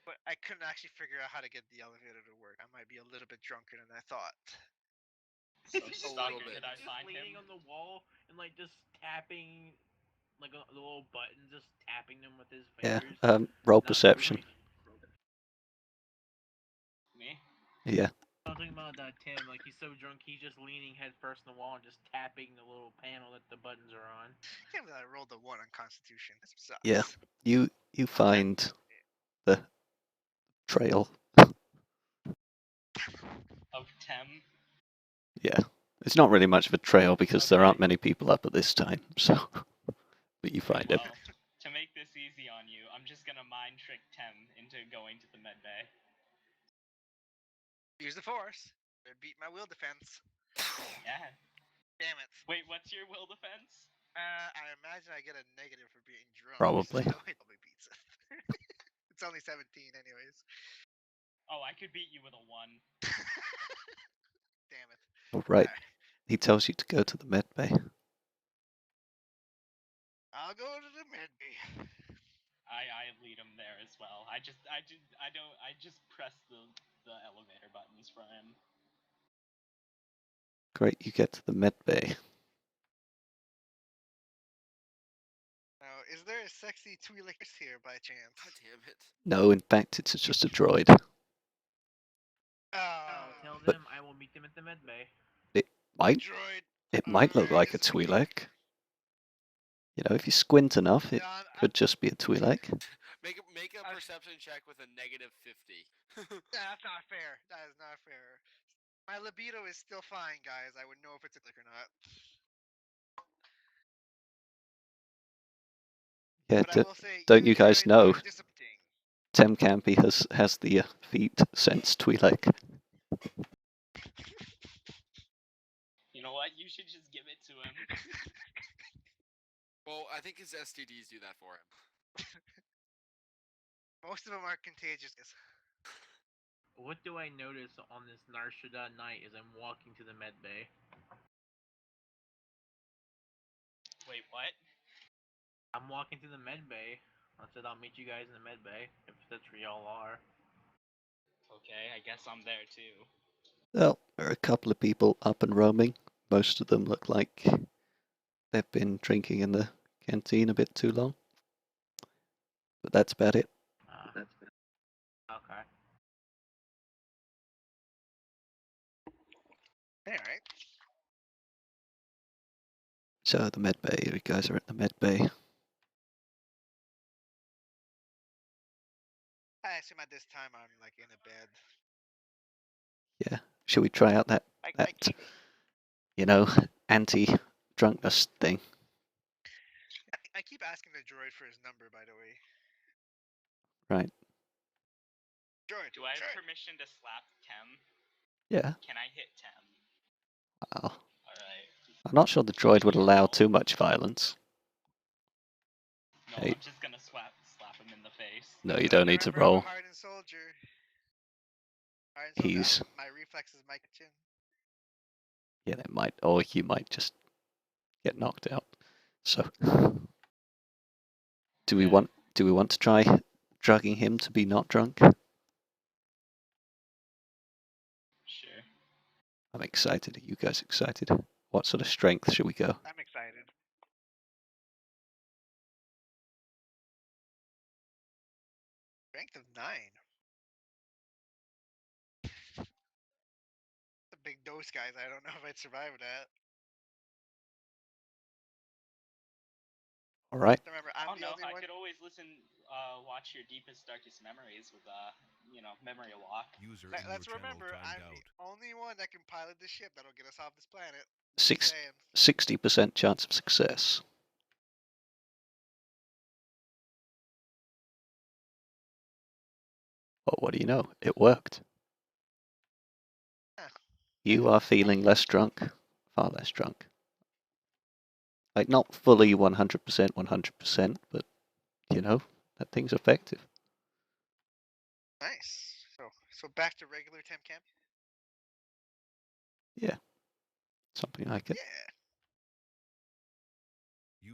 But I couldn't actually figure out how to get the elevator to work. I might be a little bit drunker than I thought. So, little Stalker, bit. did I just find leaning him? on the wall and like just tapping like the little buttons, just tapping them with his Yeah. fingers. Roll Not perception. Me? Yeah. I'm talking about Tim. Like he's so drunk, he's just leaning head first on the wall and just tapping the little panel that the buttons are on. Can't believe I rolled a 1 on Constitution. That sucks. Yeah. You find the trail. Of Tem? Yeah. It's not really much of a trail because there Okay. aren't many people up at this time. So, but you find it. Well, to make this easy on you, I'm just gonna mind trick Tem into going to the med bay. Use the force. It beat my will defense. Yeah. Damn it. Wait, what's your will defense? I imagine I get a negative for being drunk. Probably. So it probably beats it. It's only 17 anyways. Oh, I could beat you with a 1. Damn it. All right. Alright. He tells you to go to the med bay. I'll go to the med bay. I lead him there as well. I just press the elevator buttons for him. Great. You get to the med bay. Now, is there a sexy Twi'lek here by chance? God damn it. No, in fact, it's just a droid. I'll tell But- them I will meet them at the med bay. Might Droid. it might look like a Is weak. Twi'lek. You know, if you squint enough, it John, could just be a Twi'lek. Make a I- perception check with a negative 50. That's not fair. That is not fair. My libido is still fine, guys. I would know if it's a click or not. Yeah, But I will say, don't you guys droids know? are disappointing. Tem Campy has the feet sense Twi'lek. You know what? You should just give it to him. Well, I think his STDs do that for him. Most of them are contagious. What do I notice on this Nar Shaddaa night as I'm walking to the med bay? Wait, what? I'm walking to the med bay. I said I'll meet you guys in the med bay if that's where y'all are. Okay, I guess I'm there too. Well, there are a couple of people up and roaming. Most of them look like they've been drinking in the canteen a bit too long. But that's about it. Okay. Alright. So the med bay, you guys are at the med bay. I assume at this time I'm like in a bed. Yeah. Should we try out that I keep anti-drunkenness thing? I keep asking the droid for his number, by the way. Right. Droid, Do I have droid. permission to slap Tem? Yeah. Can I hit Tem? Well, Alright. I'm not sure the droid would allow too much violence. No, Hey. I'm just gonna slap him in the face. No, you don't need to Remember, I'm a roll. hardened soldier. Hardened soldier. He's My reflexes might chin. yeah, they might, or he might just get knocked out. So, do we Yeah. want to try drugging him to be not drunk? Sure. I'm excited. Are you guys excited? What sort of strength should we go? I'm excited. Strength of 9. The big dose, guys. I don't know if I'd survive that. All right. Remember, I'm Oh the no, only I one. could always watch your deepest, darkest memories with, memory lock. User in your Let's channel remember, timed I'm the out. only one that can pilot the ship that'll get us off this planet. Six, Saying. 60% chance of success. Well, what do you know? It worked. Huh. You are feeling less drunk, far less drunk. Like not fully 100%, 100%, but you know that thing's effective. Nice. So back to regular temp camp. Yeah, something like it. Yeah.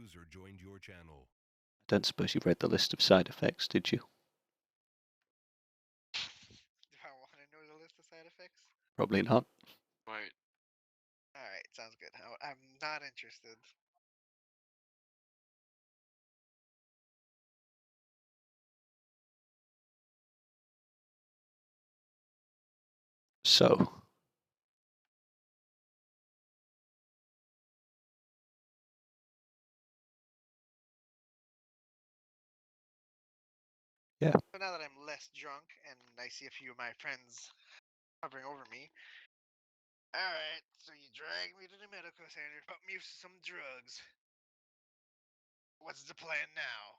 User joined your channel. I don't suppose you read the list of side effects, did you? Do I want to know the list of side effects? Probably not. Right. All right, sounds good. I'm not interested. So, yeah, So now that I'm less drunk and I see a few of my friends hovering over me. All right, so you drag me to the medical center, put me with some drugs. What's the plan now?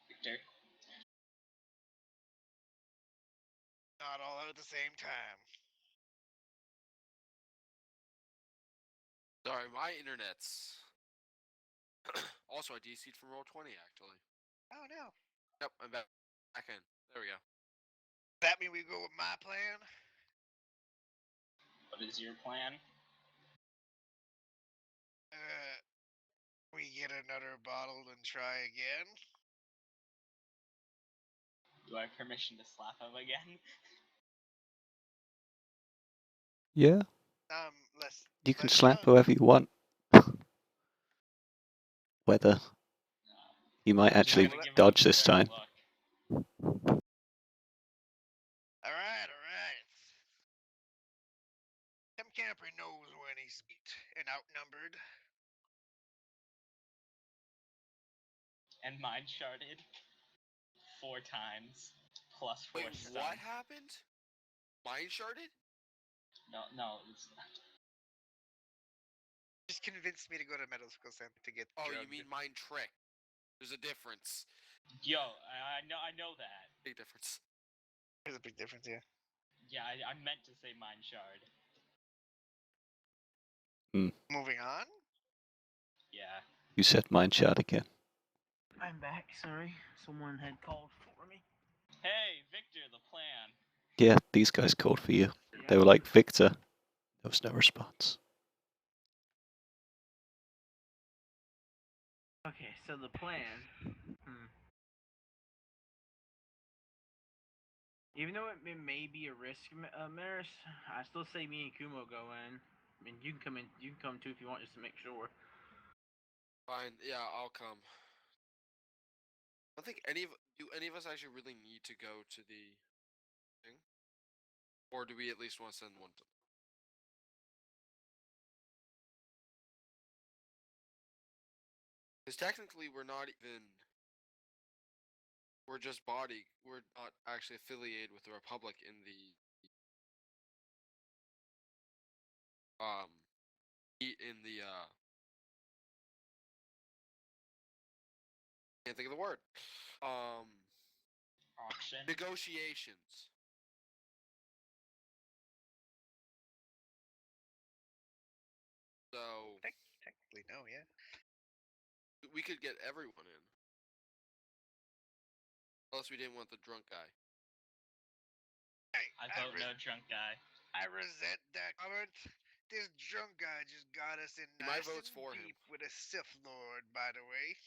Victor. Not all out at the same time. Sorry, my internet's. Also, I DC'd from Roll20, actually. Oh no. Yep, I'm back in. There we go. That mean we go with my plan? What is your plan? We get another bottle and try again. Do I have permission to slap him again? yeah, Less. you can less slap drunk. whoever you want. Whether No. you might I'm just actually gonna give him a dodge this concerned time. look. All right. Tim Camper knows when he's beat and outnumbered. And mine sharded 4 times. Plus 4 Wait, stun. what happened? Mine sharded? No, it's Just convinced me to go to medical center to get Oh, drugged. you mean mine trick? There's a difference. yo. I know that. Big difference. There's a big difference here. Yeah, I meant to say mine shard. Moving on. Yeah. You said mine shot again. I'm back. Sorry, someone had called for me. Hey, Victor, the plan. Yeah, these guys called for you. Yeah. They were like, Victor. There was no response. so the plan. Even though it may be a risk, Maris, I still say me and Kumo go in. I mean, you can come in. You can come too if you want, just to make sure. Fine. Yeah, I'll come. I don't think do any of us actually really need to go to the thing, or do we at least want to send one? Because technically, we're not even. We're just body. We're not actually affiliated with the Republic in the um in the can't think of the word. Auction. Negotiations. So Technically, no, yeah. we could get everyone in. Unless we didn't want the drunk guy. Hey, I vote no drunk guy. I resent that comment. This drunk guy just got us in My nice vote's and for him. deep with a Sith Lord, by the way.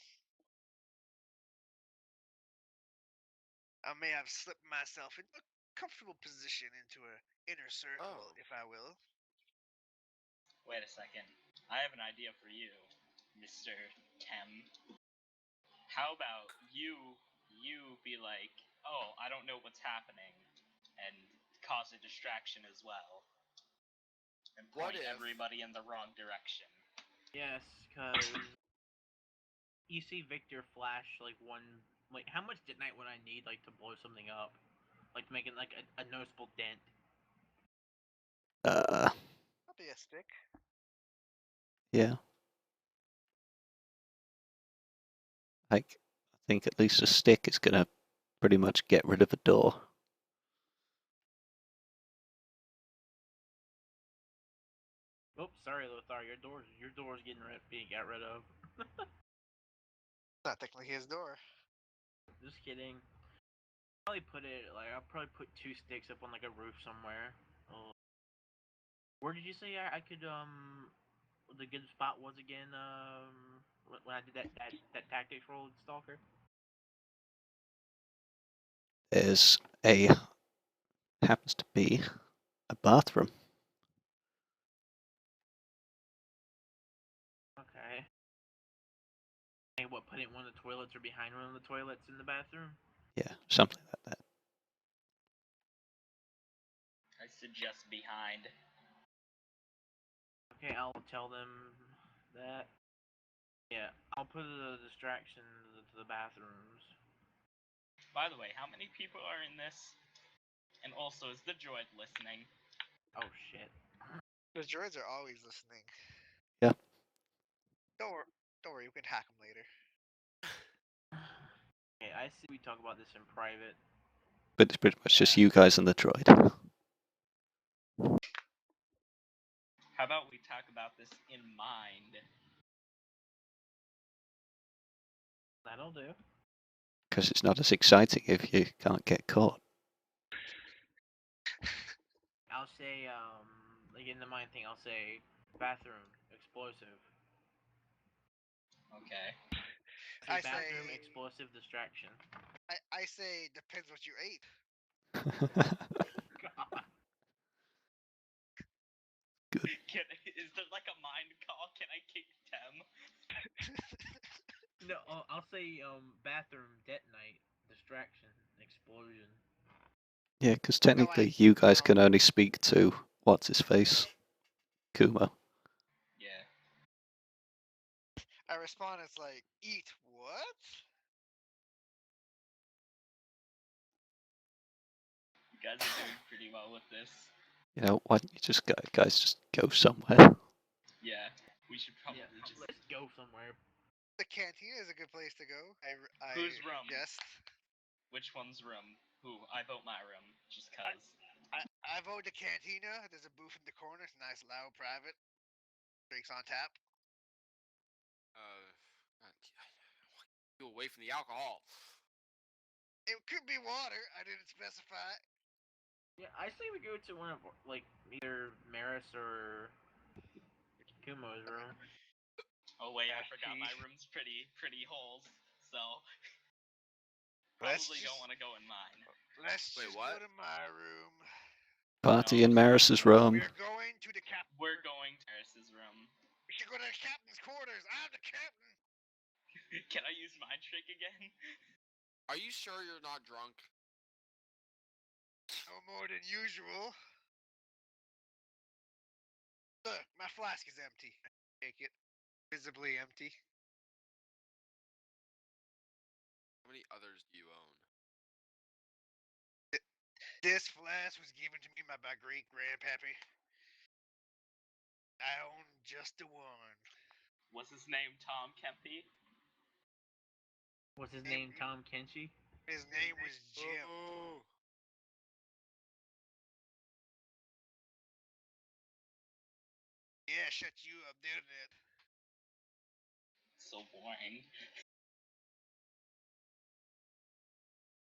I may have slipped myself into a comfortable position into an inner circle, Oh. if I will. Wait a second. I have an idea for you, Mr. Tem. How about you be like, oh, I don't know what's happening, and cause a distraction as well, and What point if- everybody in the wrong direction. Yes, because you see Victor flash like one. Like, how much detonite would I need like to blow something up, like to make it like a noticeable dent? Probably a stick. Yeah. I think at least a stick is gonna pretty much get rid of a door. Oops, sorry, Lothar. Your door's being got rid of. Not technically his door. Just kidding. I'll probably put 2 sticks up on like a roof somewhere. Where did you say I could the good spot was again? When I did that tactics roll with Stalker. There's happens to be a bathroom. Okay. And what? Put it in one of the toilets or behind one of the toilets in the bathroom? Yeah, something like that. I suggest behind. Okay, I'll tell them that. Yeah, I'll put a distraction to the bathrooms. By the way, how many people are in this? And also, is the droid listening? Oh shit. The droids are always listening. Yeah. Don't worry, we can hack them later. Okay, I see we talk about this in private. But it's pretty much just you guys and the droid. How about we talk about this in mind? That'll do. Because it's not as exciting if you can't get caught. I'll say, like in the mind thing, I'll say bathroom, explosive. Okay. Say I bathroom, say- explosive, distraction. I say depends what you ate. God. Is there like a mind call? Can I kick Tem? No, I'll say bathroom, detonate, distraction, explosion. Yeah, because technically you guys can only speak to what's his face, Kuma. Yeah. I respond, it's like, eat what? You guys are doing pretty well with this. You know, why don't you guys just go somewhere? Yeah. We should probably Yeah, just. let's go somewhere. The canteen is a good place to go. I Whose room? suggest. Which one's room? Who? I vote my room, just cause. I vote the cantina. There's a booth in the corner. It's nice, loud, private. Drinks on tap. You away from the alcohol. It could be water. I didn't specify. Yeah, I say we go to one of either Maris or Kumo's room. Oh wait, I Gosh, forgot my geez. room's pretty holes, so Let's probably don't just want to go in mine. let's Wait, just what? go to my room. Party No, in it's not Maris's the- room. We're going to the captain. We're going to Harris's room. We should go to the captain's quarters. I'm the captain. Can I use my trick again? Are you sure you're not drunk? No more than usual. Look, my flask is empty. Take it. Visibly empty. How many others do you own? This flask was given to me by my great grandpappy. I own just the one. What's his name? Tom Kempy? What's his name? Tom Kenshi? His name was Jim. Oh. Yeah, shut you up, didn't it? So boring.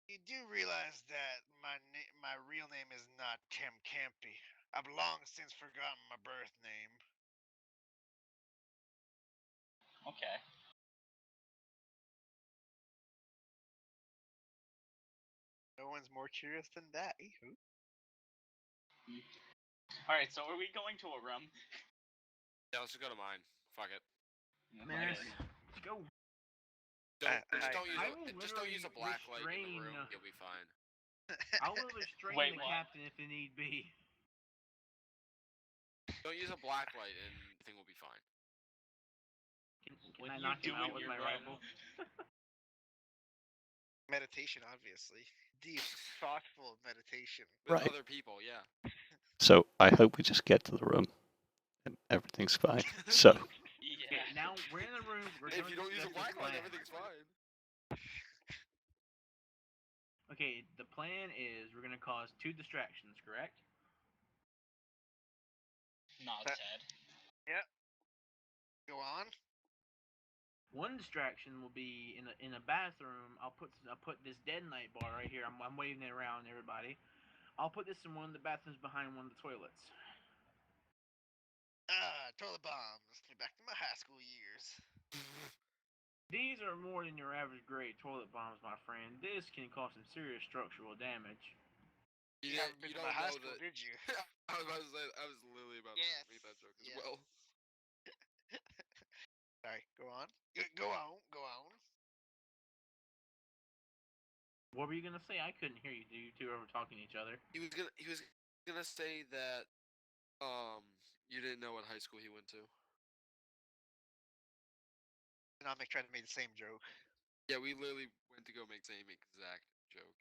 You do realize that my real name is not Tim Campy. I've long since forgotten my birth name. Okay. No one's more curious than that. Eehoo. Alright, so are we going to a room? Yeah, let's just go to mine. Fuck it. Maris, Okay. let's go. I Just don't use a black light in the restrain, room. You'll be fine. I will restrain Wait, the what? captain if it need be. Don't use a black light, and everything will be fine. Can What I do knock you him do out in with your my room? rifle? Meditation, obviously. Deep, thoughtful meditation. With Right. other people, yeah. So I hope we just get to the room and everything's fine. So Yeah. Okay, now we're in the room. We're If going you to don't use a discuss black this light, plan. everything's fine. Okay, the plan is we're gonna cause 2 distractions, correct? Not That- Ted. Yep. Go on. One distraction will be in a bathroom. I'll put this dead night bar right here. I'm waving it around everybody. I'll put this in one of the bathrooms behind one of the toilets. Toilet bombs. Get back to my high school years. These are more than your average grade toilet bombs, my friend. This can cause some serious structural damage. You haven't been to my don't high know school, that. did you? I was about to say. I was literally about Yes, to make that joke as yes. well. Sorry, go on. Go on, go on. What were you gonna say? I couldn't hear you. You two were talking to each other. He was gonna say that you didn't know what high school he went to. And I'm trying to make the same joke. Yeah, we literally went to go make the same exact joke.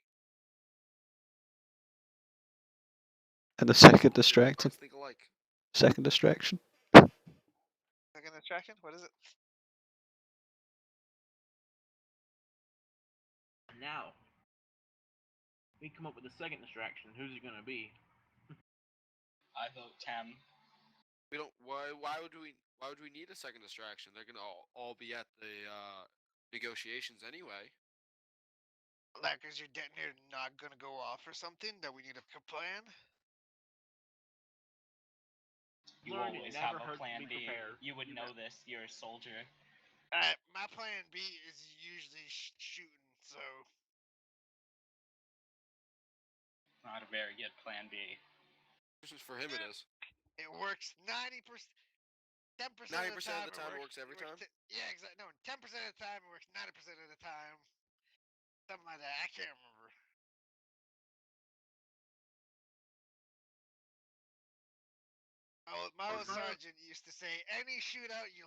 and the second Let's distraction. think alike. Second distraction. Second distraction? What is it? Now, we come up with a second distraction. Who's it gonna be? I vote Tem. We don't. Why would we need a second distraction? They're gonna all be at the negotiations anyway. Like, is your detonator not gonna go off or something that we need a plan? You Learn it always never have a hurts to plan be B. prepared. You would know this. You're a soldier. My plan B is usually shooting, so Not a very good plan B. For him, it is. it works 90%. 10% 90% of the time of the time it works every time. Yeah, exactly. No, 10% of the time it works 90% of the time. Something like that. I can't remember. My old sergeant used to say, any shootout you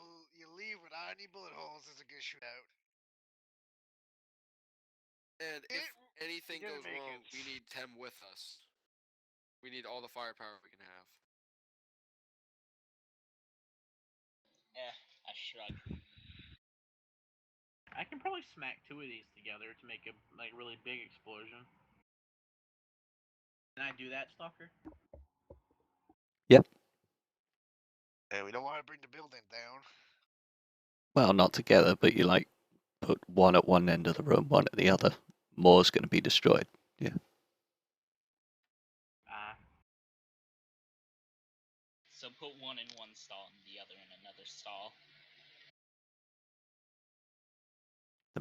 leave without any bullet holes is a good shootout. And if anything didn't goes make wrong, it. we need Tem with us. We need all the firepower we can have. I shrug. I can probably smack 2 of these together to make a really big explosion. Can I do that, Stalker? Yep. Yeah, we don't want to bring the building down. Well, not together, but you like put one at one end of the room, one at the other. More's going to be destroyed. Yeah. So put one in one stall and the other in another stall.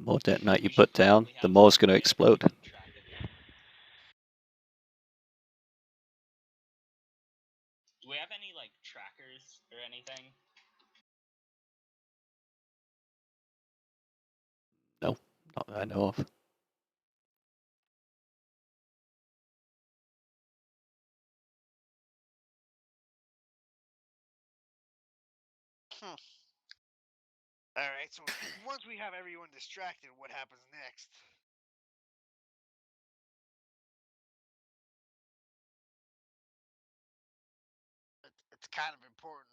more detonite you We put should down, probably the have more it's some going to way of explode. keeping track of it. Do we have any like trackers or anything? No, not that I know of. All right. So once we have everyone distracted, what happens next? It's kind of important.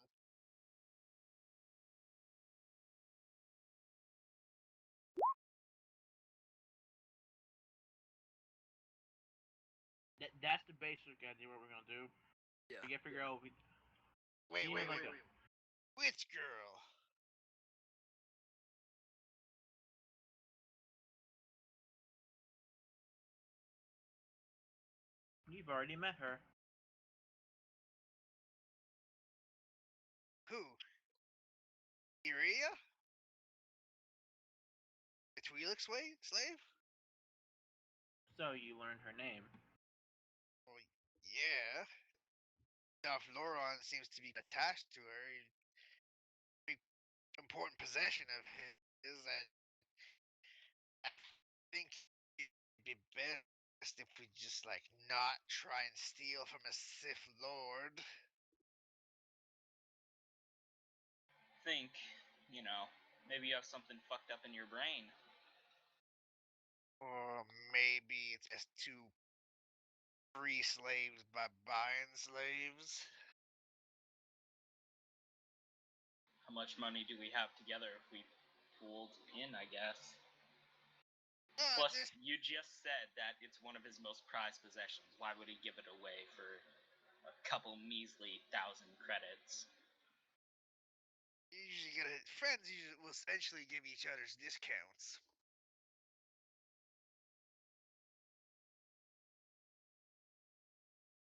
That's the basic idea what we're gonna do. Yeah. We gotta figure out. Wait, You wait, know, wait, like wait. Which girl? You've already met her. Who? Iria? The Twi'lek slave? So you learned her name. Well, yeah. Now, if Lauron seems to be attached to her, big important possession of his, I think it'd be best if we just like not try and steal from a Sith Lord. Think, maybe you have something fucked up in your brain. Or maybe it's just to free slaves by buying slaves. How much money do we have together if we pooled in, I guess? Plus, This you just said that it's one of his most prized possessions. Why would he give it away for a couple measly 1,000 credits? usually gonna friends usually will essentially give each other's discounts.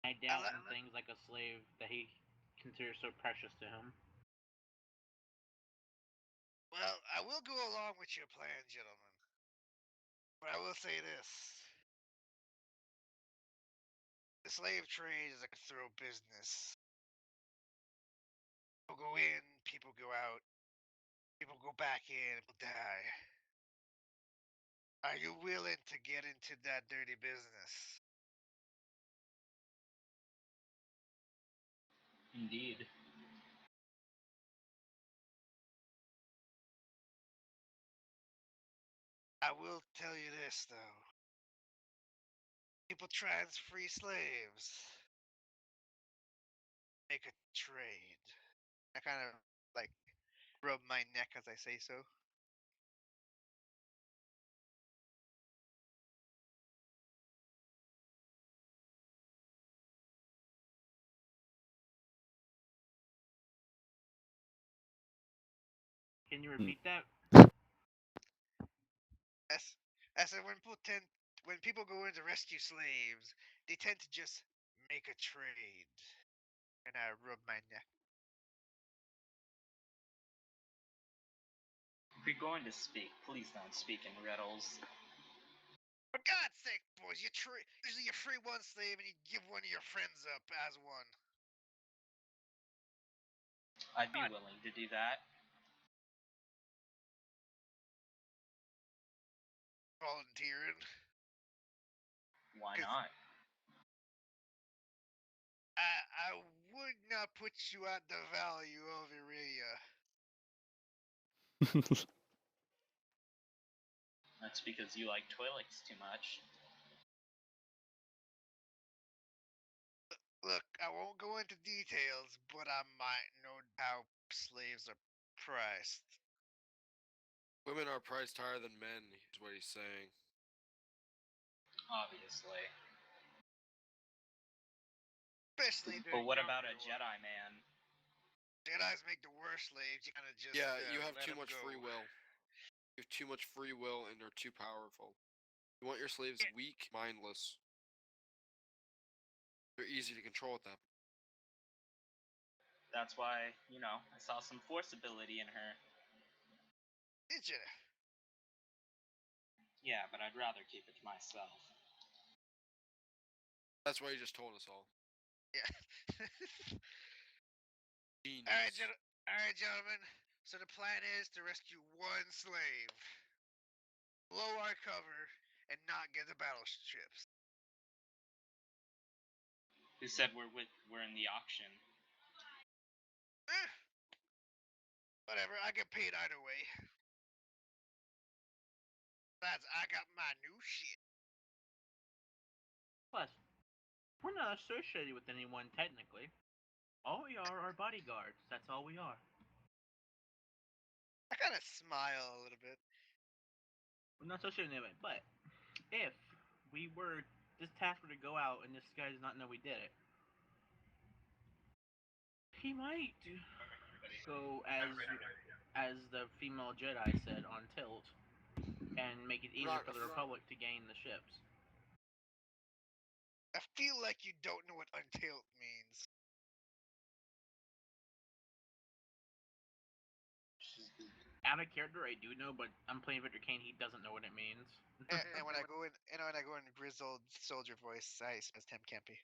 I doubt li- some things like a slave that he considers so precious to him. Well, I will go along with your plan, gentlemen. But I will say this. The slave trade is a cutthroat business. People go in, people go out, people go back in, people die. Are you willing to get into that dirty business? Indeed. I will tell you this, though. People try and free slaves. Make a trade. I kind of like rub my neck as I say so. Can you repeat that? Yes. I said when people go in to rescue slaves, they tend to just make a trade. And I rub my neck. If you're going to speak, please don't speak in riddles. For God's sake, boys, usually you free one slave and you give one of your friends up as one. I'd be willing to do that. Volunteering. Why not? I would not put you at the value of Iria. That's because you like Twi'leks too much. Look, I won't go into details, but I might know how slaves are priced. Women are priced higher than men, is what he's saying. Obviously. Especially the But what about a younger Jedi ones. man? Jedis make the worst slaves. You kind of just Yeah, you have let too 'em much go. free will. You have too much free will and they're too powerful. You want your slaves Yeah. weak, mindless. They're easy to control at that. That's why, I saw some force ability in her. Did you? Yeah, but I'd rather keep it to myself. That's why you just told us all. Yeah. Genius. All right, gentlemen. So the plan is to rescue one slave, blow our cover, and not get the battleships. Who said we're in the auction? Eh, whatever. I get paid either way. Besides, I got my new shit. Plus, we're not associated with anyone technically. All we are bodyguards. That's all we are. I kind of smile a little bit. We're not associated with anyone. But if we were this task were to go out and this guy does not know we did it, he might go as the female Jedi said on tilt and make it easier for the Republic to gain the ships. I feel like you don't know what untilt means. Out of character, I do know, but I'm playing Victor Kane. He doesn't know what it means. And when I go in, when I go in grizzled soldier voice, I as Tim Kempy.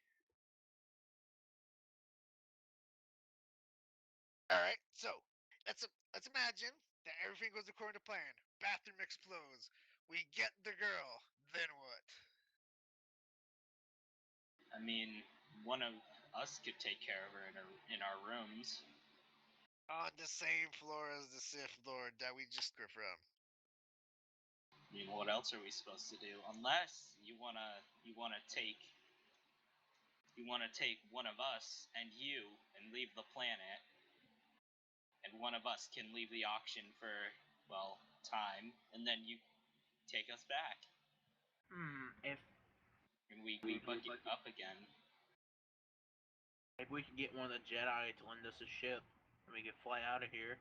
All right, so let's imagine that everything goes according to plan. Bathroom explodes. We get the girl. Then what? I mean, one of us could take care of her in our rooms. On the same floor as the Sith Lord that we just got from. I mean, what else are we supposed to do? Unless you wanna take one of us and you and leave the planet, and one of us can leave the auction for time, and then you take us back, If and we book it up again. maybe we could get one of the Jedi to lend us a ship, and we could fly out of here.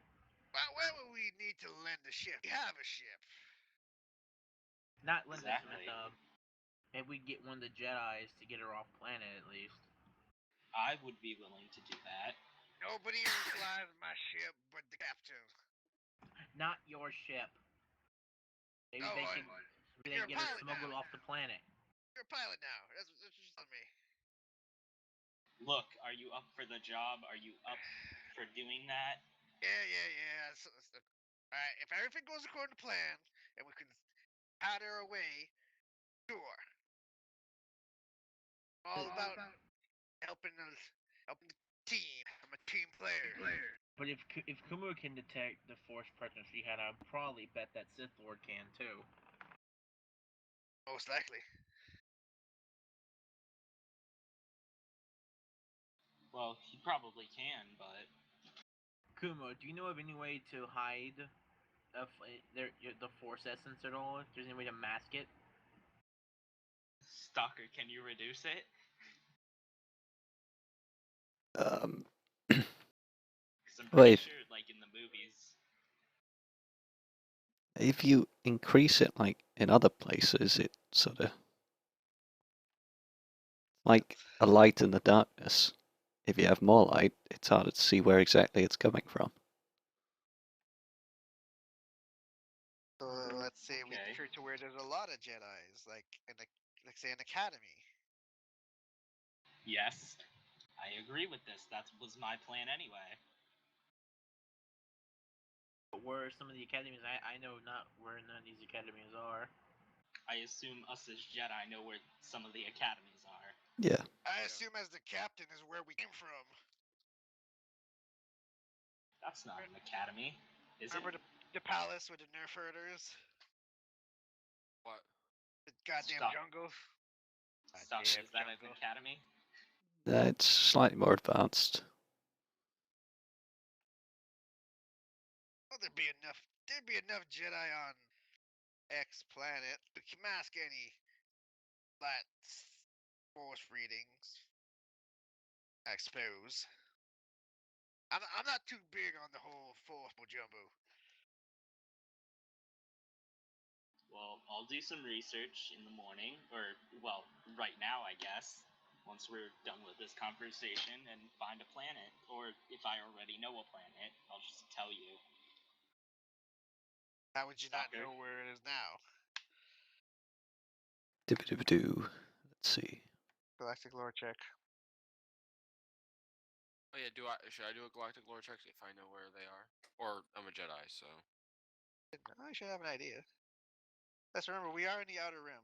Well, where would we need to lend a ship? We have a ship. Not lend Exactly. us, maybe we get one of the Jedi's to get her off planet at least. I would be willing to do that. Nobody ever flies my ship but the captain. Not your ship. Maybe Oh, they I- can you're a get her pilot smuggled now. off the planet. You're a pilot now. That's what you're telling me. Look, are you up for the job? Are you up for doing that? Yeah. All right, if everything goes according to plan and we can powder our way, sure. All about helping the team. I'm a team player. But if Kumu can detect the Force presence she had, I'd probably bet that Sith Lord can too. Most likely. Well, he probably can, but Kumo, do you know of any way to hide the Force essence at all? If there's any way to mask it? Stalker, can you reduce it? Um, Because I'm pretty Wait. sure, like in the movies, If you increase it like in other places, it sort of like a light in the darkness. If you have more light, it's harder to see where exactly it's coming from. So let's say we Okay. appear to where there's a lot of Jedi's, like like say an academy. Yes, I agree with this. That was my plan anyway. But where are some of the academies? I know not where none of these academies are. I assume us as Jedi know where some of the academies are. Yeah. I assume as the captain is where we came from. That's not an academy, is it? Remember the palace with the nerf herders? What? The goddamn Stop. jungle? Stop. Goddamn Is that an jungle. academy? It's slightly more advanced. Well, there'd be enough Jedi on X planet to mask any flat force readings. I suppose. I'm not too big on the whole force jumbo. Well, I'll do some research in the morning, or, right now, I guess, once we're done with this conversation, and find a planet. Or if I already know a planet, I'll just tell you. How would you not Stalker. know where it is now? Dibby-dibby-doo. Let's see. Galactic lore check. Oh yeah, should I do a galactic lore check if I know where they are? Or I'm a Jedi, so I should have an idea. Let's remember, we are in the outer rim.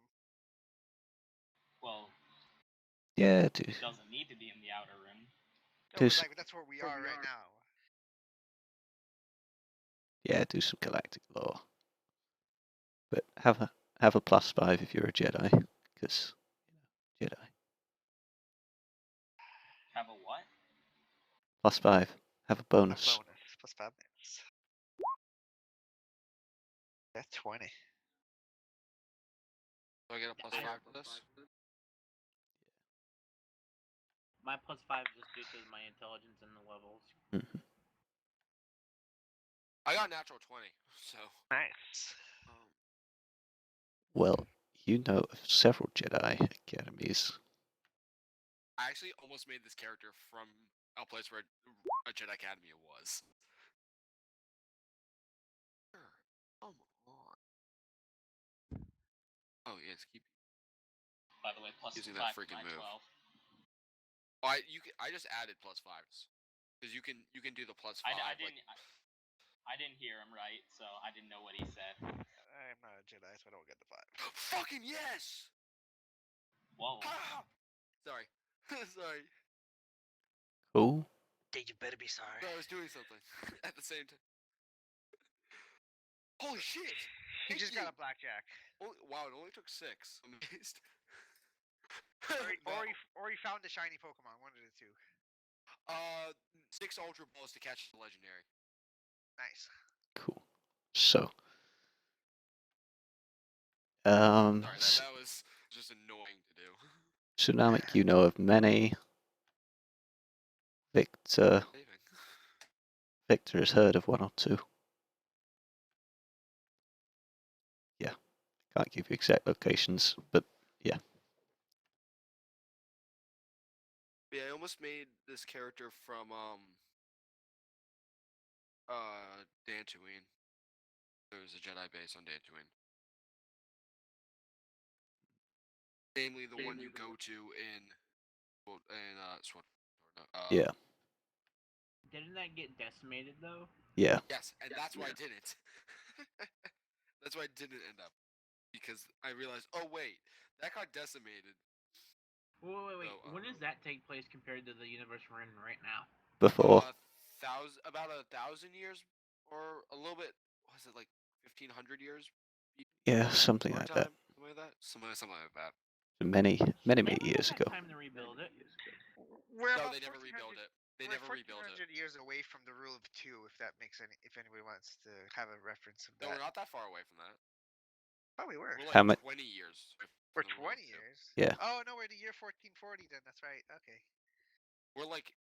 Well, Yeah, it doesn't need to be in the outer rim. No, Do but s- like that's where we are right now. do some galactic lore. But have a +5 if you're a Jedi, because Jedi. Have a what? +5. Have a A bonus. bonus plus 5 minutes. That's 20. do I get a plus I- 5 to this? My +5 is just due to my intelligence and the levels. Mhm. I got natural 20, so Nice. um, Well, you know of several Jedi academies. I actually almost made this character from a place where a Jedi Academy was. Come on. Oh yes, keep By the way, plus using 5 that for freaking my move. 12. Oh, I just added plus 5s because you can do the plus 5. I didn't hear him right, so I didn't know what he said. I'm not a Jedi, so I don't get the 5. Fucking yes! Whoa. Ah! Sorry, sorry. Cool. You better be sorry. No, I was doing something at the same time. Holy shit! He Thank just you. got a blackjack. Wow, it only took 6. Amazed. Or he found a shiny Pokemon, one of the two. 6 Ultra Balls to catch the legendary. Nice. Cool. So, Sorry, that was just annoying to do. Tsunamic, you know of many. Victor has heard of one or two. Yeah, can't give you exact locations, but yeah. Yeah, I almost made this character from Dantooine. There was a Jedi base on Dantooine. Namely the one you go to in Yeah. Didn't that get decimated though? Yeah. Yes, and that's why I didn't. That's why I didn't end up. Because I realized, oh wait, that got decimated. Wait. So, When does that take place compared to the universe we're in right now? Before. About 1,000 years, or a little bit. Was it like 1,500 years? Yeah, something Our like time, that. something like that. Something like that. Many They might years have had ago. time to rebuild it. We're No, about they never 1400 rebuilt it. They we're never rebuilt it. 1400 years away from the rule of 2, if anybody wants to have a reference of No, that. we're not that far away from that. Oh, we were. We're How like much? 20 years. We're from the rule of 20 two. years. Yeah. Oh no, we're the year 1440 then. That's right. Okay. We're like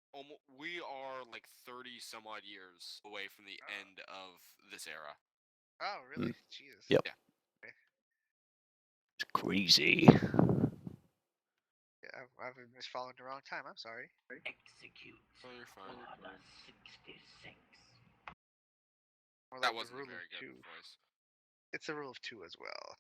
we are like 30 some odd years away from the Oh. end of this era. Oh really? Jesus. Yep. Yeah. Okay. It's crazy. Yeah, I've been just following the wrong time. I'm sorry. Execute. Oh, you're fine. Order 66. More That like wasn't the a rule very of good 2. voice. It's a rule of 2 as well.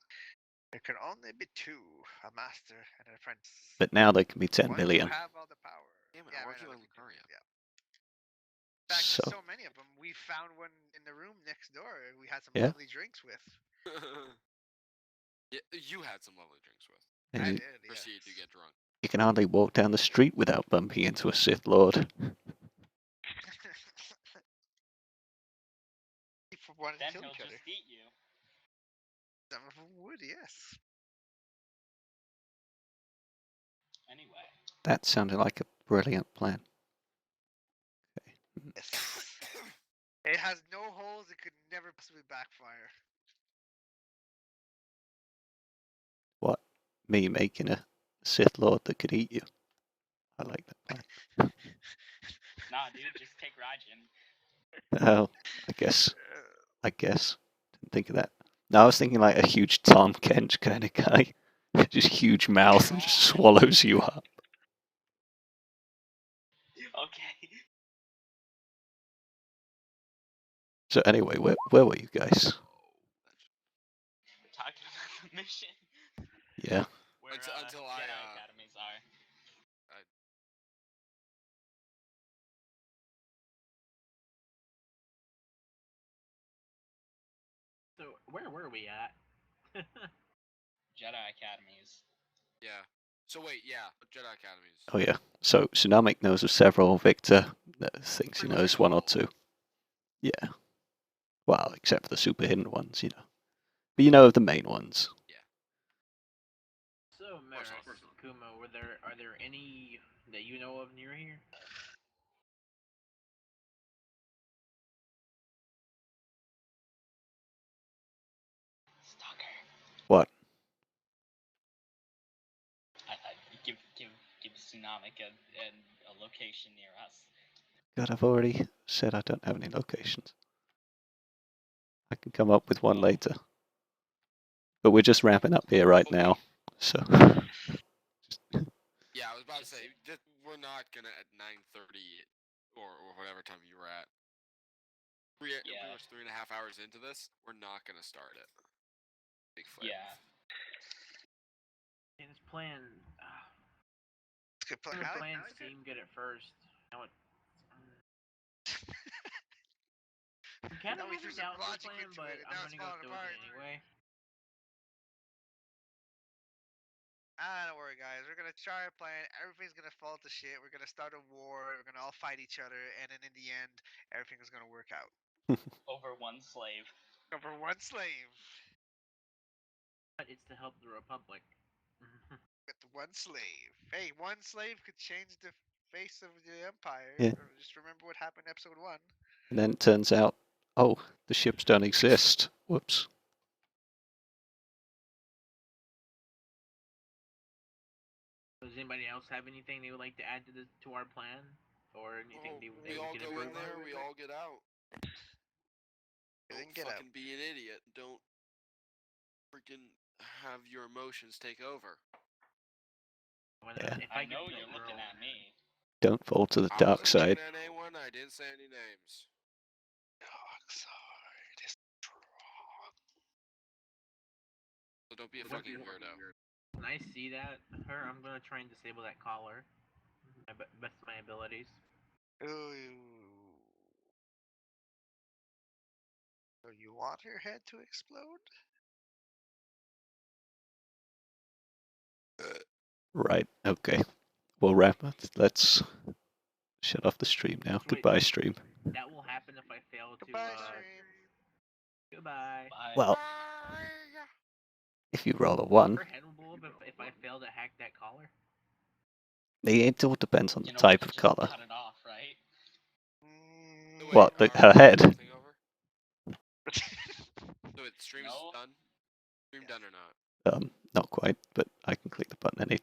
There can only be 2, a master and an apprentice. But now there can be 10 One million. who have all the power. Damn it, Yeah, I right want you now on there can Lucaria. yeah. In fact, So, there's so many of them. We found one in the room next door. We had some Yeah. lovely drinks with. Yeah, you had some lovely drinks with. and I you, did. Yeah. Proceed to get drunk. you can hardly walk down the street without bumping into a Sith Lord. People wanted Then to kill he'll each other. just eat you. Some of them would, yes. Anyway. That sounded like a brilliant plan. Yes. It has no holes. It could never possibly backfire. What? Me making a Sith Lord that could eat you? I like that plan. Nah, dude, just take Raijin. Oh, I guess. Didn't think of that. No, I was thinking like a huge Tom Kent kind of guy. Just huge mouth and just swallows you up. Okay. So anyway, where were you guys? We're talking about the mission. Yeah. until Jedi I Academies are. So where were we at? Jedi Academies. yeah. So wait, yeah, Jedi Academies. Oh yeah. So Tsunamic knows of several. Victor thinks he Pretty much knows know one or all of two. them. Yeah. Well, except for the super hidden ones, you know. But you know of the main ones. So course Maris, Kuma, are there any that you know of near here? Stalker. What? I give Tsunamic a location near us. God, I've already said I don't have any locations. I can come up with one later. But we're just wrapping up here right now. So Yeah, I was about to Just say we're not gonna at 9:30 or whatever time you were at. Pretty Yeah. much 3.5 hours into this, we're not gonna start it. Bigfoot. Yeah. And his plan. It's a good plan. The How- plan how is it- seemed good at first. Now it. I'm kind Now of we having threw some doubts of the logic plan, into but it, and I'm now it's gonna go falling through with apart. it anyway. Don't worry, guys. We're gonna try our plan. Everything's gonna fall to shit. We're gonna start a war. We're gonna all fight each other, and then in the end, everything is gonna work out. Over one slave. Over one slave. But it's to help the Republic. With one slave. Hey, one slave could change the face of the empire. Yeah. Just remember what happened in episode 1. and then it turns out, oh, the ships don't exist. Whoops. Does anybody else have anything they would like to add to our plan, or anything We all could go improve in there. on? We all get out. Then Don't get out. fucking be an idiot. Don't freaking have your emotions take over. Yeah. If I could know fill you're the looking room- at me. Don't fall to the I dark wasn't side. looking at anyone. I didn't say any names. Dark side is strong. So don't be a fucking weirdo. When I see I'm gonna try and disable that collar. Best of my abilities. Ooh. So you want your head to explode? Right. Okay. We'll wrap it. Let's shut off the stream now. Wait. Goodbye, stream. That will happen if I fail to. Goodbye, stream. Goodbye. Bye. Well, if you roll a 1, Her head will blow up if I fail to hack that collar. it all depends on the You know, type we of could just color. cut it off, right? So What, are her we head? starting over? So wait, the stream is No. done. Stream done or not? Not quite, but I can click the button anytime.